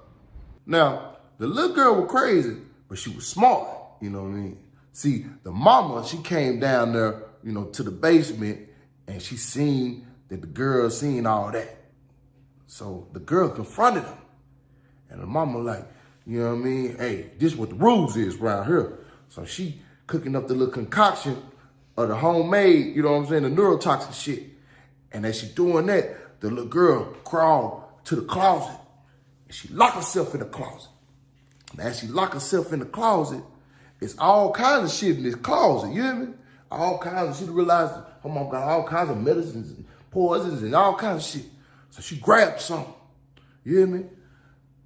Now, the little girl was crazy, but she was smart, you know what I mean? See, the mama, she came down there, to the basement, and she seen that the girl seen all that. So the girl confronted her. And the mama like, you know what I mean? Hey, this what the rules is around here. So she cooking up the little concoction of the homemade, you know what I'm saying, the neurotoxic shit. And as she doing that, the little girl crawled to the closet and she locked herself in the closet. And as she locked herself in the closet, it's all kinds of shit in this closet, you hear me? All kinds of shit. She realized her mom got all kinds of medicines and poisons and all kinds of shit. So she grabbed something, you hear me?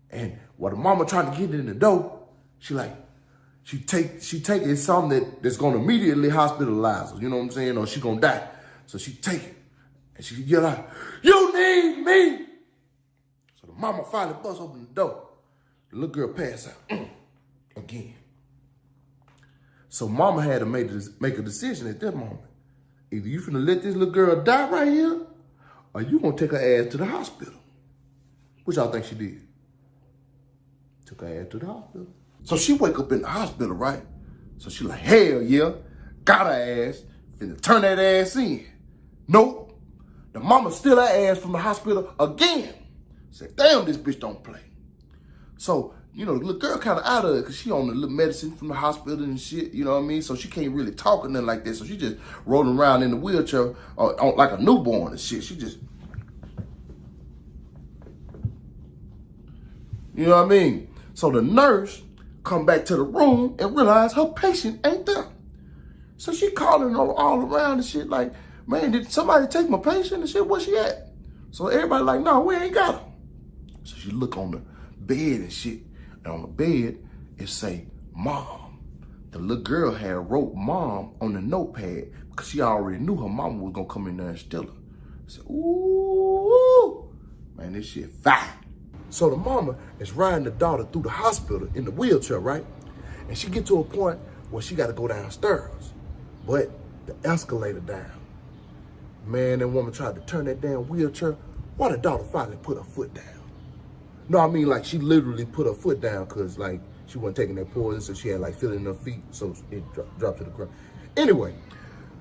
And while the mama trying to get it in the door, she take it something that's gonna immediately hospitalize her, you know what I'm saying? Or she gonna die. So she take it and she yell out, "You need me!" So the mama finally busts open the door. The little girl pass out again. So mama had to make a decision at that moment. Either you finna let this little girl die right here, or you gonna take her ass to the hospital. What y'all think she did? Took her ass to the hospital. So she wake up in the hospital, right? So she like, hell yeah, got her ass, finna turn that ass in. Nope, the mama steal her ass from the hospital again. Said, damn, this bitch don't play. So, the little girl kind of out of it because she on the little medicine from the hospital and shit, you know what I mean? So she can't really talk or nothing like that. So she just rolling around in the wheelchair like a newborn and shit. She just, you know what I mean? So the nurse come back to the room and realize her patient ain't there. So she calling all around and shit like, man, did somebody take my patient and shit? Where she at? So everybody like, no, we ain't got her. So she look on the bed and shit. And on the bed, it say, Mom. The little girl had wrote Mom on the notepad because she already knew her mama was going to come in there and steal her. I said, ooh, man, this shit fire. So the mama is riding the daughter through the hospital in the wheelchair, right? And she get to a point where she got to go downstairs. But the escalator down. Man, that woman tried to turn that damn wheelchair why the daughter finally put her foot down. No, I mean, like, she literally put her foot down because, like, she wasn't taking that poison, so she had, like, feeling in her feet, so it dropped to the ground. Anyway,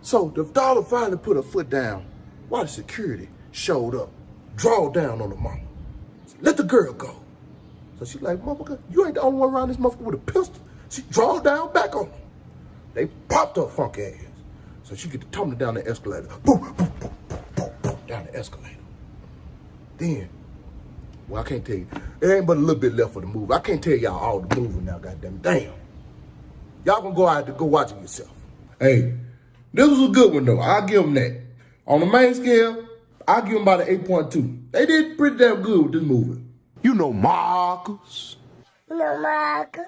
so the daughter finally put her foot down while the security showed up, draw down on the mama. Said, let the girl go. So she's like, motherfucker, you ain't the only one around this motherfucker with a pistol. She draw down back on them. They popped her funk ass. So she get to tumbling down the escalator. Boom, boom, boom, boom, boom, boom, down the escalator. Then, well, I can't tell you. There ain't but a little bit left for the movie. I can't tell y'all all the movie now, goddamn. Damn. Y'all gonna go out to go watch it yourself. Hey, this was a good one though. I'll give them that. On the main scale, I'll give them about an 8.2. They did pretty damn good with this movie. You know Maaacus. You know Maaacus.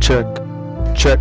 Check.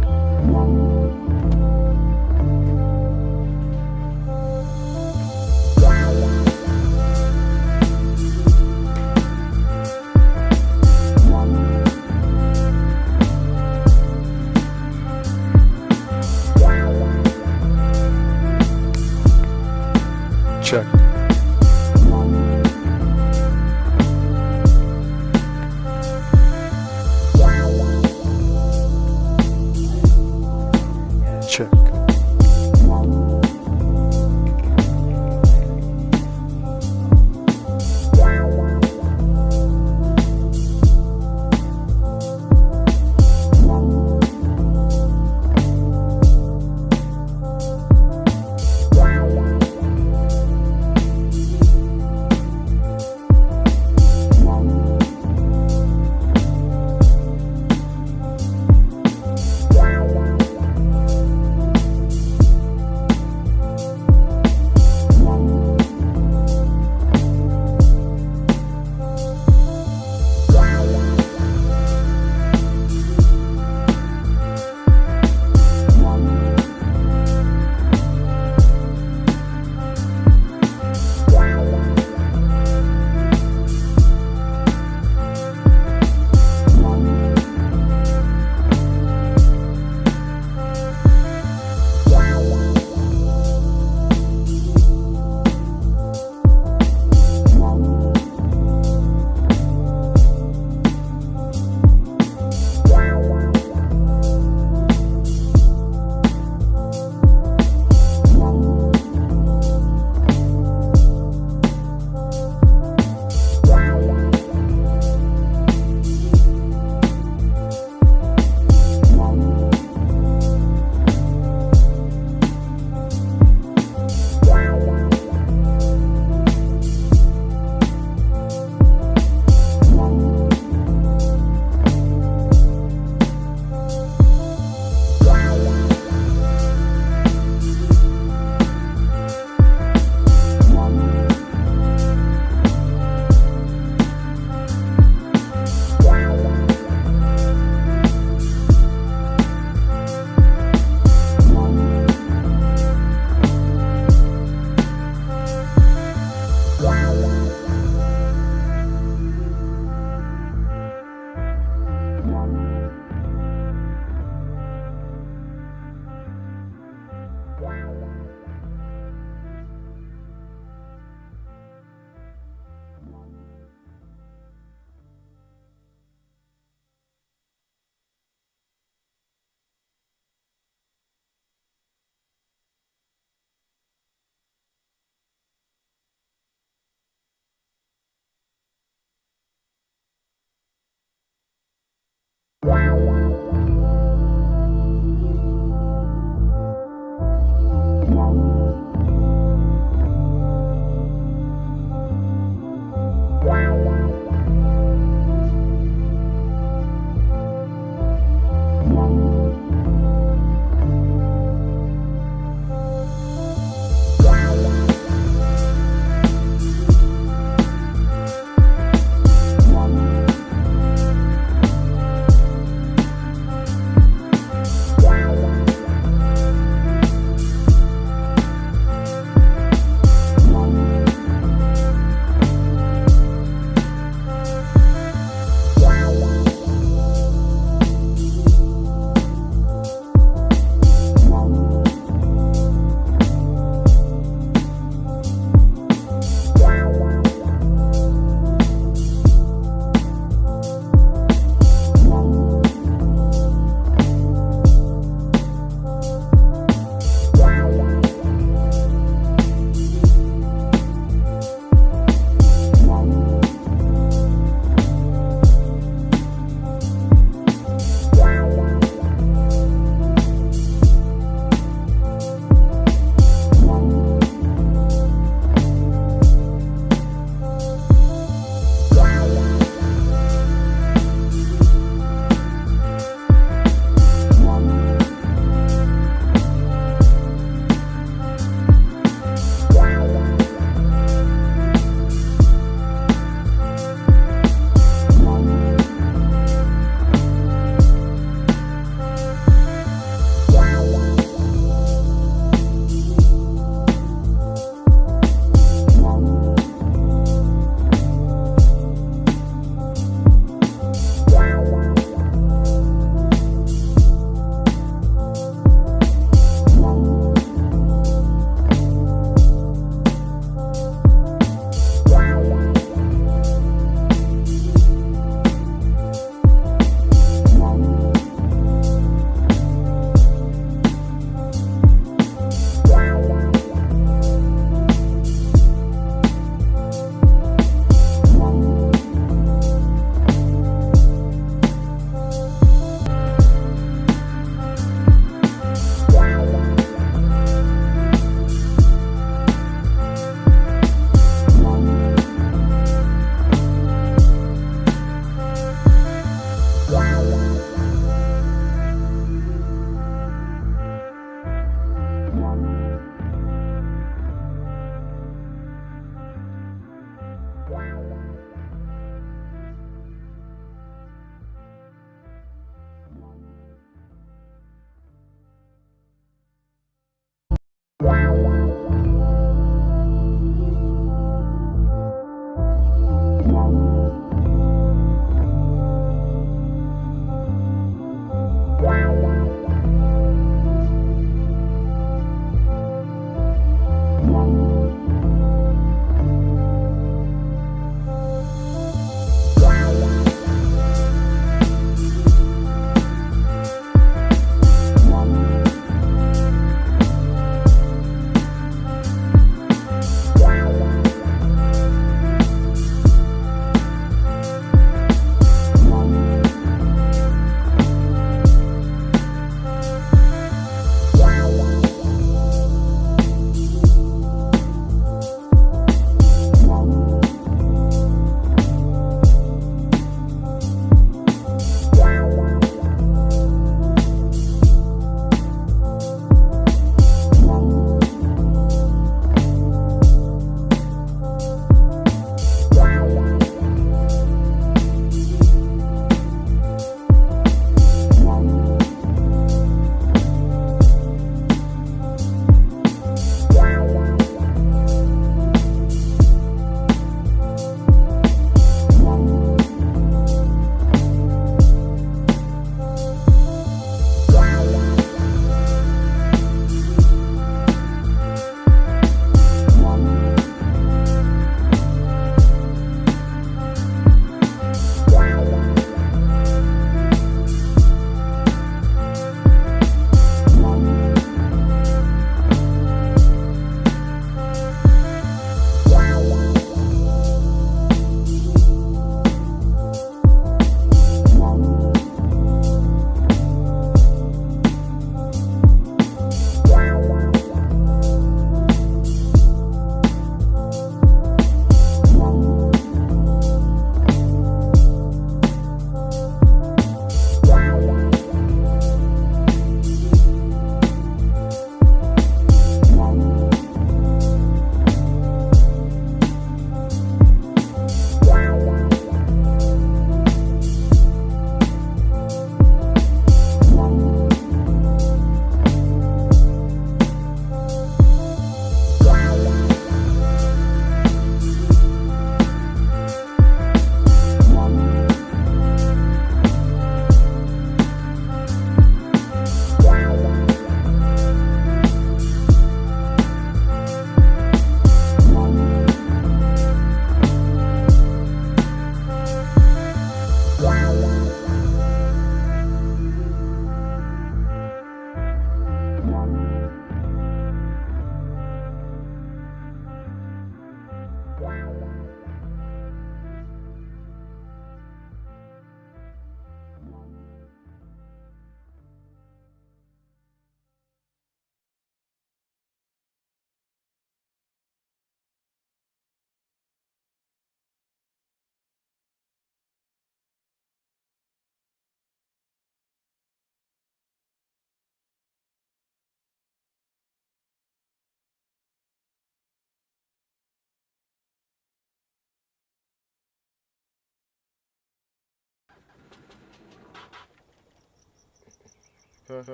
Drop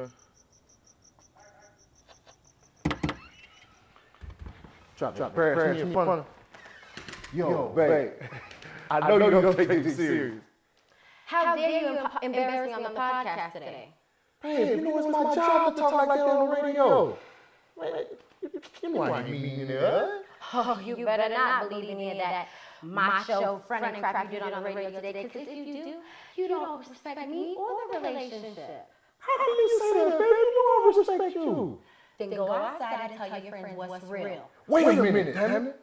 prayers to me in front of. Yo, babe. I know you don't take this serious. How dare you embarrass me on the podcast today? Babe, you know it's my job to talk like that on the radio. Man, you know I ain't mean that. Oh, you better not believe any of that macho front and crap you did on the radio today, because if you do, you don't respect me or the relationship. How can you say that, baby? You know I respect you. Then go outside and tell your friends what's real. Wait a minute, damn it.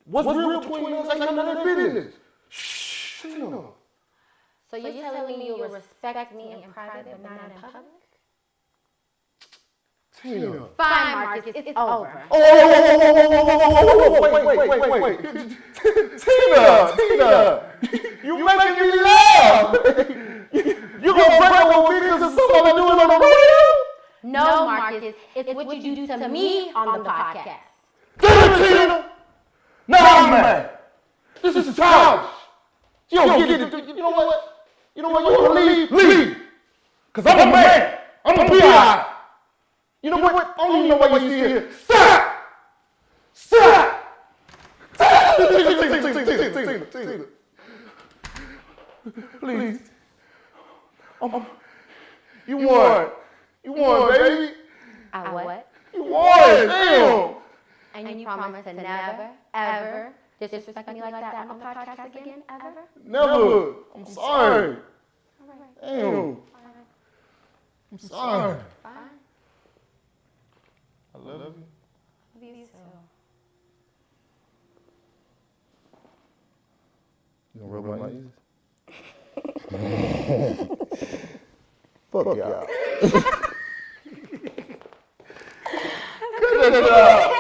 What's real between us ain't none of their business. Shh, Tina. So you're telling me you'll respect me in private but not in public? Tina. Fine, Marcus, it's over. Wait. Tina. You making me laugh. You gonna break up with me because of something I'm doing on the radio? No, Marcus, it's what you do to me on the podcast. Tina. No, I'm mad. This is childish. You don't get it. You know what? You want to leave? Leave. Because I'm a man. I'm a PI. You know what? I don't even know why you're still here. Stop. Tina. Please. You won, baby. I what? You won. Damn. And you promise to never, ever disrespect me like that on the podcast again, ever? Never. I'm sorry. Damn. I'm sorry. Fine. I love you. Love you too. You gonna rub my ears? Fuck y'all. Good job.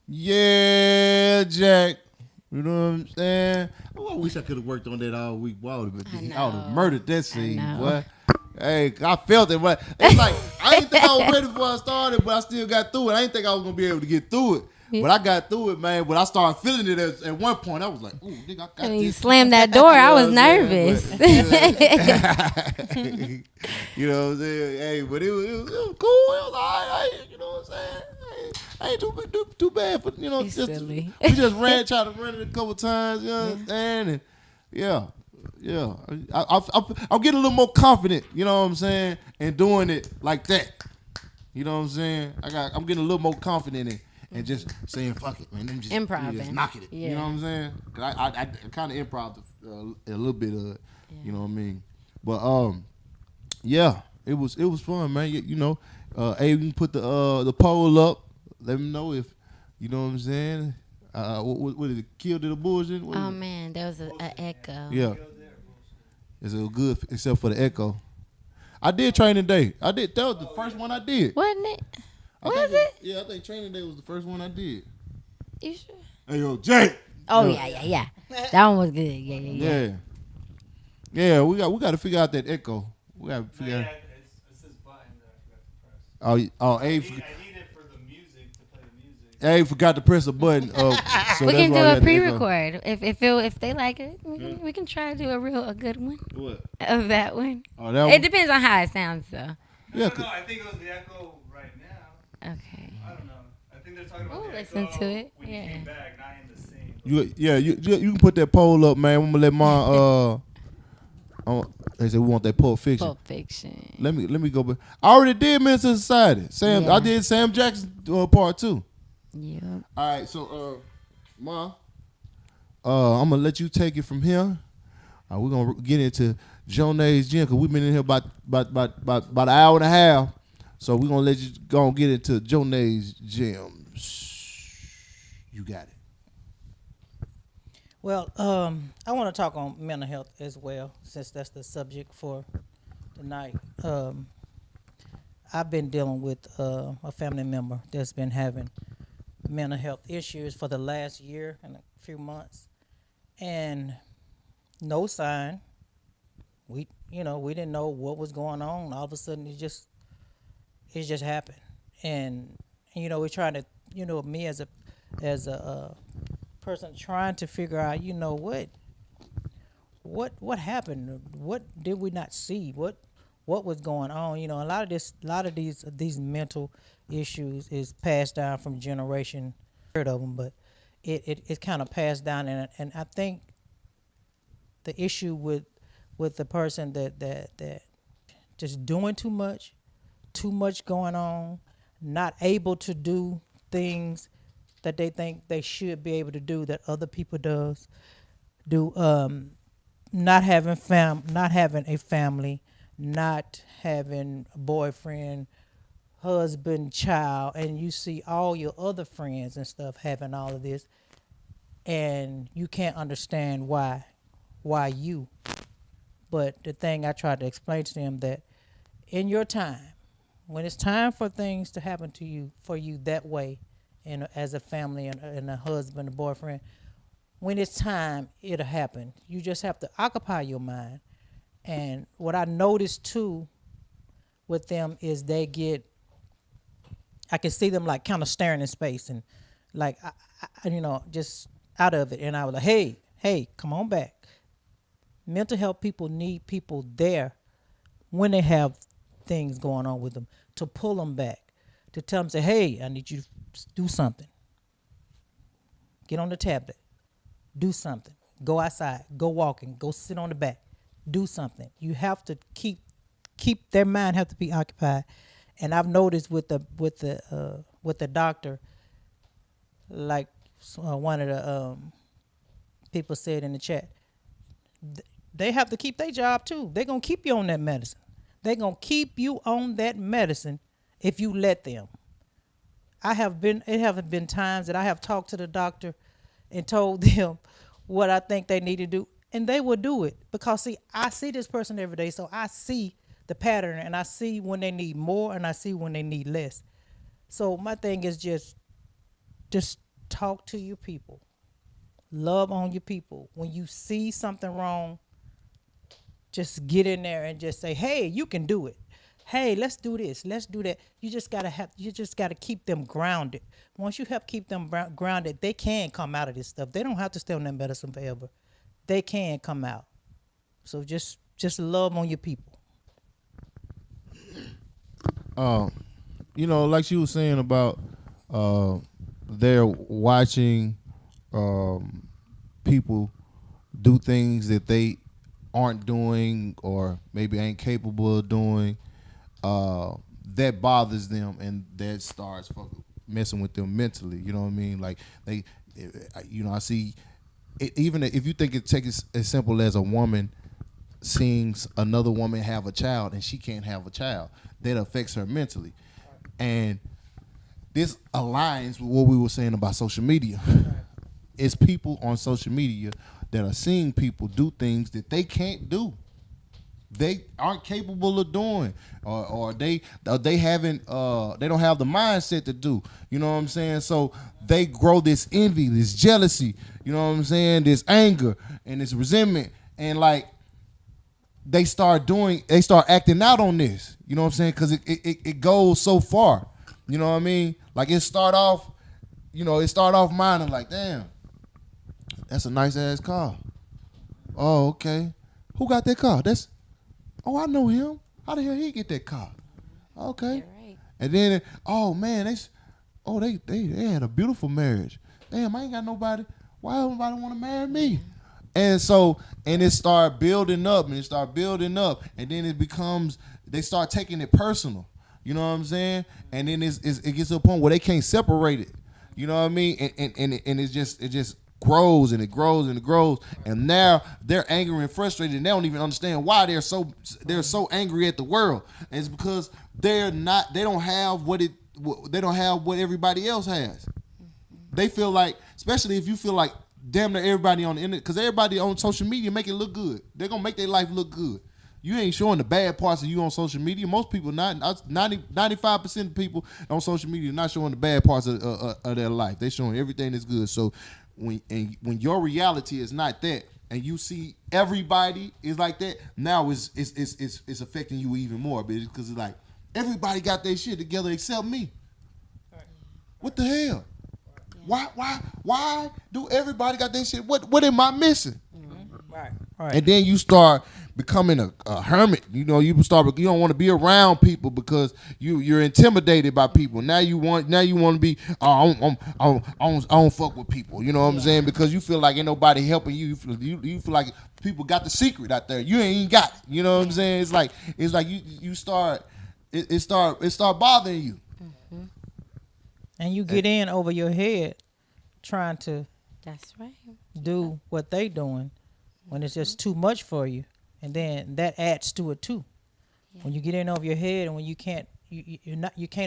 Yeah, Jack. You know what I'm saying? Oh, I wish I could have worked on that all week. Boy, I would have murdered that scene, boy. Hey, I felt it, but it's like I didn't think I was ready before I started, but I still got through it. I didn't think I was gonna be able to get through it, but I got through it, man. But I started feeling it at one point. I was like, "Ooh, nigga, I got this." You slammed that door. I was nervous. You know what I'm saying? Hey, but it was cool. It was all right. You know what I'm saying? I ain't too bad for we just tried to run it a couple times. You know what I'm saying? And yeah. I'm getting a little more confident. You know what I'm saying? And doing it like that. You know what I'm saying? I'm getting a little more confident in it and just saying fuck it, man. Let me just knock it. Yeah. You know what I'm saying? Cause I kind of improv a little bit of it. Yeah. You know what I mean? But yeah, it was fun, man. You know, Abe, you can put the poll up. Let me know if you know what I'm saying. What did it kill to the bullshit? Oh man, there was an echo. Yeah, it's all good except for the echo. I did training day. That was the first one I did. Wasn't it? Was it? Yeah, I think training day was the first one I did. You sure? Hey yo, Jay. Oh yeah. That one was good. Yeah. Yeah, we got to figure out that echo. We got to figure out. It's this button that I forgot to press. Oh, I need it for the music to play the music. I forgot to press a button. So we can do a pre-record if they like it. We can try to do a good one. What? Of that one. Oh, that one? It depends on how it sounds, though. Yeah, no, I think it was the echo right now. Okay. I don't know. I think they're talking about we'll the listen echo to it. when you came back, not in the scene. You can put that poll up, man. I'm gonna let my They said we want that Pulp Fiction. Pulp Fiction. Let me go back. I already did Menace to Society. I did Sam Jackson part 2. Yep. All right, so Ma, I'm gonna let you take it from here. We're gonna get into Johnnie's gym because we've been in here about an hour and a half. So we're gonna let you go and get into Johnnie's gym. You got it. Well, I want to talk on mental health as well, since that's the subject for tonight. I've been dealing with a family member that's been having mental health issues for the last year and a few months, and no sign. We didn't know what was going on. All of a sudden, it just happened, and we're trying to, me as a person trying to figure out, what happened? What did we not see? What was going on? A lot of these mental issues is passed down from generation. Heard of them, but it kind of passed down, and I think the issue with the person that just doing too much going on, not able to do things that they think they should be able to do that other people do, not having a family, not having a boyfriend, husband, child, and you see all your other friends and stuff having all of this, and you can't understand why you. But the thing I tried to explain to them, that in your time, when it's time for things to happen to you, for you that way, and as a family and a husband, a boyfriend, when it's time, it'll happen. You just have to occupy your mind. And what I noticed too with them is I can see them like kind of staring in space and like, just out of it. And I was like, hey, come on back. Mental health people need people there when they have things going on with them to pull them back, to tell them, say, hey, I need you to do something. Get on the tablet. Do something. Go outside. Go walking. Go sit on the back. Do something. You have to keep their mind have to be occupied. And I've noticed with the doctor, like one of the people said in the chat, they have to keep their job too. They're gonna keep you on that medicine. They're gonna keep you on that medicine if you let them. It haven't been times that I have talked to the doctor and told them what I think they need to do, and they will do it because see, I see this person every day, so I see the pattern, and I see when they need more, and I see when they need less. So my thing is just talk to your people, love on your people. When you see something wrong, just get in there and just say, hey, you can do it. Hey, let's do this. Let's do that. You just gotta keep them grounded. Once you help keep them grounded, they can come out of this stuff. They don't have to stay on that medicine forever. They can come out. So just love on your people. Like she was saying about they're watching people do things that they aren't doing or maybe ain't capable of doing. That bothers them, and that starts messing with them mentally. You know what I mean? Like I see it, even if you think it takes as simple as a woman seeing another woman have a child and she can't have a child, that affects her mentally. And this aligns with what we were saying about social media. It's people on social media that are seeing people do things that they can't do. They aren't capable of doing, or they don't have the mindset to do. You know what I'm saying? So they grow this envy, this jealousy. You know what I'm saying? This anger and this resentment, and like they start acting out on this. You know what I'm saying? Because it goes so far. You know what I mean? Like it start off minding like, damn, that's a nice ass car. Oh, okay. Who got that car? Oh, I know him. How the hell he get that car? Okay. Right. And then, oh man, they had a beautiful marriage. Damn, I ain't got nobody. Why nobody want to marry me? And so, and it started building up, and then it becomes, they start taking it personal. You know what I'm saying? And then it gets to a point where they can't separate it. You know what I mean? And it just grows and it grows and it grows. And now they're angry and frustrated, and they don't even understand why they're so angry at the world. And it's because they don't have what everybody else has. They feel like, especially if you feel like damn near everybody on the internet, because everybody on social media make it look good. They're gonna make their life look good. You ain't showing the bad parts of you on social media. Most people not. 95% of people on social media are not showing the bad parts of their life. They're showing everything that's good. So when your reality is not that, and you see everybody is like that, now it's affecting you even more, because it's like everybody got their shit together except me. What the hell? Why do everybody got their shit? What am I missing? Right. And then you start becoming a hermit. You know, you don't want to be around people because you're intimidated by people. Now you want to be I don't fuck with people. You know what I'm saying? Because you feel like ain't nobody helping you. You feel like people got the secret out there. You ain't got it. You know what I'm saying? It's like you start bothering you. Mm-hmm. And you get in over your head trying to do what they doing when it's just too much for you. And then that adds to it too. Yeah. When you get in over your head and when you can't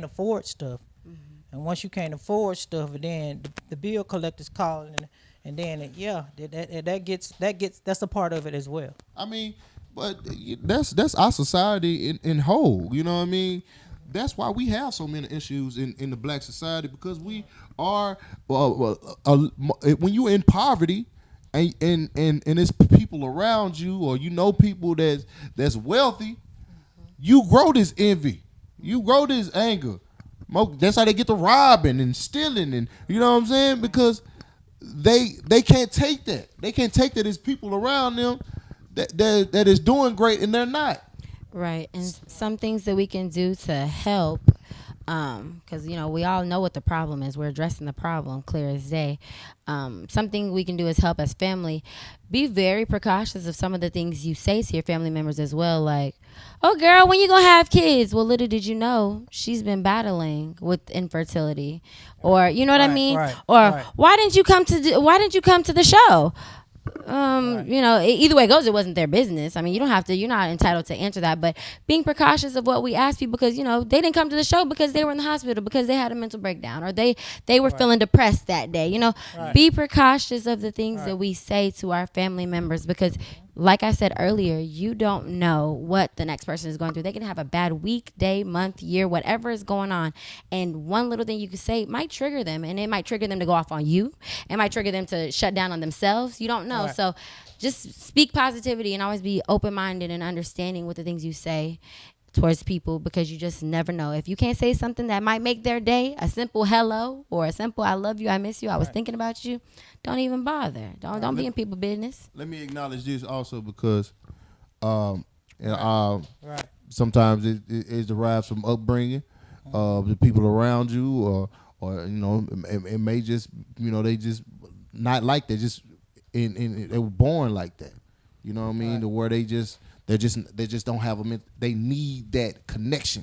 afford stuff. Mm-hmm. And once you can't afford stuff, then the bill collector's calling, and then that's a part of it as well. I mean, but that's our society in whole. You know what I mean? That's why we have so many issues in the black society, because we are when you're in poverty. And it's people around you, or you know people that's wealthy, you grow this envy, you grow this anger. That's how they get to robbing and stealing, and you know what I'm saying? Because they can't take that. They can't take that there's people around them that is doing great and they're not. Right, and some things that we can do to help. Because, we all know what the problem is. We're addressing the problem clear as day. Something we can do is help as family. Be very precautious of some of the things you say to your family members as well. Like, oh, girl, when you going to have kids? Well, little did you know, she's been battling with infertility. Or, you know what I mean? Right, or why didn't you come to the show? Either way it goes, it wasn't their business. I mean, you're not entitled to answer that, but being precautious of what we ask people, because, they didn't come to the show because they were in the hospital, because they had a mental breakdown, or they were feeling depressed that day. Be precautious of the things that we say to our family members, because like I said earlier, you don't know what the next person is going through. They can have a bad week, day, month, year, whatever is going on. And one little thing you could say might trigger them, and it might trigger them to go off on you. It might trigger them to shut down on themselves. You don't know. Right. So just speak positivity and always be open-minded and understanding with the things you say towards people, because you just never know. If you can't say something that might make their day, a simple hello or a simple I love you, I miss you, I was thinking about you, don't even bother. Don't be in people's business. Let me acknowledge this also, because sometimes it derives from upbringing, the people around you, or it may just they just not like that, just they were born like that. You know what I mean? To where they just don't have they need that connection.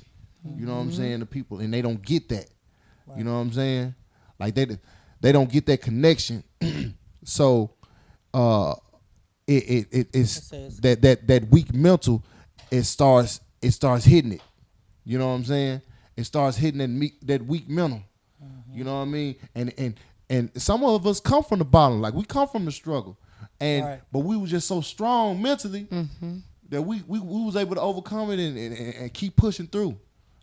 You know what I'm saying? The people, and they don't get that. Right. You know what I'm saying? Like they don't get that connection. So it's that weak mental, it starts hitting it. You know what I'm saying? It starts hitting that weak mental. You know what I mean? And some of us come from the bottom, like we come from the struggle, but we were just so strong mentally that we was able to overcome it and keep pushing through.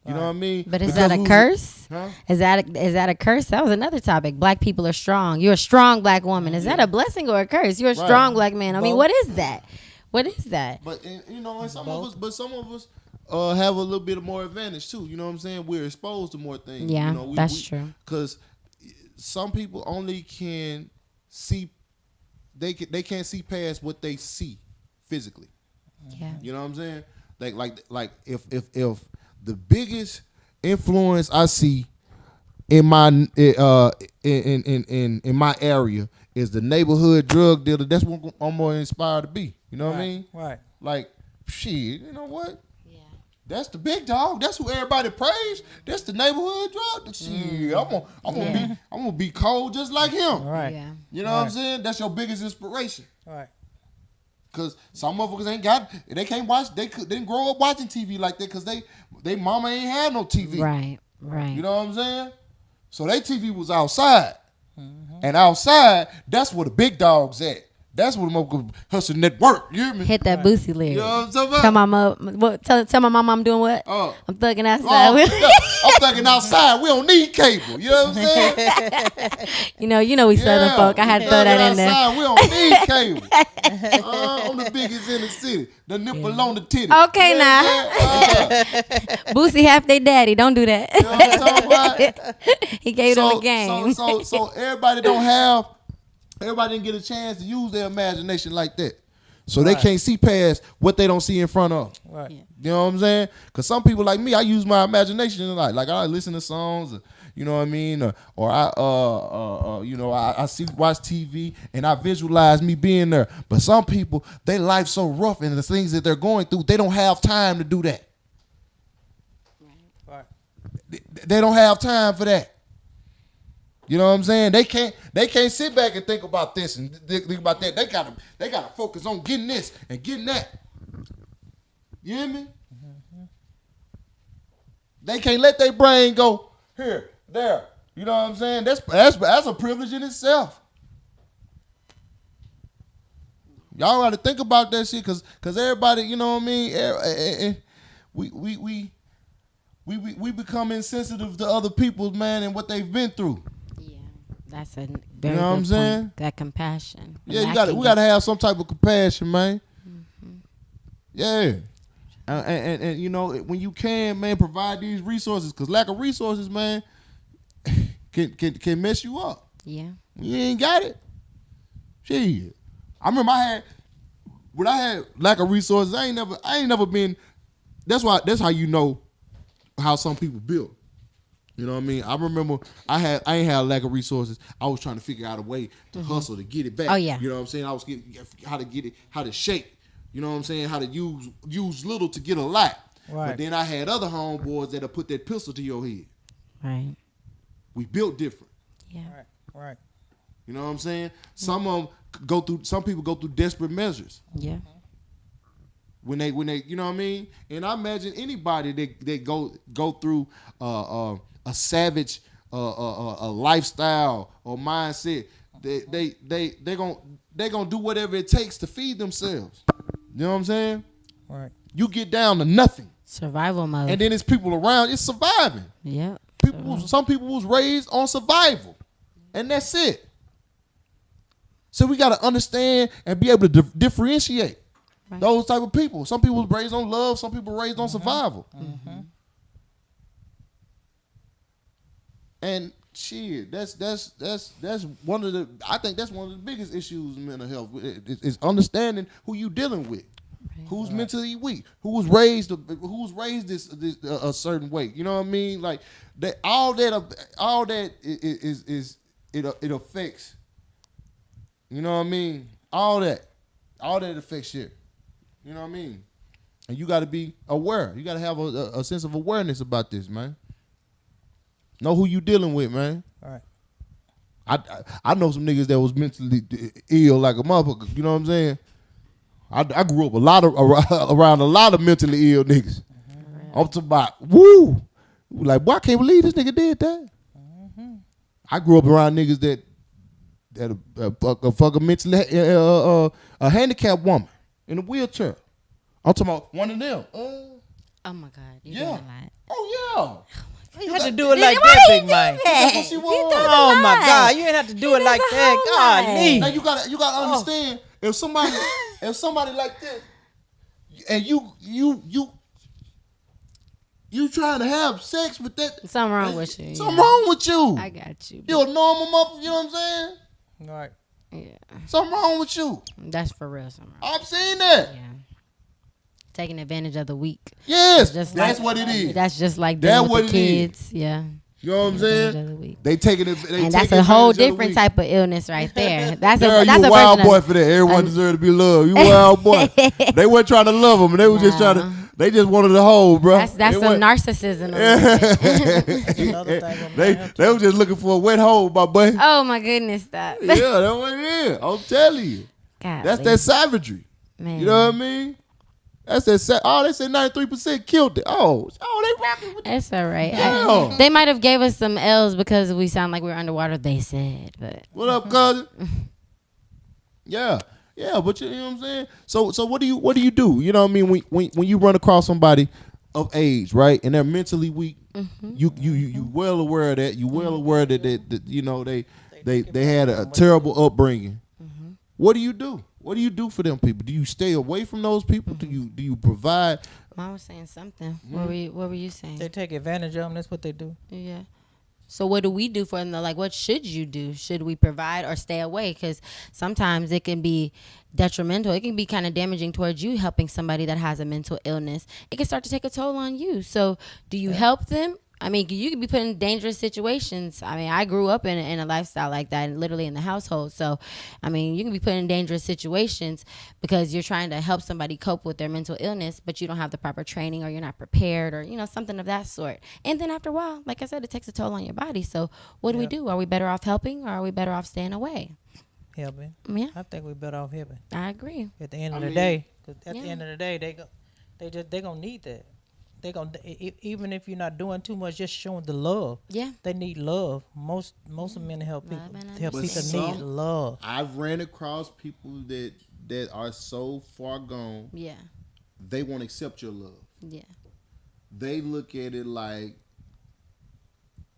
You know what I mean? But is that a curse? Is that a curse? That was another topic. Black people are strong. You're a strong black woman. Is that a blessing or a curse? You're a strong black man. I mean, what is that? What is that? But some of us have a little bit of more advantage too. You know what I'm saying? We're exposed to more things. Yeah, that's true. Because some people only can see. They can't see past what they see physically. Yeah. You know what I'm saying? Like if the biggest influence I see in my in my area is the neighborhood drug dealer. That's what I'm more inspired to be. You know what I mean? Right. Like, shit, you know what? Yeah. That's the big dog. That's who everybody praise. That's the neighborhood drug. Shit, I'm gonna be cold just like him. Right. Yeah. You know what I'm saying? That's your biggest inspiration. Right. Cause some motherfuckers they can't watch, they didn't grow up watching TV like that, cause they mama ain't had no TV. Right. You know what I'm saying? So they TV was outside. And outside, that's where the big dogs at. That's where the motherfuckers hustling network. You hear me? Hit that Boosie lyric. You know what I'm talking about? Tell my mama I'm doing what? I'm thugging outside. I'm thugging outside. We don't need cable. You know what I'm saying? you know we Southern folk. I had to throw that in there. Outside, we don't need cable. I'm the biggest in the city. The nipple on the titty. Okay, now. Boosie half their daddy. Don't do that. You know what I'm talking about? He gave them a game. So everybody didn't get a chance to use their imagination like that. So they can't see past what they don't see in front of. Right. You know what I'm saying? Because some people like me, I use my imagination a lot. Like I listen to songs, you know what I mean? Or I watch TV and I visualize me being there. But some people, their life's so rough and the things that they're going through, they don't have time to do that. Right. They don't have time for that. You know what I'm saying? They can't sit back and think about this and think about that. They gotta focus on getting this and getting that. You hear me? They can't let their brain go here, there. You know what I'm saying? That's a privilege in itself. Y'all gotta think about that shit, cause everybody, you know what I mean? We become insensitive to other people, man, and what they've been through. That's a very you know what I'm saying? Point. That compassion. Yeah, we gotta have some type of compassion, man. Yeah. And you know, when you can, man, provide these resources, because lack of resources, man, can mess you up. Yeah. When you ain't got it. Shit. I remember when I had lack of resources, I ain't never been. That's how you know how some people build. You know what I mean? I remember I ain't had a lack of resources. I was trying to figure out a way to hustle to get it back. Oh yeah. You know what I'm saying? I was getting how to get it, how to shake. You know what I'm saying? How to use little to get a lot. Right. But then I had other homeboys that'll put that pistol to your head. Right. We built different. Yeah. Right. You know what I'm saying? Some people go through desperate measures. Yeah. When they you know what I mean? And I imagine anybody that go through a savage a lifestyle or mindset, they gonna do whatever it takes to feed themselves. You know what I'm saying? Right. You get down to nothing. Survival mode. And then it's people around, it's surviving. Yeah. Some people was raised on survival. And that's it. So we gotta understand and be able to differentiate those type of people. Some people was raised on love, some people raised on survival. And shit, that's one of the. I think that's one of the biggest issues in mental health is understanding who you dealing with, who's mentally weak, who was raised this a certain way. You know what I mean? Like that. All that is it affects. You know what I mean? All that affects shit. You know what I mean? And you got to be aware. You got to have a sense of awareness about this, man. Know who you dealing with, man. All right. I know some niggas that was mentally ill like a motherfucker. You know what I'm saying? I grew up around a lot of mentally ill niggas. I'm talking about, woo. Like, boy, I can't believe this nigga did that. I grew up around niggas that fuck a mentally a handicapped woman in a wheelchair. I'm talking about one of them. Oh my God. You Yeah. doing a lot. Oh yeah. You had to do it like that, big man. That's what she was. Oh my God, you ain't have to do it like that. Golly. Now you gotta understand if somebody like this and you trying to have sex with that, something wrong with you. Something wrong with you. I got you. You a normal motherfucker, you know what I'm saying? Right. Yeah. Something wrong with you. That's for real. I've seen that. Yeah. Taking advantage of the weak. Yes, that's what it is. That's just like dealing with the kids. Yeah. You know what I'm saying? They taking it. And that's a whole different type of illness right there. That's Girl, that's you a wild boy of, for that. Everyone deserves to be loved. You wild boy. They weren't trying to love them. They were just trying to. They just wanted to hold, bro. That's some narcissism. They were just looking for a wet hole, my boy. Oh my goodness, stop. Yeah, that's what it is. I'm telling you. That's that savagery. Man. You know what I mean? That's that. They said 93% killed it. They rapping with It's all right. Damn. They might have gave us some L's because we sound like we're underwater. They said, but what up, cousin? Yeah, but you know what I'm saying. So what do you do? You know what I mean? When you run across somebody of age, right, and they're mentally weak, you well aware of that. You well aware that you know they had a terrible upbringing. What do you do? What do you do for them people? Do you stay away from those people? Do you provide? Mom was saying something. What were you saying? They take advantage of them. That's what they do. Yeah. So what do we do for them? Like, what should you do? Should we provide or stay away? Because sometimes it can be detrimental. It can be kind of damaging towards you helping somebody that has a mental illness. It can start to take a toll on you. So do you help them? I mean, you could be put in dangerous situations. I mean, I grew up in a lifestyle like that, literally in the household. So, I mean, you can be put in dangerous situations because you're trying to help somebody cope with their mental illness, but you don't have the proper training or you're not prepared or, something of that sort. And then after a while, like I said, it takes a toll on your body. So what do we do? Are we better off helping or are we better off staying away? Helping. Yeah. I think we're better off helping. I agree. At the end of the day, because at the end of the day, they gonna need that. They gonna even if you're not doing too much, just showing the love. Yeah, they need love. Most of mental health people need love. I've ran across people that are so far gone. Yeah, they won't accept your love. Yeah, they look at it like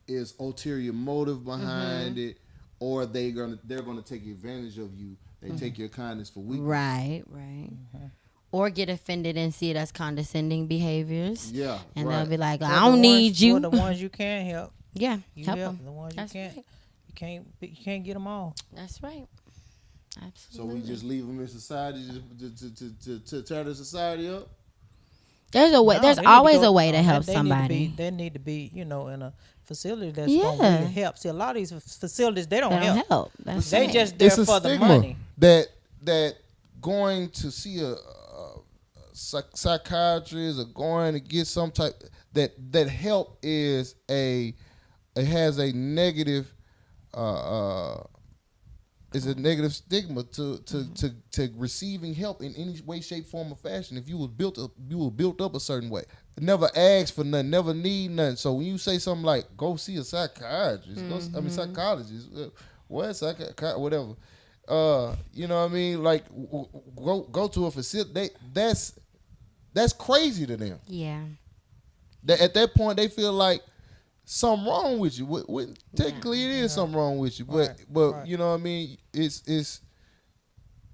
it's ulterior motive behind it, or they're gonna take advantage of you. They take your kindness for weakness. Right. Or get offended and see it as condescending behaviors. Yeah, and they'll be like, "I don't need you." Or the ones you can't help. Yeah, you help them. The ones That's you can't. Right. You can't get them all. That's right. Absolutely. So we just leave them in society to tear the society up. There's a way. No, there's always a way to help somebody. They need to be, in a facility that's gonna really help. See, a lot of these facilities they don't help. That's they right. just there it's for a the stigma money. That going to see a psychiatrist or going to get some type that help is it has a negative is a negative stigma to receiving help in any way, shape, form, or fashion. If you were built up a certain way, never ask for nothing, never need nothing. So when you say something like go see a psychiatrist, psychologist, whatever. You know what I mean? Like go to a facility. That's crazy to them. Yeah. At that point, they feel like something wrong with you. Technically, it is something wrong with you, but you know what I mean. It's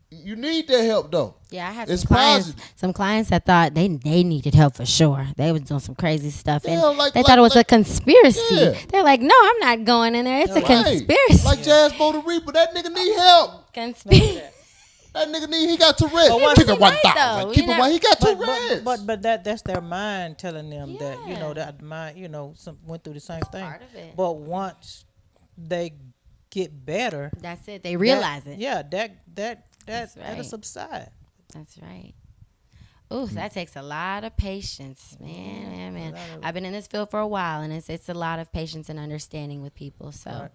you need that help though. Yeah, I had some clients that thought they needed help for sure. They was doing some crazy stuff, and they thought it was a conspiracy. Yeah. They're like, "No, I'm not going in there. It's a conspiracy." Like Jasbo the Reaper, that nigga need help. Conspiracy. That nigga he got Tourette's. Keep it 1,000. Keep it one. He got Tourette's. But that's their mind telling them that that mind went through the same thing. Part of it. But once they get better, that's it. They realize it. Yeah, that'll subside. That's right. Ooh, that takes a lot of patience, man. I've been in this field for a while, and it's a lot of patience and understanding with people. So. Right.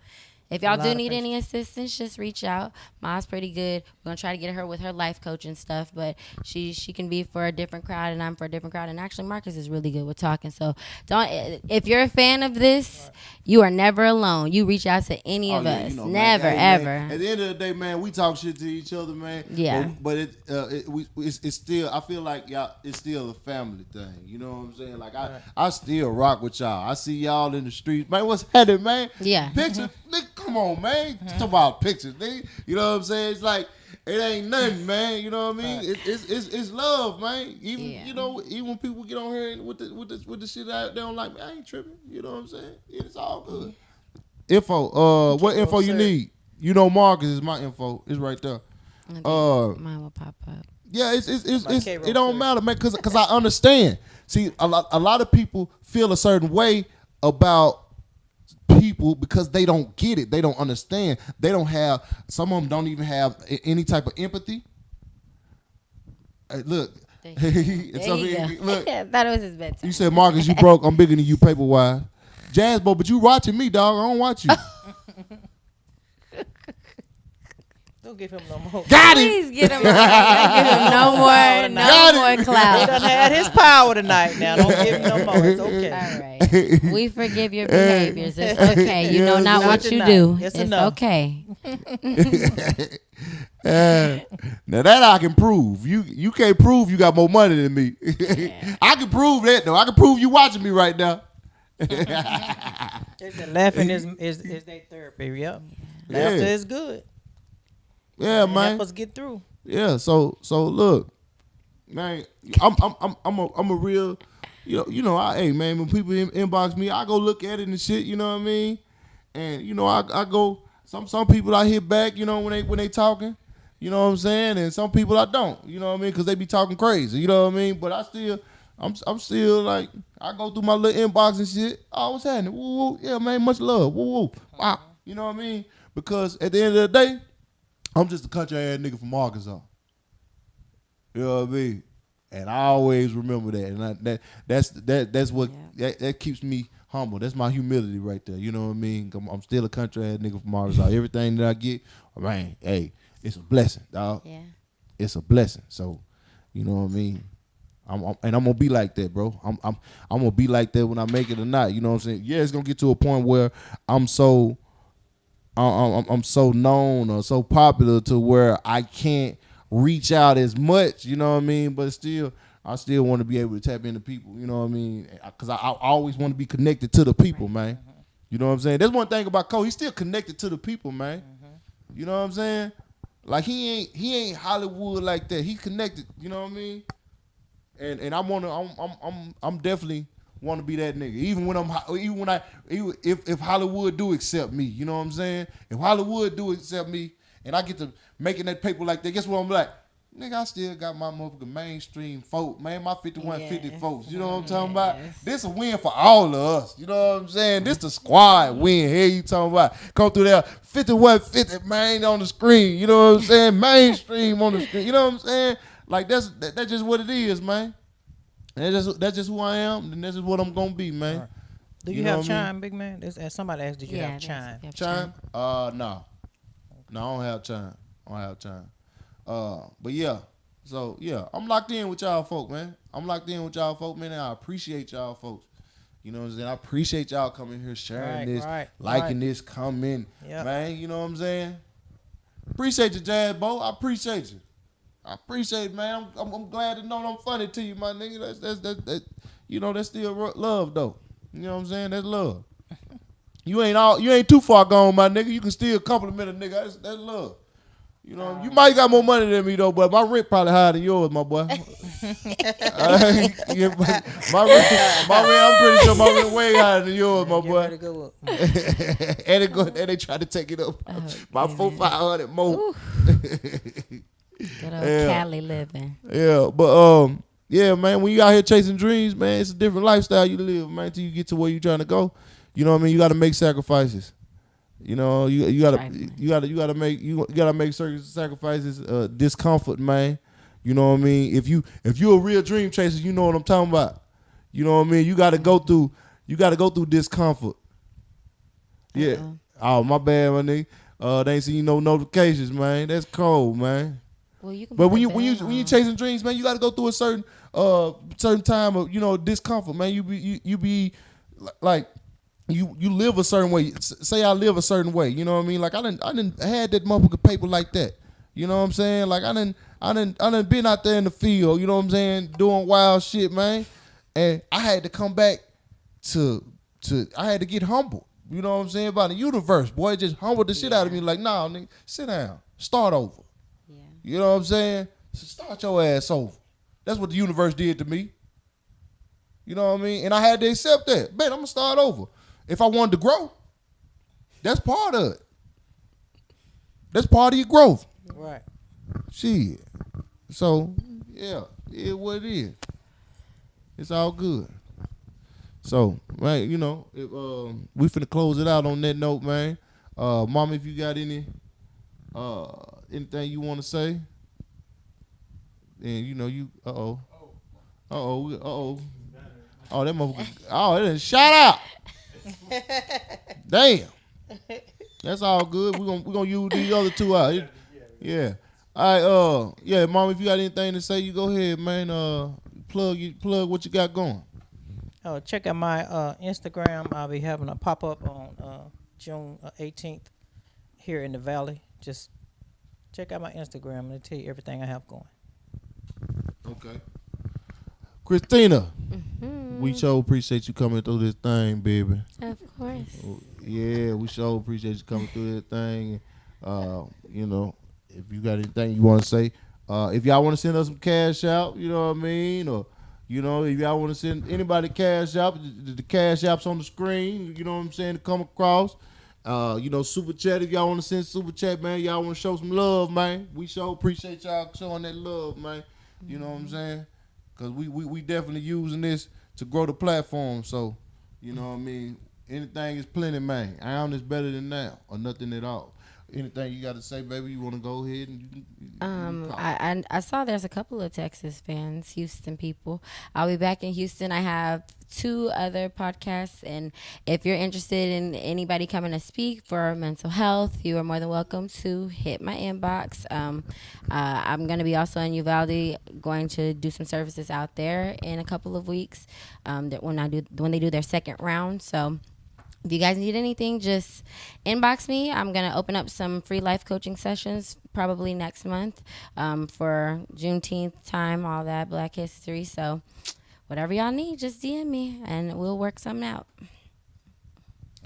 If y'all do need any assistance, just reach out. Ma's pretty good. We're gonna try to get her with her life coach and stuff, but she can be for a different crowd, and I'm for a different crowd. And actually, Marcus is really good with talking. So if you're a fan of this, you are never alone. You reach out to any of us. Never, ever. Man, at the end of the day, man, we talk shit to each other, man. Yeah. But it's still. I feel like y'all. It's still a family thing. You know what I'm saying? Like I still rock with y'all. I see y'all in the streets, man. What's happening, man? Yeah. Pictures. Nigga, come on, man. Talk about pictures, nigga. You know what I'm saying? It's like it ain't nothing, man. You know what I mean? It's love, man. Even even when people get on here with the shit out, they don't like me. I ain't tripping. You know what I'm saying? It's all good. Info. What info you need? YouKnowMaaacus is my info. It's right there. Mine will pop up. Yeah, it don't matter, man, because I understand. See, a lot of people feel a certain way about people because they don't get it. They don't understand. They don't have, some of them don't even have any type of empathy. Hey, look. There you go. Look. I thought it was his bedtime. You said, Marcus, you broke. I'm bigger than you paper-wise. Jasbo, but you watching me, dog. I don't watch you. Don't give him no more. Got it. Please get him. Don't give him no more clout. He done had his power tonight. Now don't give him no more. It's okay. All right. We forgive your behaviors. It's okay. You know not what you do. It's okay. Now that I can prove. You can't prove you got more money than me. I can prove that though. I can prove you watching me right now. They said laughing is their therapy. Yep. Laughter is good. Yeah, man. Help us get through. Yeah. So look, man. I'm a real. Hey man, when people inbox me, I go look at it and shit. You know what I mean? And I go. Some people I hit back. When they talking. You know what I'm saying? And some people I don't. You know what I mean? Because they be talking crazy. You know what I mean? But I'm still like, I go through my little inbox and shit. Oh, what's happening? Woo, woo. Yeah, man, much love. Woo, woo. Wow. You know what I mean? Because at the end of the day, I'm just a country ass nigga from Arkansas. You know what I mean? And I always remember that. And that's what that keeps me humble. That's my humility right there. You know what I mean? I'm still a country ass nigga from Arkansas. Everything that I get, man, hey, it's a blessing, dog. Yeah. It's a blessing. So, you know what I mean? I'm gonna be like that, bro. I'm gonna be like that when I make it or not. You know what I'm saying? Yeah, it's gonna get to a point where I'm so known or so popular to where I can't reach out as much. You know what I mean? But I still want to be able to tap into people. You know what I mean? Because I always want to be connected to the people, man. You know what I'm saying? That's one thing about Cole. He's still connected to the people, man. You know what I'm saying? Like he ain't Hollywood like that. He's connected. You know what I mean? And I'm definitely want to be that nigga. If Hollywood do accept me, you know what I'm saying? If Hollywood do accept me, and I get to making that paper like that, guess what I'm like? Nigga, I still got my motherfucking mainstream folk, man. My 5150 folks. You know what I'm talking about? This a win for all of us. You know what I'm saying? This the squad win. Here you talking about? Come through there, 5150, man, on the screen. You know what I'm saying? Mainstream on the screen. You know what I'm saying? Like that's just what it is, man. And that's just who I am, and that's just what I'm gonna be, man. Right. Do you have chime, big man? Somebody asked, did you have chime? Chime? No. No, I don't have chime. But yeah. So yeah, I'm locked in with y'all folk, man. And I appreciate y'all folks. You know what I'm saying? I appreciate y'all coming here, sharing this, liking this, coming, man. You know what I'm saying? Appreciate you, Jazz Bo. I appreciate you. Man. I'm glad to know I'm funny to you, my nigga. That's that's still love though. You know what I'm saying? That's love. You ain't too far gone, my nigga. You can still compliment a nigga. That's love. You know, you might got more money than me though, but my rent probably higher than yours, my boy. My rent, I'm pretty sure my rent way higher than yours, my boy. Go and they try to take it up by 400-500 more. Good old Cali living. Yeah, but yeah, man, when you out here chasing dreams, man, it's a different lifestyle you live, man, till you get to where you trying to go. You know what I mean? You got to make sacrifices. You know, you gotta make certain sacrifices, discomfort, man. You know what I mean? If you're a real dream chaser, you know what I'm talking about. You know what I mean? You gotta go through discomfort. Yeah. Oh, my bad, my nigga. They ain't seen no notifications, man. That's cold, man. Well, you can. But when you chasing dreams, man, you got to go through a certain time of discomfort, man. You be like you live a certain way. Say I live a certain way, you know what I mean? Like I done had that motherfucker paper like that. You know what I'm saying? Like I done been out there in the field, you know what I'm saying, doing wild shit, man. And I had to come back to I had to get humble. You know what I'm saying? About the universe, boy, it just humbled the shit out of me. Like, nah, nigga, sit down, start over. Yeah. You know what I'm saying? Start your ass over. That's what the universe did to me. You know what I mean? And I had to accept that. Man, I'm gonna start over. If I wanted to grow, that's part of it. That's part of your growth. Right. Shit. So, yeah, it is what it is. It's all good. So, man, we finna close it out on that note, man. Mama, if you got anything you want to say, and oh, that motherfucker, it done shot out. Damn. That's all good. We're gonna use these other two out. Yeah. All right, Mom, if you got anything to say, you go ahead, man. Plug what you got going. Check out my Instagram. I'll be having a pop-up on June 18th here in the Valley. Just check out my Instagram and it'll tell you everything I have going. Okay. Christina, we sure appreciate you coming through this thing, baby. Of course. Yeah, we sure appreciate you coming through this thing. If you got anything you want to say, if y'all want to send us some cash out, you know what I mean, or if y'all want to send anybody cash out, the cash app's on the screen. You know what I'm saying, to come across. Super chat, if y'all want to send super chat, man, y'all want to show some love, man. We sure appreciate y'all showing that love, man. You know what I'm saying? Because we definitely using this to grow the platform. So, you know what I mean? Anything is plenty, man. Iron is better than now or nothing at all. Anything you got to say, baby? You want to go ahead and I saw there's a couple of Texas fans, Houston people. I'll be back in Houston. I have 2 other podcasts, and if you're interested in anybody coming to speak for mental health, you are more than welcome to hit my inbox. I'm going to be also in Uvalde, going to do some services out there in a couple of weeks when they do their second round. So if you guys need anything, just inbox me. I'm going to open up some free life coaching sessions probably next month for Juneteenth time, all that, Black History. So whatever y'all need, just DM me and we'll work something out.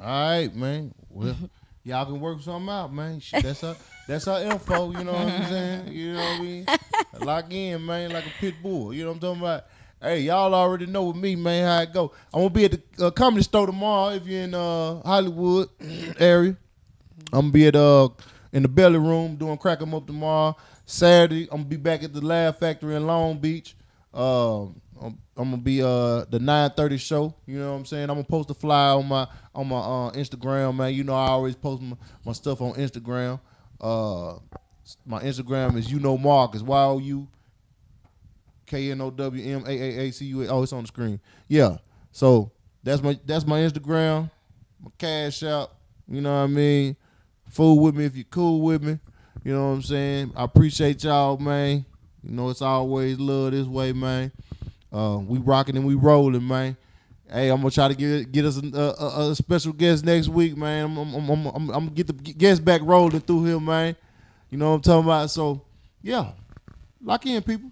All right, man. Well, y'all can work something out, man. That's our info, you know what I'm saying? You know what I mean? Lock in, man, like a pit bull. You know what I'm talking about? Hey, y'all already know with me, man, how it go. I'm going to be at the Comedy Store tomorrow if you're in Hollywood area. I'm going to be in the Belly Room doing Crack 'em Up tomorrow. Saturday, I'm going to be back at the Laugh Factory in Long Beach. I'm going to be the 9:30 show. You know what I'm saying? I'm going to post a flyer on my Instagram, man. You know I always post my stuff on Instagram. My Instagram is YouKnowMaaacus, YOUKNOWMAAACUS. Oh, it's on the screen. Yeah. So that's my Instagram, my cash out. You know what I mean? Fool with me if you're cool with me. You know what I'm saying? I appreciate y'all, man. You know it's always love this way, man. We rocking and we rolling, man. Hey, I'm gonna try to get us a special guest next week, man. I'm gonna get the guest back rolling through here, man. You know what I'm talking about? So, yeah, lock in, people.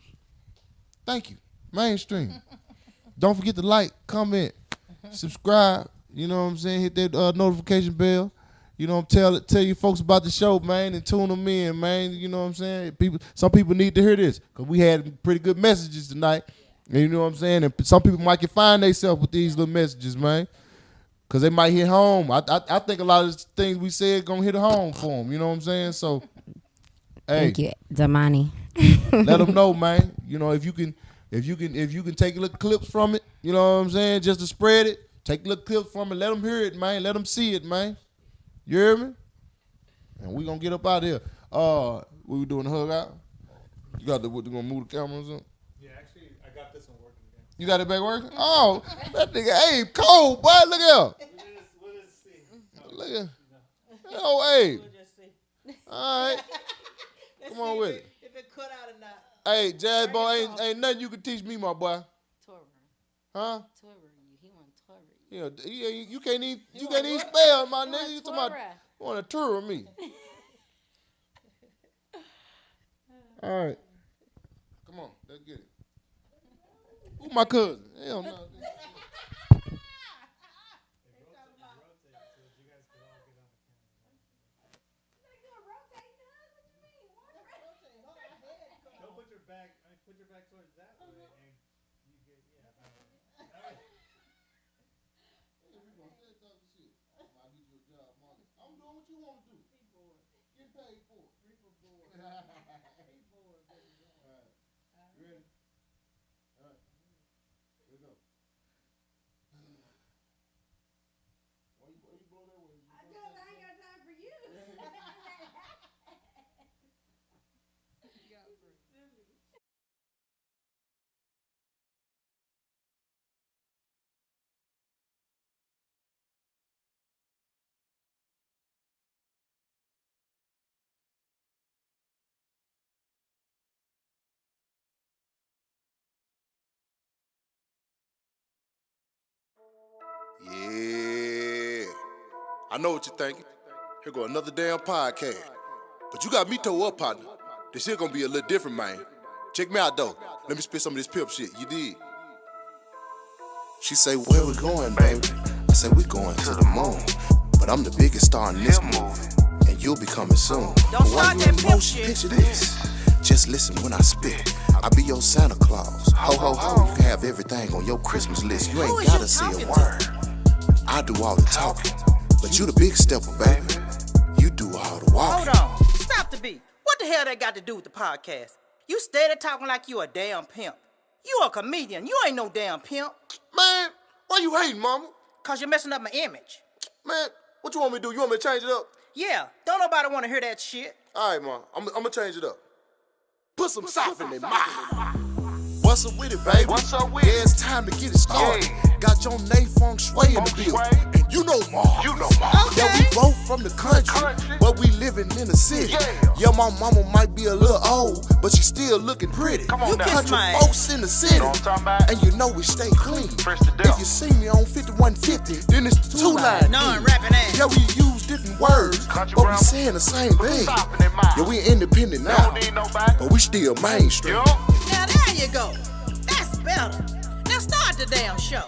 Thank you. Mainstream. Don't forget to like, comment, subscribe. You know what I'm saying? Hit that notification bell. You know, tell your folks about the show, man, and tune them in, man. You know what I'm saying? Some people need to hear this because we had pretty good messages tonight. And you know what I'm saying? And some people might can find themselves with these little messages, man, because they might hit home. I think a lot of the things we said gonna hit home for them. You know what I'm saying? So, hey, thank you, Damani. Let them know, man. You know, if you can take little clips from it, you know what I'm saying, just to spread it. Take little clips from it. Let them hear it, man. Let them see it, man. You hear me? And we gonna get up out of here. We were doing the hug out. You got we're gonna move the camera or something? Yeah, actually, I got this one working again. You got it back working? Oh, that nigga, hey, cold, boy. Look at him. We'll just see. Look at him. Oh, hey. All right. Come on with it. If it cut out or not. Hey, Jazz boy, ain't nothing you can teach me, my boy. Huh? He want to Yeah, you can't even spell, my nigga. You talking about you want to tour me? All right, come on, let's get it. Who my cousin? Hell no. Put your back towards that way, and you get I'm doing what you want to do. Get paid for it. All right. You ready? All right. Here we go. I know what you're thinking. Here go another damn podcast. But you got me towed up, partner. This shit gonna be a little different, man. Check me out, though. Let me spit some of this pimp shit. You did. She say, where we going, baby? I say, we going to the moon. But I'm the biggest star in this movie. And you'll be coming soon. Don't start that pimp shit. Picture this. Just listen when I spit. I be your Santa Claus. Ho, ho, ho. You can have everything on your Christmas list. You ain't gotta say a word. I do all the talking. But you the big stepper, baby. You do all the walking. Hold on. Stop the beat. What the hell that got to do with the podcast? You steady talking like you a damn pimp. You a comedian. You ain't no damn pimp. Man, why you hating, mama? Cause you're messing up my image. Man, what you want me to do? You want me to change it up? Yeah, don't nobody want to hear that shit. All right, Mom. I'm gonna change it up. Put some sauce in their mouth. What's up with it, baby? What's up with it? Yeah, it's time to get it started. Yeah. Got your Nate Feng Shui in the building. And you know Maaacus. You know Maaacus. Yeah, we both from the country, but we living in the city. Yeah, my mama might be a little old, but she still looking pretty. Come on now. Country folks in the city. You know what I'm talking about? And you know we stay clean. Fresh to death. If you see me on 5150, then it's the two line. None rapping ass. Yeah, we use different words, Country but we brown. saying the same thing. Stop in their mouth. Yeah, we independent now, Don't need nobody. but we still mainstream. Yo. Now there you go. That's better. Now start the damn show.